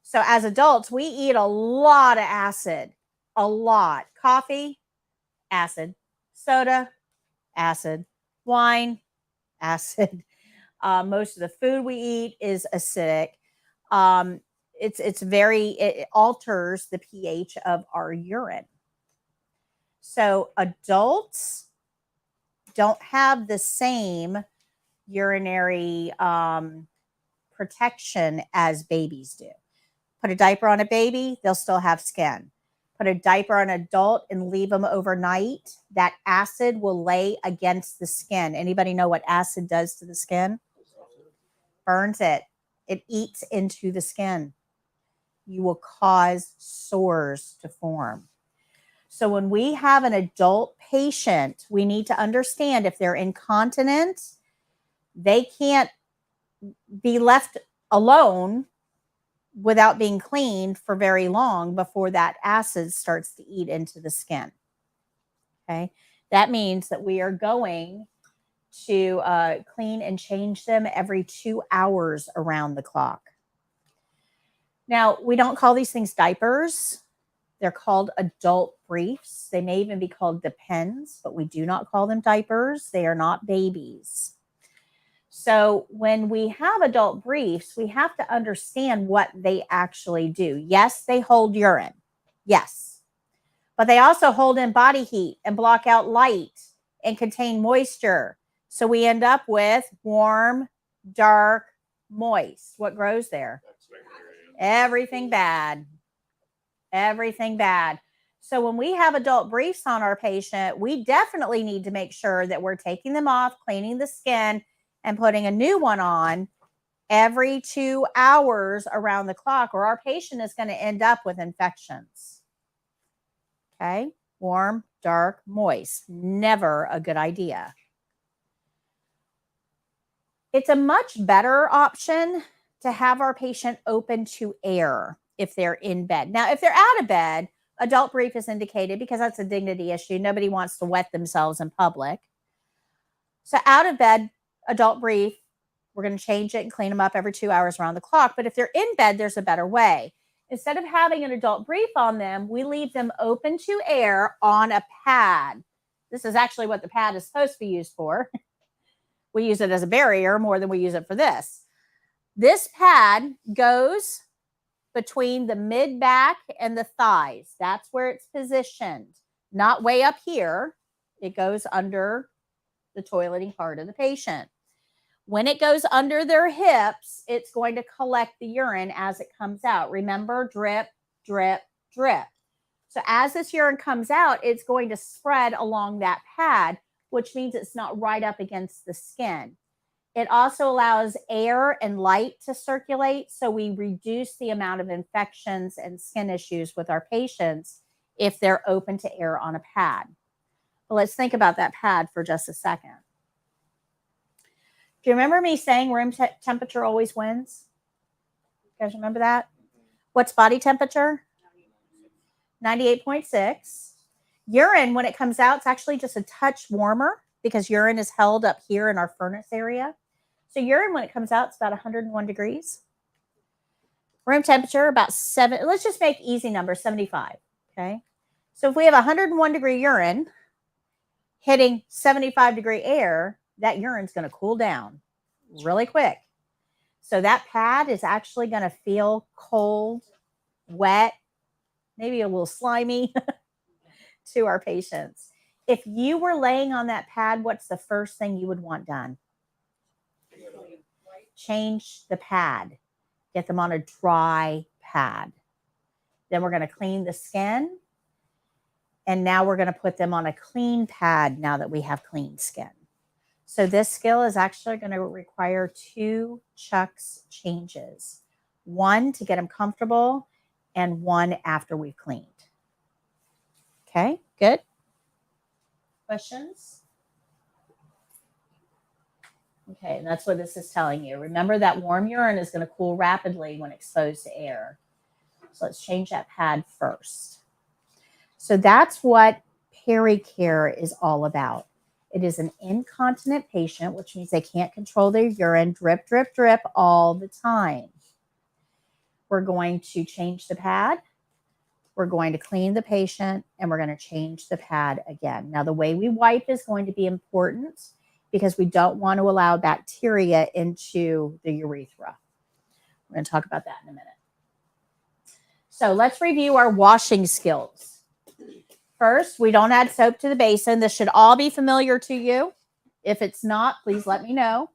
So as adults, we eat a lot of acid, a lot. Coffee, acid. Soda, acid. Wine, acid. Most of the food we eat is acidic. It alters the pH of our urine. So adults don't have the same urinary protection as babies do. Put a diaper on a baby, they'll still have skin. Put a diaper on an adult and leave them overnight, that acid will lay against the skin. Anybody know what acid does to the skin? Burns it. It eats into the skin. You will cause sores to form. So when we have an adult patient, we need to understand if they're incontinent, they can't be left alone without being cleaned for very long before that acid starts to eat into the skin. Okay, that means that we are going to clean and change them every 2 hours around the clock. Now, we don't call these things diapers. They're called adult briefs. They may even be called Depends, but we do not call them diapers. They are not babies. So when we have adult briefs, we have to understand what they actually do. Yes, they hold urine. Yes. But they also hold in body heat and block out light and contain moisture. So we end up with warm, dark, moist. What grows there? Everything bad. Everything bad. So when we have adult briefs on our patient, we definitely need to make sure that we're taking them off, cleaning the skin, and putting a new one on every 2 hours around the clock, or our patient is going to end up with infections. Okay? Warm, dark, moist. Never a good idea. It's a much better option to have our patient open to air if they're in bed. Now, if they're out of bed, adult brief is indicated because that's a dignity issue. Nobody wants to wet themselves in public. So out of bed, adult brief, we're going to change it and clean them up every 2 hours around the clock. But if they're in bed, there's a better way. Instead of having an adult brief on them, we leave them open to air on a pad. This is actually what the pad is supposed to be used for. We use it as a barrier more than we use it for this. This pad goes between the mid back and the thighs. That's where it's positioned. Not way up here. It goes under the toileting part of the patient. When it goes under their hips, it's going to collect the urine as it comes out. Remember, drip, drip, drip. So as this urine comes out, it's going to spread along that pad, which means it's not right up against the skin. It also allows air and light to circulate, so we reduce the amount of infections and skin issues with our patients if they're open to air on a pad. But let's think about that pad for just a second. Do you remember me saying room temperature always wins? You guys remember that? What's body temperature? 98.6. Urine, when it comes out, it's actually just a touch warmer because urine is held up here in our furnace area. So urine, when it comes out, it's about 101 degrees. Room temperature, about 7. Let's just make easy numbers, 75. Okay. So if we have 101 degree urine hitting 75 degree air, that urine's going to cool down really quick. So that pad is actually going to feel cold, wet, maybe a little slimy to our patients. If you were laying on that pad, what's the first thing you would want done? Change the pad. Get them on a dry pad. Then we're going to clean the skin. And now we're going to put them on a clean pad now that we have clean skin. So this skill is actually going to require 2 chucks changes. 1 to get them comfortable and 1 after we've cleaned. Okay, good. Questions? Okay, and that's what this is telling you. Remember that warm urine is going to cool rapidly when exposed to air. So let's change that pad first. So that's what Peri-Care is all about. It is an incontinent patient, which means they can't control their urine, drip, drip, drip all the time. We're going to change the pad. We're going to clean the patient, and we're going to change the pad again. Now, the way we wipe is going to be important because we don't want to allow bacteria into the urethra. We're going to talk about that in a minute. So let's review our washing skills. First, we don't add soap to the basin. This should all be familiar to you. If it's not, please let me know.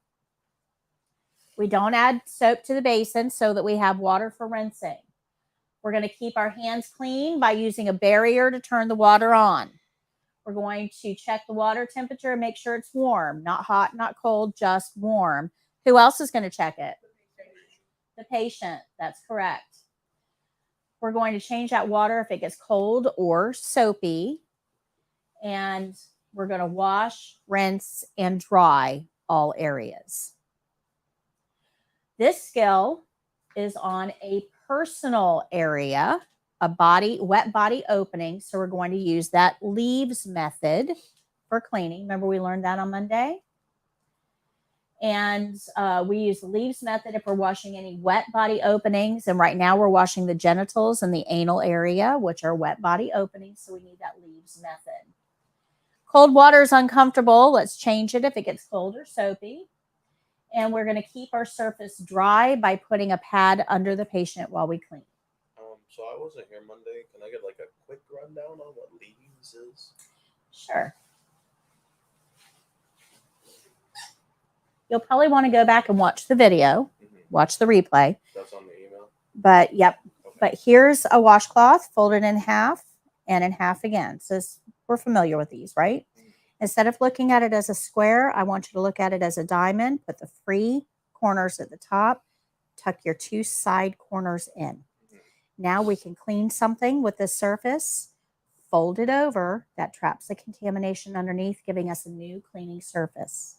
We don't add soap to the basin so that we have water for rinsing. We're going to keep our hands clean by using a barrier to turn the water on. We're going to check the water temperature and make sure it's warm, not hot, not cold, just warm. Who else is going to check it? The patient. That's correct. We're going to change that water if it gets cold or soapy. And we're going to wash, rinse, and dry all areas. This skill is on a personal area, a wet body opening. So we're going to use that leaves method for cleaning. Remember we learned that on Monday? And we use the leaves method if we're washing any wet body openings. And right now we're washing the genitals and the anal area, which are wet body openings. So we need that leaves method. Cold water is uncomfortable. Let's change it if it gets cold or soapy. And we're going to keep our surface dry by putting a pad under the patient while we clean. So I wasn't here Monday. Can I get like a quick rundown on what leaves is? Sure. You'll probably want to go back and watch the video, watch the replay. That's on the email? But, yep. Okay. But here's a washcloth folded in half and in half again. So we're familiar with these, right? Instead of looking at it as a square, I want you to look at it as a diamond. Put the free corners at the top. Tuck your 2 side corners in. Now we can clean something with this surface. Fold it over. That traps the contamination underneath, giving us a new cleaning surface.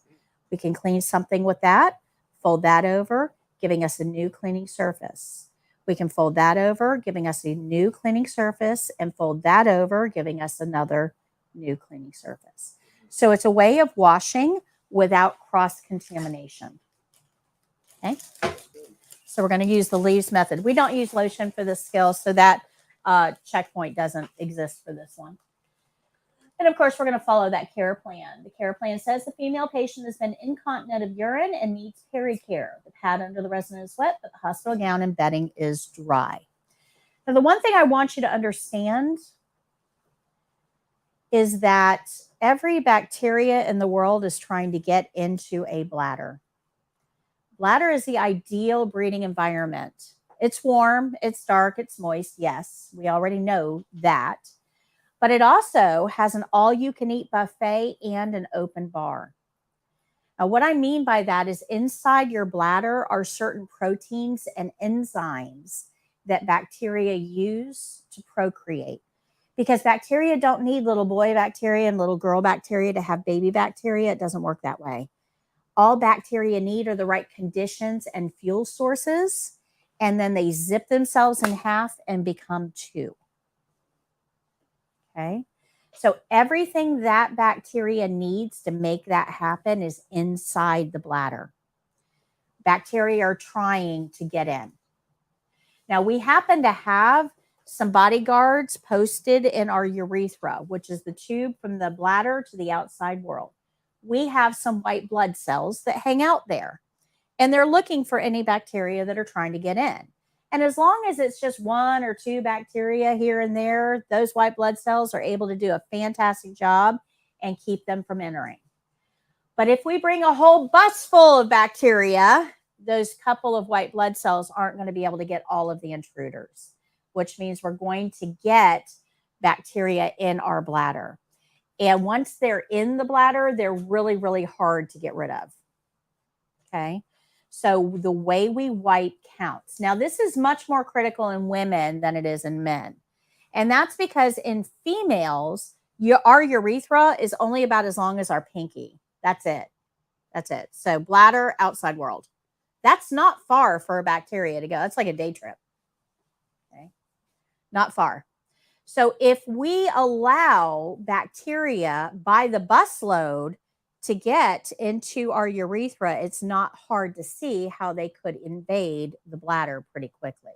We can clean something with that. Fold that over. giving us a new cleaning surface. We can fold that over, giving us a new cleaning surface, and fold that over, giving us another new cleaning surface. So it's a way of washing without cross-contamination. Okay. So we're going to use the leaves method. We don't use lotion for this skill, so that checkpoint doesn't exist for this one. And of course, we're going to follow that care plan. The care plan says the female patient has been incontinent of urine and needs Peri-Care. The pad under the resident is wet, but the hospital gown and bedding is dry. Now, the one thing I want you to understand is that every bacteria in the world is trying to get into a bladder. Bladder is the ideal breeding environment. It's warm, it's dark, it's moist. Yes, we already know that. But it also has an all-you-can-eat buffet and an open bar. Now, what I mean by that is inside your bladder are certain proteins and enzymes that bacteria use to procreate. Because bacteria don't need little boy bacteria and little girl bacteria to have baby bacteria. It doesn't work that way. All bacteria need are the right conditions and fuel sources, and then they zip themselves in half and become two. Okay, so everything that bacteria needs to make that happen is inside the bladder. Bacteria are trying to get in. Now, we happen to have some bodyguards posted in our urethra, which is the tube from the bladder to the outside world. We have some white blood cells that hang out there, and they're looking for any bacteria that are trying to get in. And as long as it's just one or two bacteria here and there, those white blood cells are able to do a fantastic job and keep them from entering. But if we bring a whole bus full of bacteria, those couple of white blood cells aren't going to be able to get all of the intruders, which means we're going to get bacteria in our bladder. And once they're in the bladder, they're really, really hard to get rid of. Okay. So the way we wipe counts. Now, this is much more critical in women than it is in men. And that's because in females, our urethra is only about as long as our pinky. That's it. That's it. So bladder, outside world. That's not far for a bacteria to go. That's like a day trip. Okay. Not far. So if we allow bacteria by the busload to get into our urethra, it's not hard to see how they could invade the bladder pretty quickly.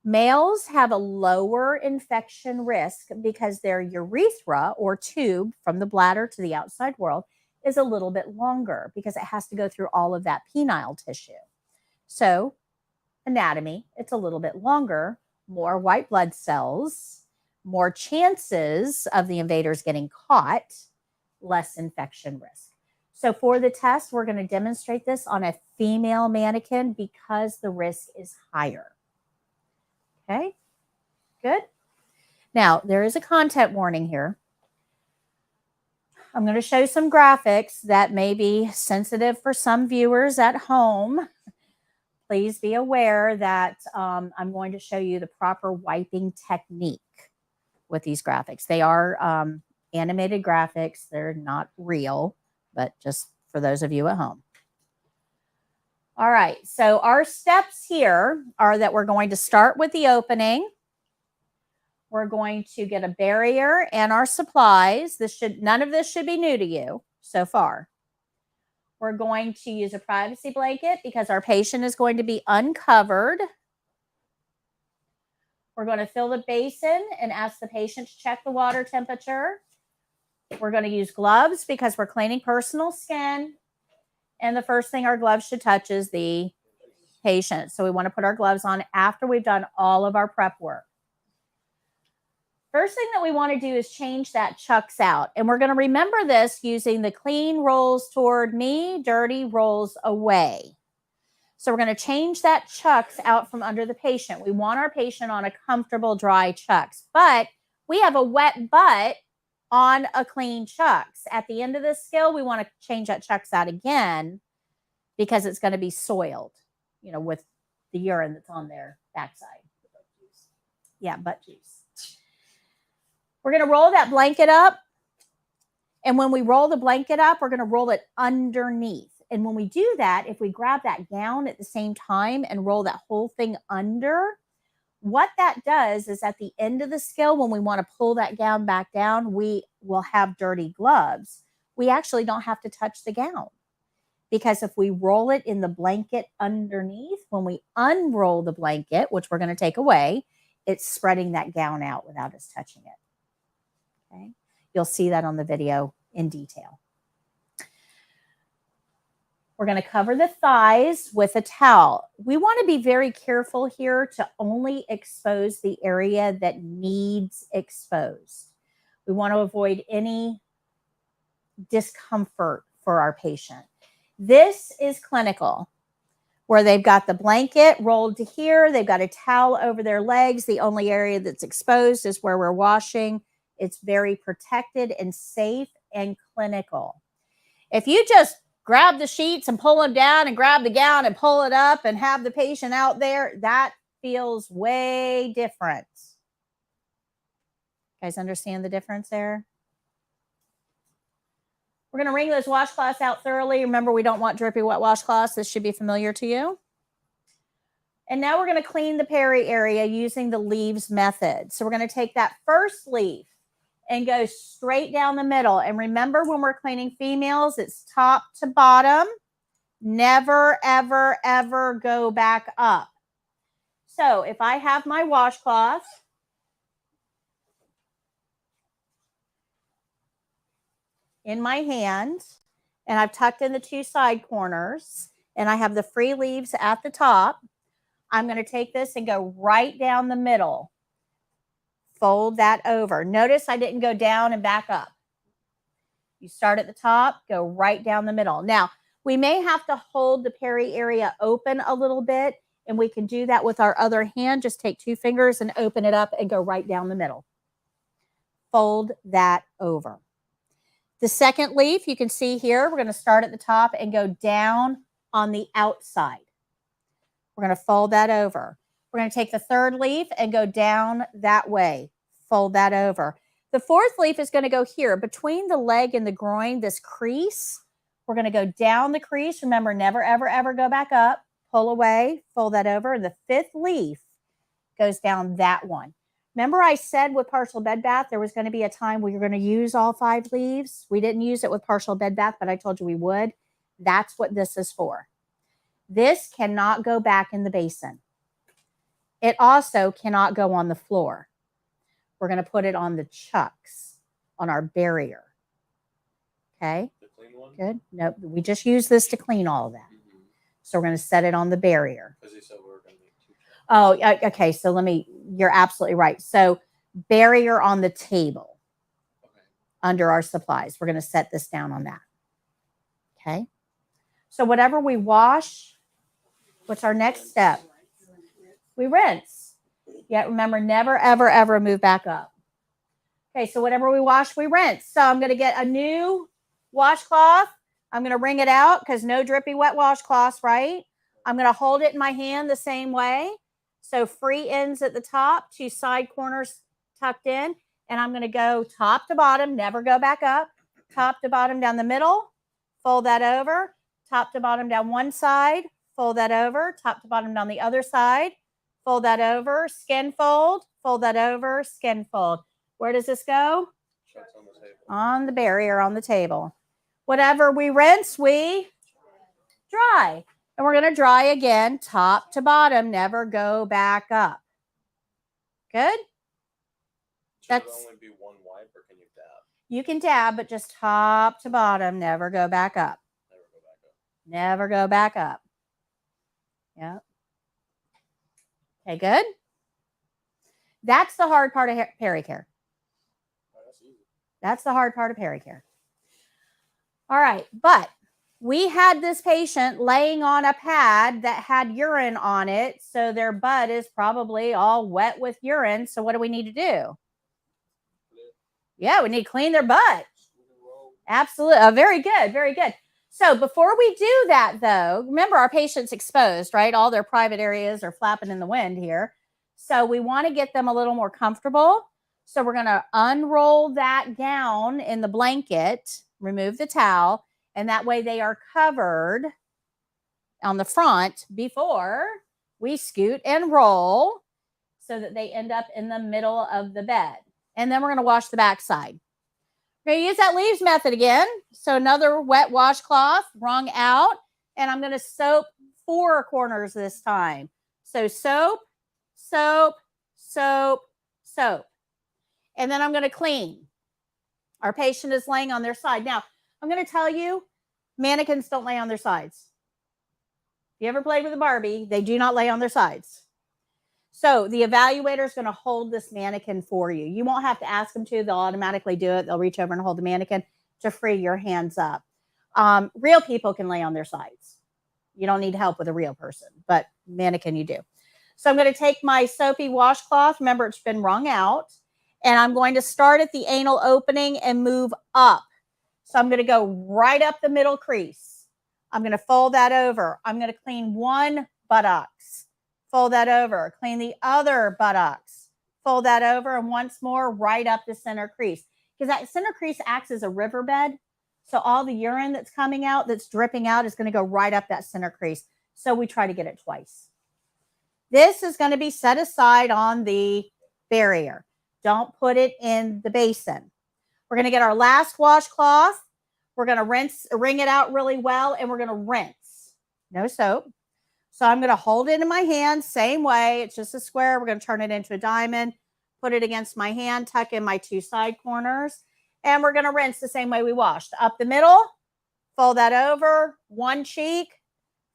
Males have a lower infection risk because their urethra or tube from the bladder to the outside world is a little bit longer because it has to go through all of that penile tissue. So anatomy, it's a little bit longer, more white blood cells, more chances of the invaders getting caught, less infection risk. So for the test, we're going to demonstrate this on a female mannequin because the risk is higher. Okay, good. Now, there is a content warning here. I'm going to show some graphics that may be sensitive for some viewers at home. Please be aware that I'm going to show you the proper wiping technique with these graphics. They are animated graphics. They're not real, but just for those of you at home. All right, so our steps here are that we're going to start with the opening. We're going to get a barrier and our supplies. None of this should be new to you so far. We're going to use a privacy blanket because our patient is going to be uncovered. We're going to fill the basin and ask the patient to check the water temperature. We're going to use gloves because we're cleaning personal skin. And the first thing our gloves should touch is the patient. So we want to put our gloves on after we've done all of our prep work. First thing that we want to do is change that chucks out. And we're going to remember this using the clean rolls toward me, dirty rolls away. So we're going to change that chucks out from under the patient. We want our patient on a comfortable, dry chucks. But we have a wet butt on a clean chucks. At the end of this skill, we want to change that chucks out again because it's going to be soiled, you know, with the urine that's on their backside. Yeah, butt juice. We're going to roll that blanket up. And when we roll the blanket up, we're going to roll it underneath. And when we do that, if we grab that gown at the same time and roll that whole thing under, what that does is at the end of the skill, when we want to pull that gown back down, we will have dirty gloves. We actually don't have to touch the gown, because if we roll it in the blanket underneath, when we unroll the blanket, which we're going to take away, it's spreading that gown out without us touching it. Okay. You'll see that on the video in detail. We're going to cover the thighs with a towel. We want to be very careful here to only expose the area that needs exposed. We want to avoid any discomfort for our patient. This is clinical, where they've got the blanket rolled to here. They've got a towel over their legs. The only area that's exposed is where we're washing. It's very protected and safe and clinical. If you just grab the sheets and pull them down and grab the gown and pull it up and have the patient out there, that feels way different. You guys understand the difference there? We're going to wring those washcloths out thoroughly. Remember, we don't want drippy wet washcloths. This should be familiar to you. And now we're going to clean the peri area using the leaves method. So we're going to take that first leaf and go straight down the middle. And remember, when we're cleaning females, it's top to bottom. Never, ever, ever go back up. So if I have my washcloth, in my hand, and I've tucked in the two side corners, and I have the free leaves at the top, I'm going to take this and go right down the middle. Fold that over. Notice I didn't go down and back up. You start at the top, go right down the middle. Now, we may have to hold the peri area open a little bit, and we can do that with our other hand. Just take two fingers and open it up and go right down the middle. Fold that over. The second leaf, you can see here, we're going to start at the top and go down on the outside. We're going to fold that over. We're going to take the third leaf and go down that way. Fold that over. The fourth leaf is going to go here between the leg and the groin, this crease. We're going to go down the crease. Remember, never, ever, ever go back up. Pull away, fold that over. And the fifth leaf goes down that one. Remember I said with partial bed bath, there was going to be a time where you're going to use all 5 leaves. We didn't use it with partial bed bath, but I told you we would. That's what this is for. This cannot go back in the basin. It also cannot go on the floor. We're going to put it on the chucks, on our barrier. Okay? The clean one? Good. No, we just use this to clean all of that. So we're going to set it on the barrier. Because he said we were going to make 2 chucks. Oh, okay. So you're absolutely right. So barrier on the table under our supplies. We're going to set this down on that. Okay. So whatever we wash, what's our next step? We rinse. Yeah, remember, never, ever, ever move back up. Okay, so whatever we wash, we rinse. So I'm going to get a new washcloth. I'm going to wring it out because no drippy wet washcloths, right? I'm going to hold it in my hand the same way. So free ends at the top, 2 side corners tucked in. And I'm going to go top to bottom, never go back up. Top to bottom down the middle, fold that over. Top to bottom down one side, fold that over. Top to bottom down the other side, fold that over. Skin fold that over, skin fold. Where does this go? Chucks on the table. On the barrier on the table. Whatever we rinse, we dry. And we're going to dry again, top to bottom, never go back up. Good? Should it only be one wipe, or can you dab? You can dab, but just top to bottom, never go back up. Never go back up. Never go back up. Yep. Okay, good? That's the hard part of Pericare. Oh, that's easy. That's the hard part of Pericare. All right, but we had this patient laying on a pad that had urine on it, so their butt is probably all wet with urine. So what do we need to do? Yeah, we need to clean their butt. Absolutely. Oh, very good, very good. So before we do that, though, remember our patient's exposed, right? All their private areas are flapping in the wind here. So we want to get them a little more comfortable. So we're going to unroll that gown in the blanket, remove the towel, And that way they are covered on the front before we scoot and roll so that they end up in the middle of the bed. And then we're going to wash the back side. We're going to use that leaves method again. So another wet washcloth, wrung out, and I'm going to soap 4 corners this time. So soap, soap, soap, soap. And then I'm going to clean. Our patient is laying on their side. Now, I'm going to tell you, mannequins don't lay on their sides. If you ever played with a Barbie, they do not lay on their sides. So the evaluator is going to hold this mannequin for you. You won't have to ask them to. They'll automatically do it. They'll reach over and hold the mannequin to free your hands up. Real people can lay on their sides. You don't need help with a real person, but mannequin you do. So I'm going to take my soapy washcloth. Remember, it's been wrung out. And I'm going to start at the anal opening and move up. So I'm going to go right up the middle crease. I'm going to fold that over. I'm going to clean one buttocks. Fold that over. Clean the other buttocks. Fold that over. And once more, right up the center crease. Because that center crease acts as a riverbed. So all the urine that's coming out, that's dripping out, is going to go right up that center crease. So we try to get it twice. This is going to be set aside on the barrier. Don't put it in the basin. We're going to get our last washcloth. We're going to wring it out really well, and we're going to rinse. No soap. So I'm going to hold it in my hand, same way. It's just a square. We're going to turn it into a diamond, put it against my hand, tuck in my 2 side corners, and we're going to rinse the same way we washed. Up the middle, fold that over, one cheek,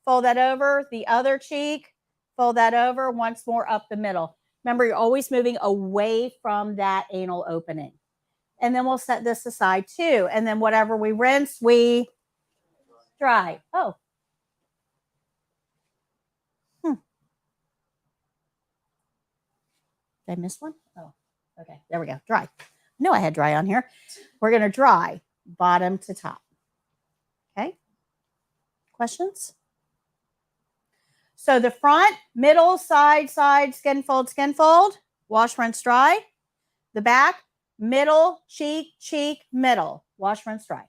fold that over, the other cheek, fold that over, once more up the middle. Remember, you're always moving away from that anal opening. And then we'll set this aside too. And then whatever we rinse, we dry. Oh. Did I miss one? Oh, okay. There we go. Dry. No, I had dry on here. We're going to dry bottom to top. Okay. Questions? So the front, middle, side, skin fold, wash, rinse, dry. The back, middle, cheek, middle, wash, rinse, dry.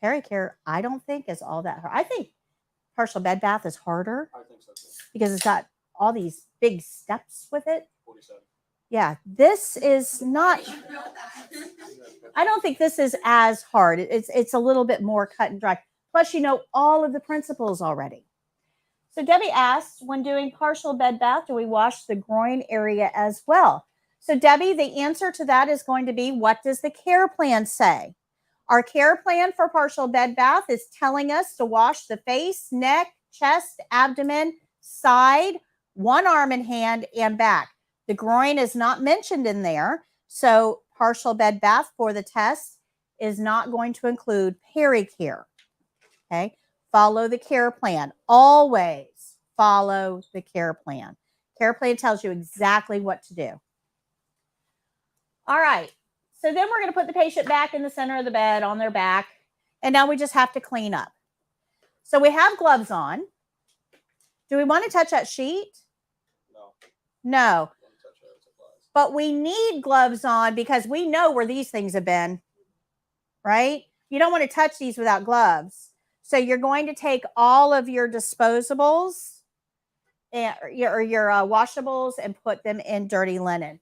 Peri-Care, I don't think is all that hard. I think partial bed bath is harder. I think so too. Because it's got all these big steps with it. 47. Yeah, this is not, I don't think this is as hard. It's a little bit more cut and dry. Plus, you know all of the principles already. So Debbie asked, when doing partial bed bath, do we wash the groin area as well? So Debbie, the answer to that is going to be, what does the care plan say? Our care plan for partial bed bath is telling us to wash the face, neck, chest, abdomen, side, one arm and hand, and back. The groin is not mentioned in there. So partial bed bath for the test is not going to include Peri-Care. Okay. Follow the care plan. Always follow the care plan. Care plan tells you exactly what to do. All right. So then we're going to put the patient back in the center of the bed on their back. And now we just have to clean up. So we have gloves on. Do we want to touch that sheet? No. No. But we need gloves on because we know where these things have been, right? You don't want to touch these without gloves. So you're going to take all of your disposables or your washables and put them in dirty linen.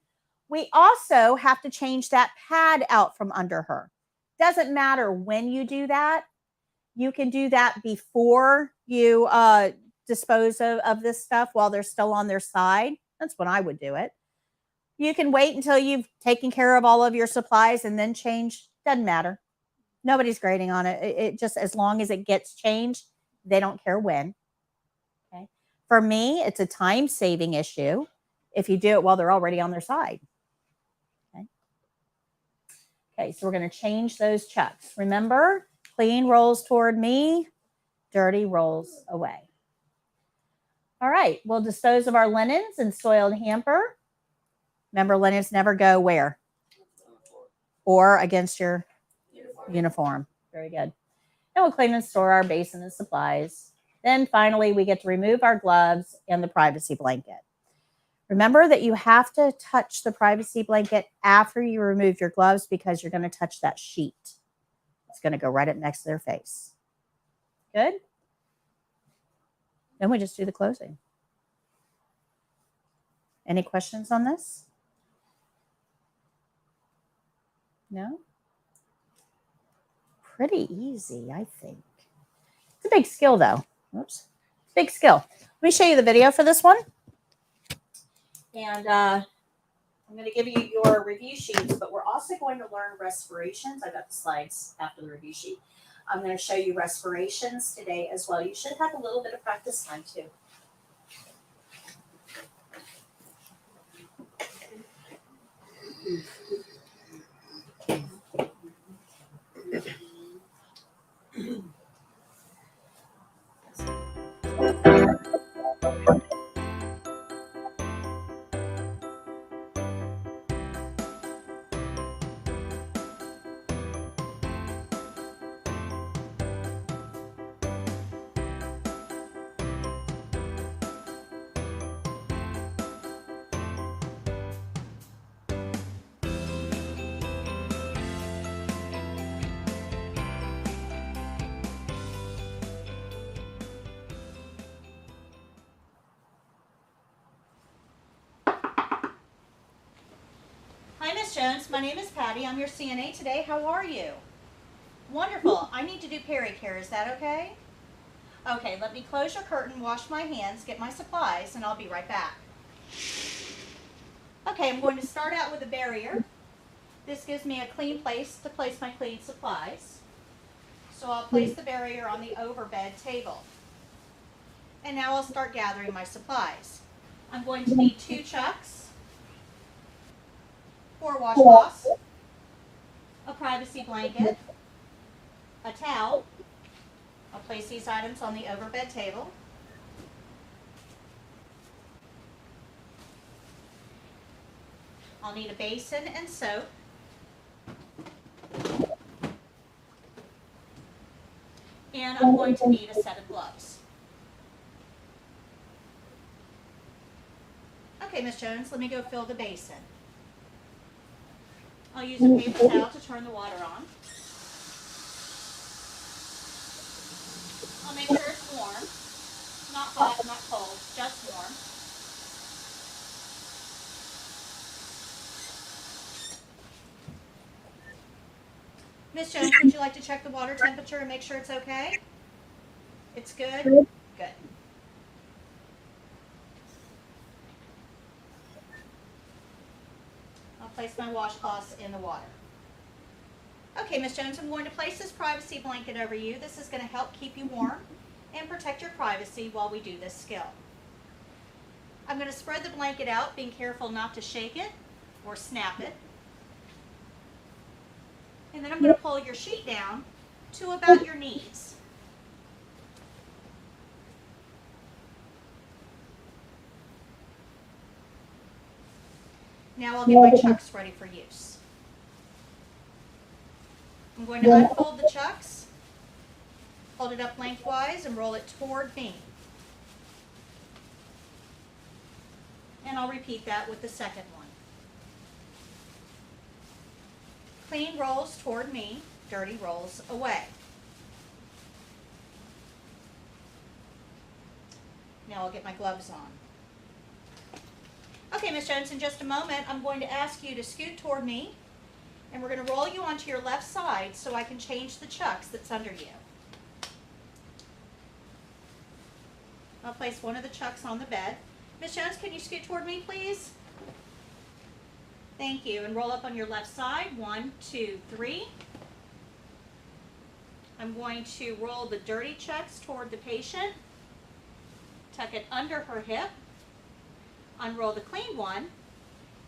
We also have to change that pad out from under her. Doesn't matter when you do that. You can do that before you dispose of this stuff while they're still on their side. That's when I would do it. You can wait until you've taken care of all of your supplies and then change. Doesn't matter. Nobody's grading on it. It just, as long as it gets changed, they don't care when. Okay. For me, it's a time-saving issue if you do it while they're already on their side. Okay. Okay, so we're going to change those chucks. Remember, clean rolls toward me, dirty rolls away. All right, we'll dispose of our linens and soiled hamper. Remember, linens never go where? Or against your uniform. Very good. And we'll clean and store our basin and supplies. Then finally, we get to remove our gloves and the privacy blanket. Remember that you have to touch the privacy blanket after you remove your gloves because you're going to touch that sheet. It's going to go right up next to their face. Good. Then we just do the closing. Any questions on this? No? Pretty easy, I think. It's a big skill, though. Oops. Big skill. Let me show you the video for this one. And I'm going to give you your review sheets, but we're also going to learn respirations. I got the slides after the review sheet. I'm going to show you respirations today as well. You should have a little bit of practice time, too. Hi, Miss Jones. My name is Patty. I'm your CNA today. How are you? Wonderful. I need to do Peri-Care. Is that okay? Okay, let me close your curtain, wash my hands, get my supplies, and I'll be right back. Okay, I'm going to start out with a barrier. This gives me a clean place to place my clean supplies. So I'll place the barrier on the overbed table. And now I'll start gathering my supplies. I'm going to need 2 chucks, 4 washcloths, a privacy blanket, a towel. I'll place these items on the overbed table. I'll need a basin and soap. And I'm going to need a set of gloves. Okay, Miss Jones, let me go fill the basin. I'll use a paper towel to turn the water on. I'll make sure it's warm. Not hot, not cold, just warm. Miss Jones, would you like to check the water temperature and make sure it's okay? It's good? Good. I'll place my washcloths in the water. Okay, Miss Jones, I'm going to place this privacy blanket over you. This is going to help keep you warm and protect your privacy while we do this skill. I'm going to spread the blanket out, being careful not to shake it or snap it. And then I'm going to pull your sheet down to about your knees. Now I'll get my chucks ready for use. I'm going to unfold the chucks, hold it up lengthwise, and roll it toward me. And I'll repeat that with the second one. Clean rolls toward me, dirty rolls away. Now I'll get my gloves on. Okay, Miss Jones, in just a moment, I'm going to ask you to scoot toward me, and we're going to roll you onto your left side so I can change the chucks that's under you. I'll place one of the chucks on the bed. Miss Jones, can you scoot toward me, please? Thank you. And roll up on your left side. 1, 2, 3. I'm going to roll the dirty chucks toward the patient. Tuck it under her hip. Unroll the clean one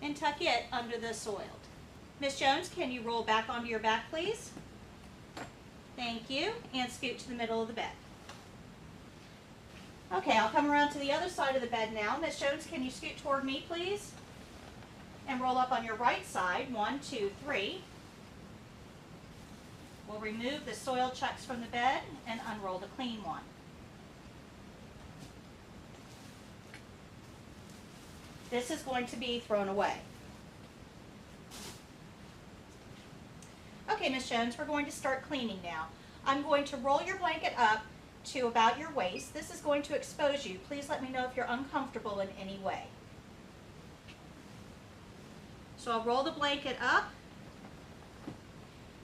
and tuck it under the soiled. Miss Jones, can you roll back onto your back, please? Thank you. And scoot to the middle of the bed. Okay, I'll come around to the other side of the bed now. Miss Jones, can you scoot toward me, please? And roll up on your right side. 1, 2, 3. We'll remove the soiled chucks from the bed and unroll the clean one. This is going to be thrown away. Okay, Okay, Miss Jones, we're going to start cleaning now. I'm going to roll your blanket up to about your waist. This is going to expose you. Please let me know if you're uncomfortable in any way. So I'll roll the blanket up,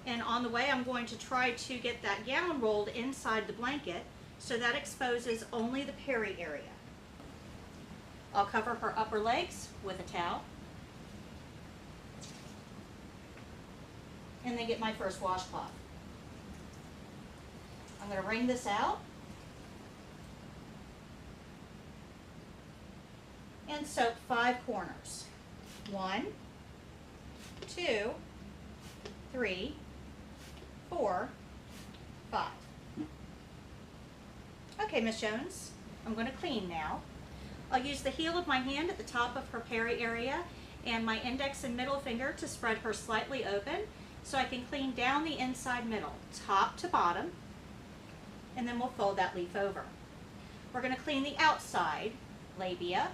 and on the way I'm going to try to get that gown rolled inside the blanket so that exposes only the peri area. I'll cover her upper legs with a towel, and then get my first washcloth. I'm going to wring this out and soak 5 corners. 1, 2, 3, 4, 5. Okay, Miss Jones, I'm going to clean now. I'll use the heel of my hand at the top of her peri area and my index and middle finger to spread her slightly open so I can clean down the inside middle, top to bottom, and then we'll fold that leaf over. We're going to clean the outside labia,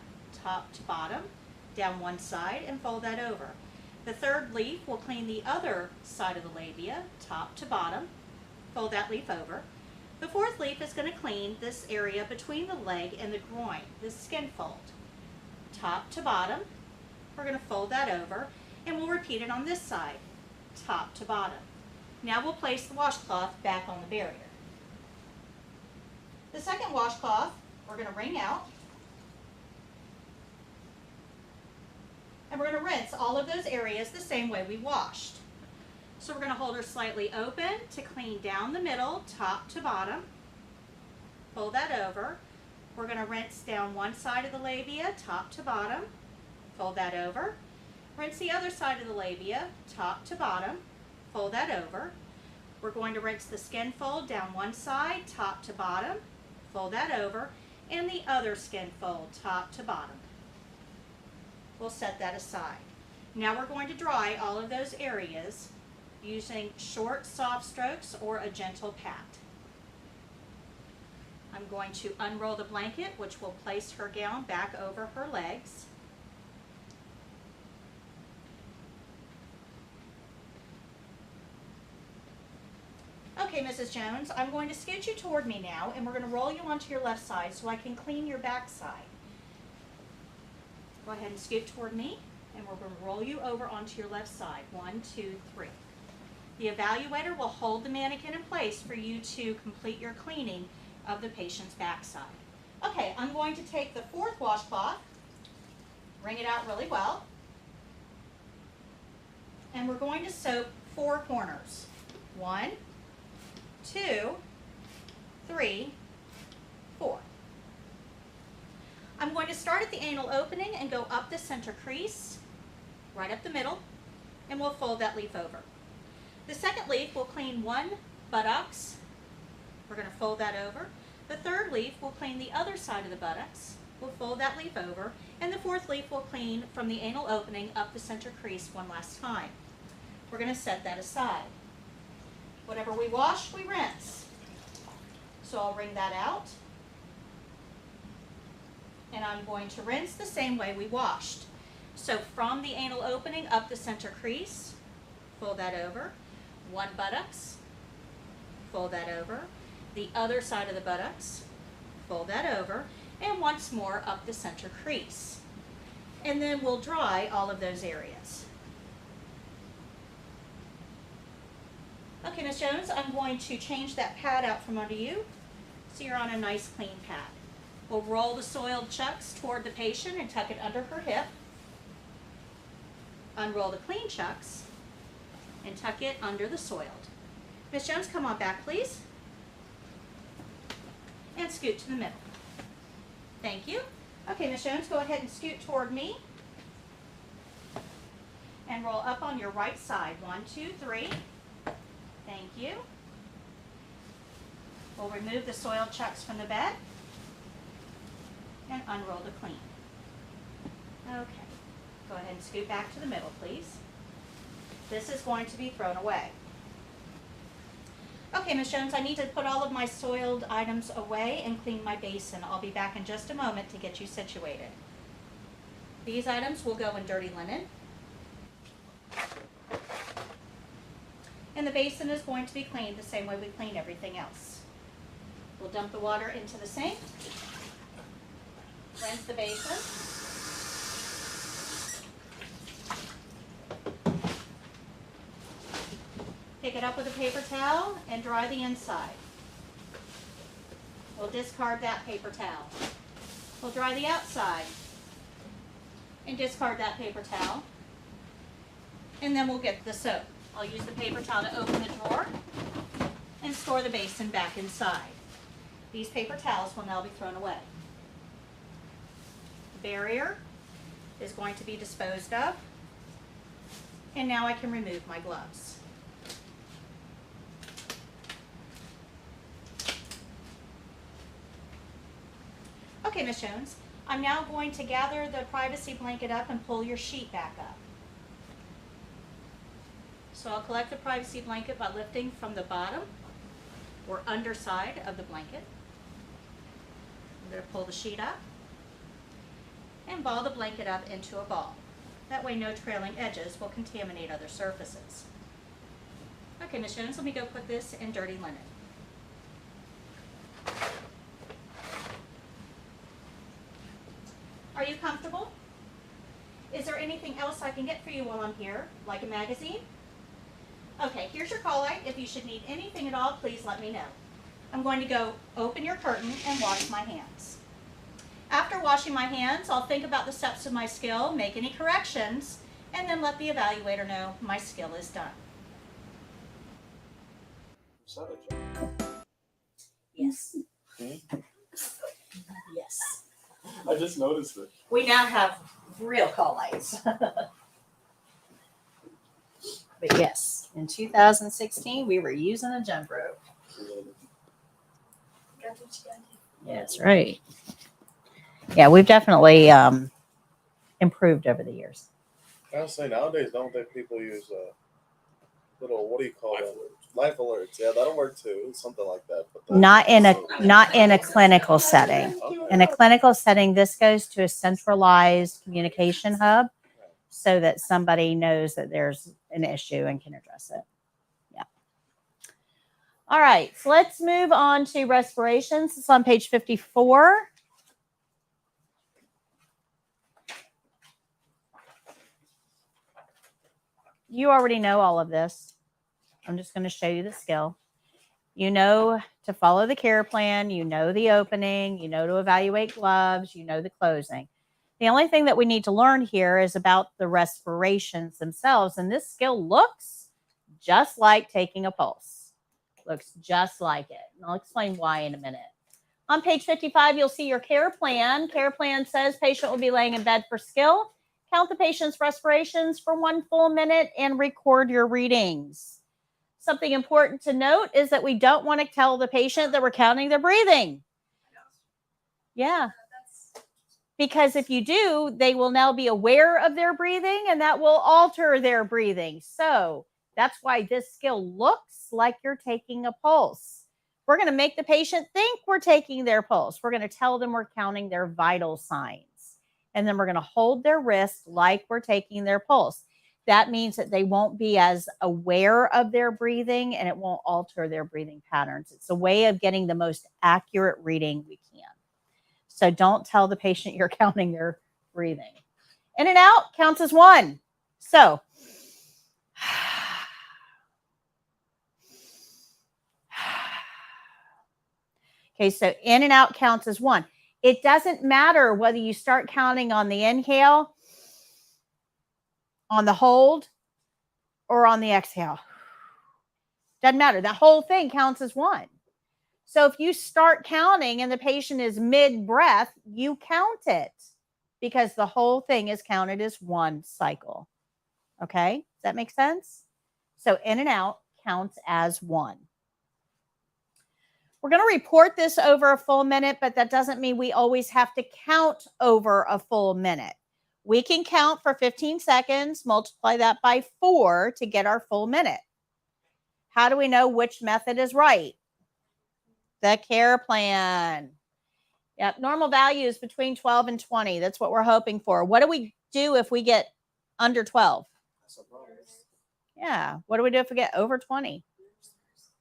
top to bottom, down one side, and fold that over. The third leaf will clean the other side of the labia, top to bottom, fold that leaf over. The fourth leaf is going to clean this area between the leg and the groin, this skin fold, top to bottom. We're going to fold that over, and we'll repeat it on this side, top to bottom. Now we'll place the washcloth back on the barrier. The second washcloth we're going to wring out, and we're going to rinse all of those areas the same way we washed. So we're going to hold her slightly open to clean down the middle, top to bottom. Fold that over. We're going to rinse down one side of the labia, top to bottom. Fold that over. Rinse the other side of the labia, top to bottom. Fold that over. We're going to rinse the skin fold down one side, top to bottom. Fold that over. And the other skin fold, top to bottom. We'll set that aside. Now we're going to dry all of those areas using short, soft strokes or a gentle pat. I'm going to unroll the blanket, which will place her gown back over her legs. Okay, Mrs. Jones, I'm going to scoot you toward me now, and we're going to roll you onto your left side so I can clean your back side. Go ahead and scoot toward me, and we're going to roll you over onto your left side. 1, 2, 3. The evaluator will hold the mannequin in place for you to complete your cleaning of the patient's backside. Okay, I'm going to take the fourth washcloth, wring it out really well, and we're going to soak 4 corners. 1, 2, 3, 4. I'm going to start at the anal opening and go up the center crease, right up the middle, and we'll fold that leaf over. The second leaf will clean one buttocks. We're going to fold that over. The third leaf will clean the other side of the buttocks. We'll fold that leaf over. And the fourth leaf will clean from the anal opening up the center crease one last time. We're going to set that aside. Whatever we wash, we rinse. So I'll wring that out. And I'm going to rinse the same way we washed. So from the anal opening up the center crease, fold that over. One buttocks, fold that over. The other side of the buttocks, fold that over. And once more up the center crease. And then we'll dry all of those areas. Okay, Ms. Jones, I'm going to change that pad out from under you so you're on a nice clean pad. We'll roll the soiled chucks toward the patient and tuck it under her hip. Unroll the clean chucks and tuck it under the soiled. Ms. Jones, come on back, please. And scoot to the middle. Thank you. Okay, Ms. Jones, go ahead and scoot toward me. And roll up on your right side. 1, 2, 3. Thank you. We'll remove the soiled chucks from the bed and unroll the clean. Okay. Go ahead and scoot back to the middle, please. This is going to be thrown away. Okay, Ms. Jones, I need to put all of my soiled items away and clean my basin. I'll be back in just a moment to get you situated. These items will go in dirty linen. And the basin is going to be cleaned the same way we clean everything else. We'll dump the water into the sink, rinse the basin. Pick it up with a paper towel and dry the inside. We'll discard that paper towel. We'll dry the outside and discard that paper towel. And then we'll get the soap. I'll use the paper towel to open the drawer and store the basin back inside. These paper towels will now be thrown away. The barrier is going to be disposed of. And now I can remove my gloves. Okay, Ms. Jones, I'm now going to gather the privacy blanket up and pull your sheet back up. So I'll collect the privacy blanket by lifting from the bottom or underside of the blanket. I'm going to pull the sheet up and ball the blanket up into a ball. That way no trailing edges will contaminate other surfaces. Okay, Ms. Jones, let me go put this in dirty linen. Are you comfortable? Is there anything else I can get for you while I'm here, like a magazine? Okay, here's your call light. If you should need anything at all, please let me know. I'm going to go open your curtain and wash my hands. After washing my hands, I'll think about the steps of my skill, make any corrections, and then let the evaluator know my skill is done. Yes. Yes. I just noticed it. We now have real call lights. But yes, in 2016, we were using a jump rope. Yeah, that's right. Yeah, we've definitely improved over the years. I was saying nowadays, don't they people use little, what do you call them? Life alerts. Yeah, that'll work too. Something like that. But Not in a clinical setting. Okay. In a clinical setting, this goes to a centralized communication hub so that somebody knows that there's an issue and can address it. Yeah. All right, so let's move on to respirations. It's on page 54. You already know all of this. I'm just going to show you the skill. You know to follow the care plan. You know the opening. You know to evaluate gloves. You know the closing. The only thing that we need to learn here is about the respirations themselves. And this skill looks just like taking a pulse. Looks just like it. And I'll explain why in a minute. On page 55, you'll see your care plan. Care plan says patient will be laying in bed for skill. Count the patient's respirations for 1 full minute and record your readings. Something important to note is that we don't want to tell the patient that we're counting their breathing. Yeah. Because if you do, they will now be aware of their breathing and that will alter their breathing. So that's why this skill looks like you're taking a pulse. We're going to make the patient think we're taking their pulse. We're going to tell them we're counting their vital signs. And then we're going to hold their wrist like we're taking their pulse. That means that they won't be as aware of their breathing and it won't alter their breathing patterns. It's a way of getting the most accurate reading we can. So don't tell the patient you're counting their breathing. In and out counts as 1. So okay, so in and out counts as 1. It doesn't matter whether you start counting on the inhale, on the hold, or on the exhale. Doesn't matter. The whole thing counts as 1. So if you start counting and the patient is mid-breath, you count it because the whole thing is counted as 1 cycle. Okay? Does that make sense? So in and out counts as 1. We're going to report this over a full minute, but that doesn't mean we always have to count over a full minute. We can count for 15 seconds, multiply that by 4 to get our full minute. How do we know which method is right? The care plan. Yep, normal value is between 12 and 20. That's what we're hoping for. What do we do if we get under 12? Yeah. What do we do if we get over 20?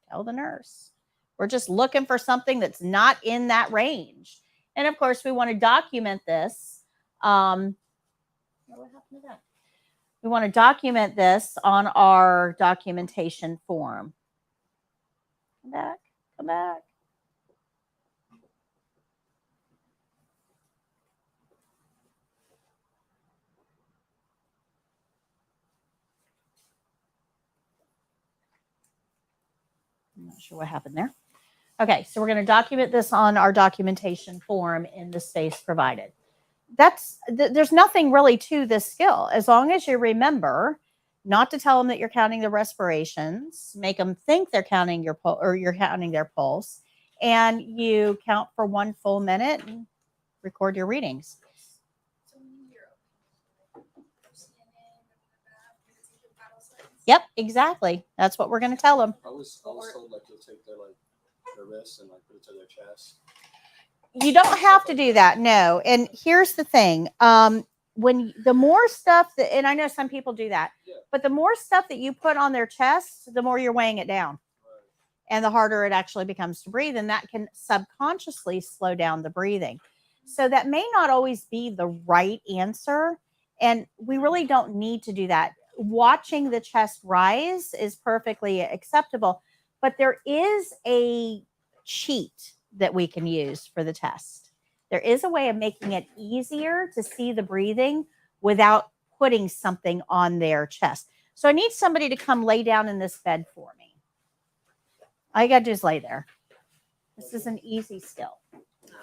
Tell the nurse. We're just looking for something that's not in that range. And of course, we want to document this. What happened to that? We want to document this on our documentation form. Come back. Come back. I'm not sure what happened there. Okay, so we're going to document this on our documentation form in the space provided. There's nothing really to this skill. As long as you remember not to tell them that you're counting the respirations, make them think they're counting your or you're counting their pulse, and you count for 1 full minute and record your readings. Yep, exactly. That's what we're going to tell them. I was told like you'll take their wrists and like put it to their chest. You don't have to do that, no. And here's the thing: when the more stuff that, and I know some people do that, but the more stuff that you put on their chest, the more you're weighing it down, and the harder it actually becomes to breathe, and that can subconsciously slow down the breathing. So that may not always be the right answer, and we really don't need to do that. Watching the chest rise is perfectly acceptable, but there is a cheat that we can use for the test. There is a way of making it easier to see the breathing without putting something on their chest. So I need somebody to come lay down in this bed for me. All you got to do is lay there. This is an easy skill.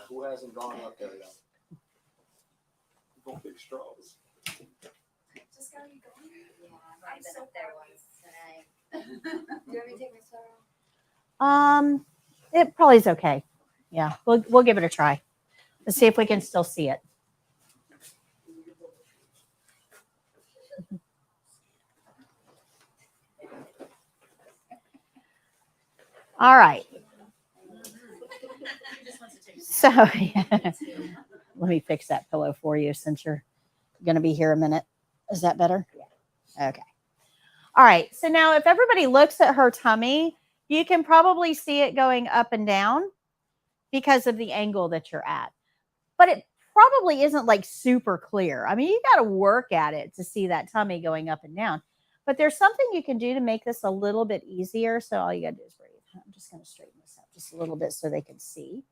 Who hasn't gone up there yet? Don't big straws. Just gotta be going. Yeah, I've been up there once tonight. Do you want me to take my sweater off? It probably is okay. Yeah, we'll give it a try. Let's see if we can still see it. All right. So let me fix that pillow for you since you're going to be here a minute. Is that better? Yeah. Okay. All right. So now if everybody looks at her tummy, you can probably see it going up and down because of the angle that you're at. But it probably isn't like super clear. I mean, you got to work at it to see that tummy going up and down. But there's something you can do to make this a little bit easier. So all you got to do is breathe. I'm just going to straighten this out just a little bit so they can see.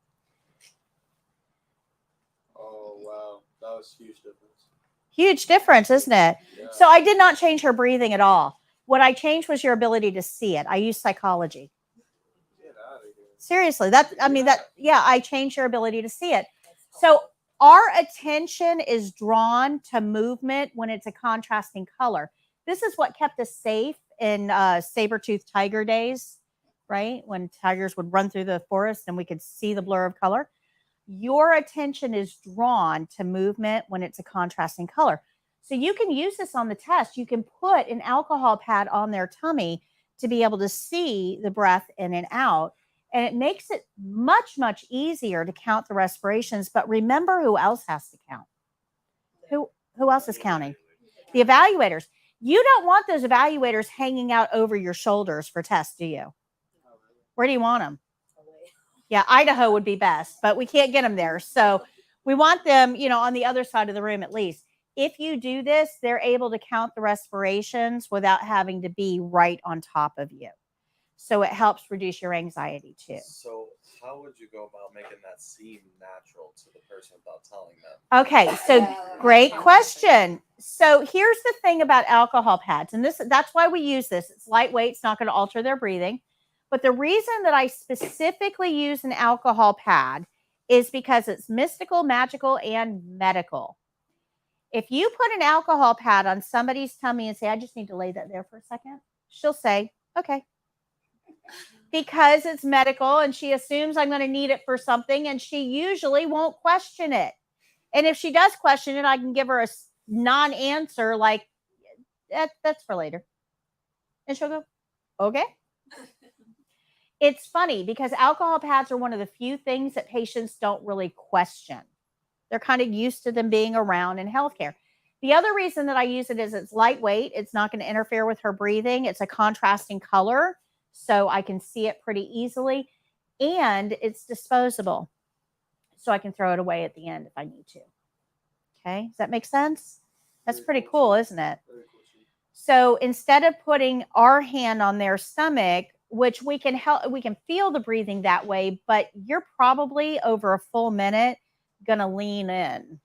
Oh, wow. That was a huge difference. Huge difference, isn't it? Yeah. So I did not change her breathing at all. What I changed was your ability to see it. I used psychology. Get out of here. Seriously, I changed your ability to see it. So our attention is drawn to movement when it's a contrasting color. This is what kept us safe in saber-toothed tiger days, right? When tigers would run through the forest and we could see the blur of color. Your attention is drawn to movement when it's a contrasting color. So you can use this on the test. You can put an alcohol pad on their tummy to be able to see the breath in and out. And it makes it much, much easier to count the respirations. But remember who else has to count? Who else is counting? The evaluators. You don't want those evaluators hanging out over your shoulders for tests, do you? Where do you want them? Yeah, Idaho would be best, but we can't get them there. So we want them, on the other side of the room at least. If you do this, they're able to count the respirations without having to be right on top of you. So it helps reduce your anxiety too. So how would you go about making that seem natural to the person without telling them? Okay, so great question. So here's the thing about alcohol pads, and that's why we use this. It's lightweight, it's not going to alter their breathing. But the reason that I specifically use an alcohol pad is because it's mystical, magical, and medical. If you put an alcohol pad on somebody's tummy and say, I just need to lay that there for a second, she'll say, okay. Because it's medical and she assumes I'm going to need it for something, and she usually won't question it. And if she does question it, I can give her a non-answer like, that's for later. And she'll go, okay. It's funny because alcohol pads are one of the few things that patients don't really question. They're kind of used to them being around in healthcare The other reason that I use it is it's lightweight. It's not going to interfere with her breathing. It's a contrasting color, so I can see it pretty easily. And it's disposable, so I can throw it away at the end if I need to. Okay, does that make sense? That's pretty cool, isn't it? Very cool, too. So instead of putting our hand on their stomach, which we can feel the breathing that way, but you're probably over a full minute going to lean in.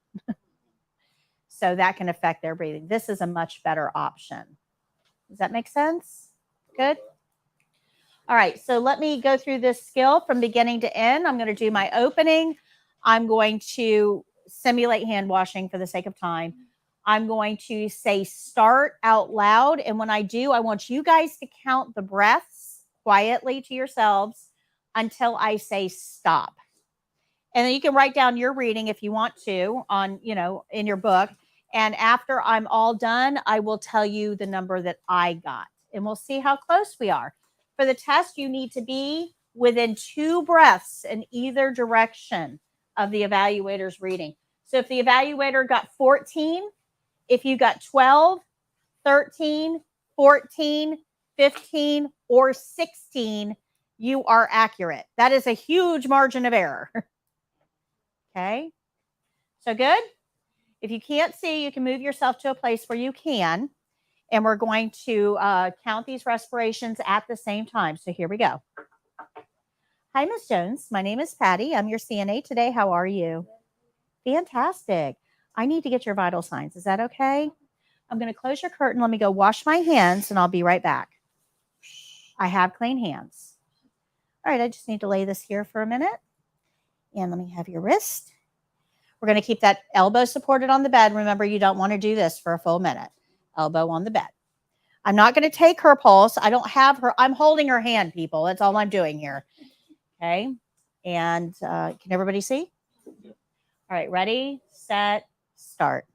So that can affect their breathing. This is a much better option. Does that make sense? Good. All right. So let me go through this skill from beginning to end. I'm going to do my opening. I'm going to simulate hand washing for the sake of time. I'm going to say start out loud. And when I do, I want you guys to count the breaths quietly to yourselves until I say stop. And then you can write down your reading if you want to on, in your book. And after I'm all done, I will tell you the number that I got. And we'll see how close we are. For the test, you need to be within 2 breaths in either direction of the evaluator's reading. So if the evaluator got 14, if you got 12, 13, 14, 15, or 16, you are accurate. That is a huge margin of error. Okay. So good. If you can't see, you can move yourself to a place where you can. And we're going to count these respirations at the same time. So here we go. Hi, Ms. Jones. My name is Patty. I'm your CNA today. How are you? Fantastic. I need to get your vital signs. Is that okay? I'm going to close your curtain. Let me go wash my hands, and I'll be right back. I have clean hands. All right, I just need to lay this here for a minute. And let me have your wrist. We're going to keep that elbow supported on the bed. Remember, you don't want to do this for a full minute. Elbow on the bed. I'm not going to take her pulse. I don't have her. I'm holding her hand, people. That's all I'm doing here. Okay. And can everybody see? All right. Ready, set, start.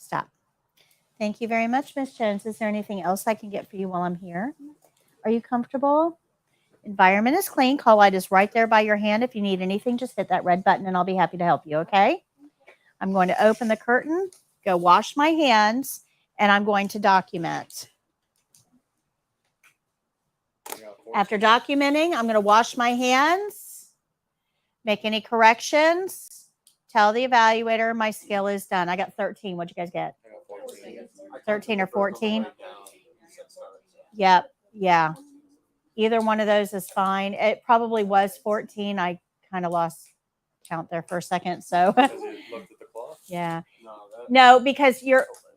Stop. Thank you very much, Ms. Jones. Is there anything else I can get for you while I'm here? Are you comfortable? Environment is clean. Call light is right there by your hand. If you need anything, just hit that red button and I'll be happy to help you, okay? I'm going to open the curtain, go wash my hands, and I'm going to document. After documenting, I'm going to wash my hands, make any corrections, tell the evaluator my skill is done. I got 13. What'd you guys get? 13 or 14? Yep. Yeah. Either one of those is fine. It probably was 14. I kind of lost count there for a second. So Because you looked at the clock? yeah. No, because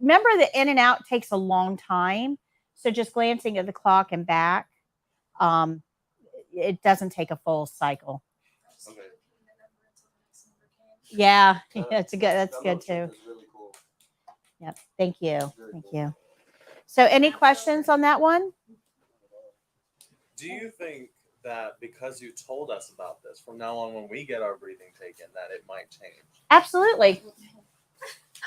remember the in and out takes a long time. So just glancing at the clock and back, it doesn't take a full cycle. Okay. Yeah, that's good too. Really cool. Yep. Thank you. Thank you. So any questions on that one? Do you think that because you told us about this, from now on when we get our breathing taken, that it might change? Absolutely.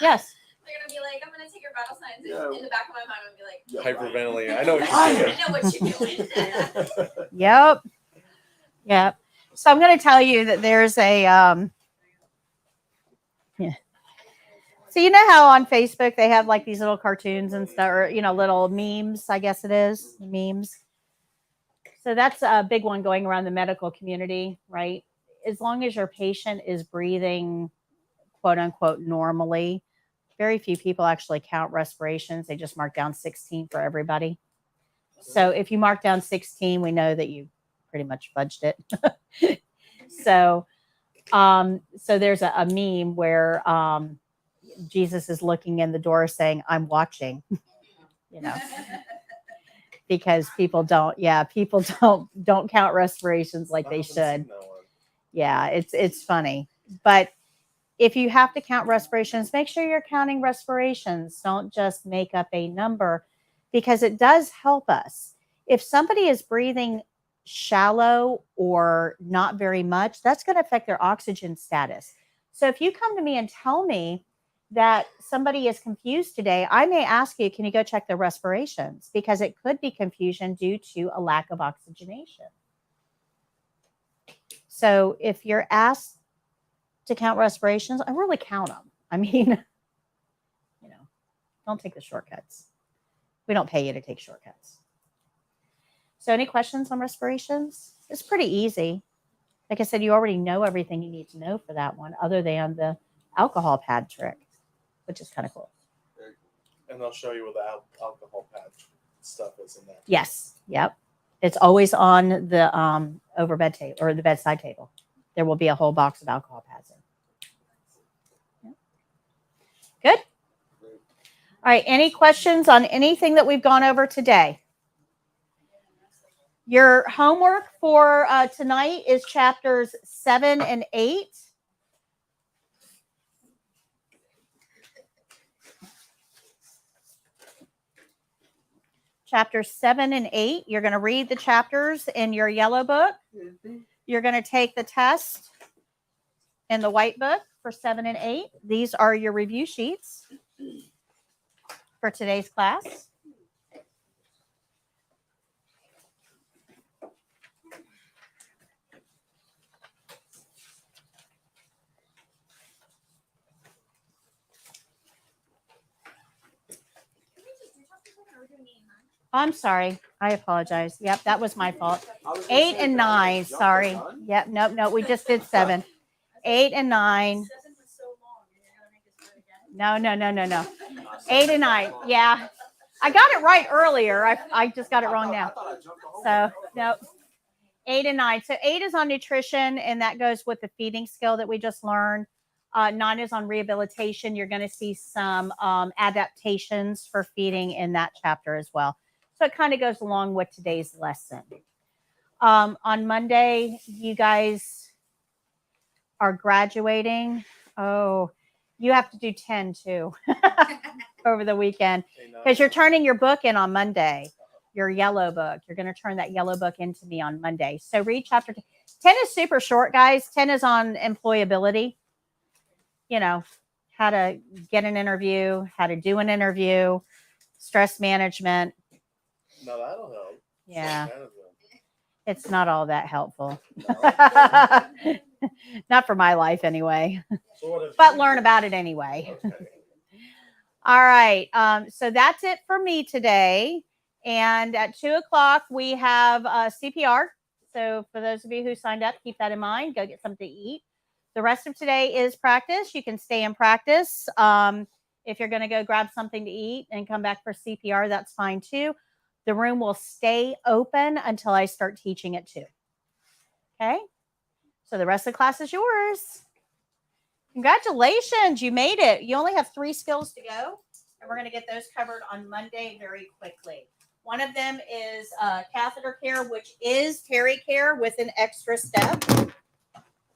Yes. They're gonna be like, I'm gonna take your vital signs. Yeah. In the back of my mind, I'm gonna be like, Hyperventilating. I know what you're doing. I know what you're doing. Yep. Yep. So I'm going to tell you that there's a, yeah. So you know how on Facebook they have like these little cartoons and stuff, or, little memes, I guess it is, memes. So that's a big one going around the medical community, right? As long as your patient is breathing, quote unquote, normally, very few people actually count respirations. They just mark down 16 for everybody. So if you mark down 16, we know that you pretty much fudged it. So there's a meme where Jesus is looking in the door saying, "I'm watching," you know, because people don't count respirations like they should. Yeah, it's funny. But if you have to count respirations, make sure you're counting respirations. Don't just make up a number, because it does help us. If somebody is breathing shallow or not very much, that's going to affect their oxygen status. So if you come to me and tell me that somebody is confused today, I may ask you, can you go check their respirations? Because it could be confusion due to a lack of oxygenation. So if you're asked to count respirations, I really count them. I mean, don't take the shortcuts. We don't pay you to take shortcuts. So any questions on respirations? It's pretty easy. Like I said, you already know everything you need to know for that one, other than the alcohol pad trick, which is kind of cool. And they'll show you where the alcohol pad stuff is in there. Yes. Yep. It's always on the overbed table or the bedside table. There will be a whole box of alcohol pads in. Yep. Good. All right. Any questions on anything that we've gone over today? Your homework for tonight is chapters 7 and 8. Chapters 7 and 8. You're going to read the chapters in your yellow book. You're going to take the test in the white book for 7 and 8. These are your review sheets for today's class. I'm sorry. I apologize. Yep, that was my fault. 8 and 9. Sorry. Yep. No. We just did 7. 8 and 9. No. 8 and 9. Yeah. I got it right earlier. I just got it wrong now. So, no. 8 and 9. So 8 is on nutrition, and that goes with the feeding skill that we just learned. 9 is on rehabilitation. You're going to see some adaptations for feeding in that chapter as well. So it kind of goes along with today's lesson. On Monday, you guys are graduating. Oh, you have to do 10 too over the weekend, because you're turning your book in on Monday, your yellow book. You're going to turn that yellow book into me on Monday. So read chapter 10. 10 is super short, guys. 10 is on employability. How to get an interview, how to do an interview, stress management. No, that'll help. Yeah. It's not all that helpful. No. Not for my life anyway. So But learn about it anyway. Okay. All right. So that's it for me today. And at 2:00, we have CPR. So for those of you who signed up, keep that in mind. Go get something to eat. The rest of today is practice. You can stay in practice. If you're going to go grab something to eat and come back for CPR, that's fine too. The room will stay open until I start teaching it too. Okay? So the rest of the class is yours. Congratulations. You made it. You only have 3 skills to go, and we're going to get those covered on Monday very quickly. One of them is catheter care, which is Peri-Care with an extra step.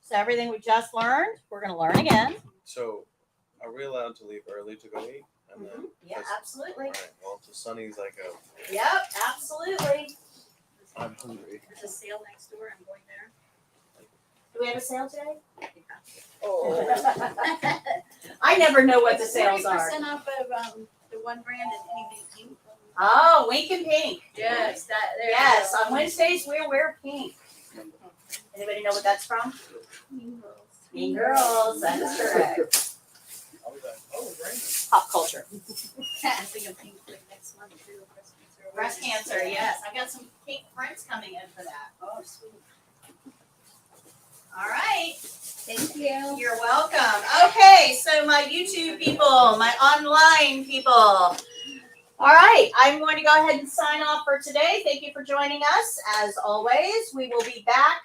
So everything we just learned, we're going to learn again. So, are we allowed to leave early to go eat? And then, Yeah, absolutely. All right. Well, to Sunny's I go. Yep, absolutely. I'm hungry. There's a sale next door. I'm going there. Do we have a sale today? Oh. I never know what the sales 40% are. off of the one brand and anything pink. Oh, Wink and Pink. Yes, Yes, on Wednesdays we wear pink. Anybody know what that's from? Mean Girls. That is correct. I'll be back. Oh, great. Pop culture. I think of pink for next month too. Breast cancer, yes. I've got some pink prints coming in for that. Oh, sweet. All right. Thank you. You're welcome. Okay, so my YouTube people, my online people. All right, I'm going to go ahead and sign off for today. Thank you for joining us. As always, we will be back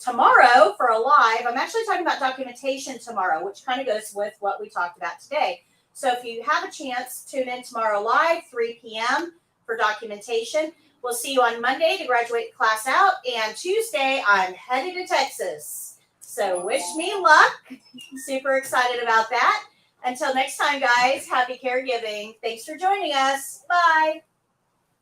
tomorrow for a live. I'm actually talking about documentation tomorrow, which kind of goes with what we talked about today. So if you have a chance, tune in tomorrow live, 3 p.m. for documentation. We'll see you on Monday to graduate class out, and Tuesday I'm headed to Texas. So wish me luck. Super excited about that. Until next time, guys, happy caregiving. Thanks for joining us. Bye.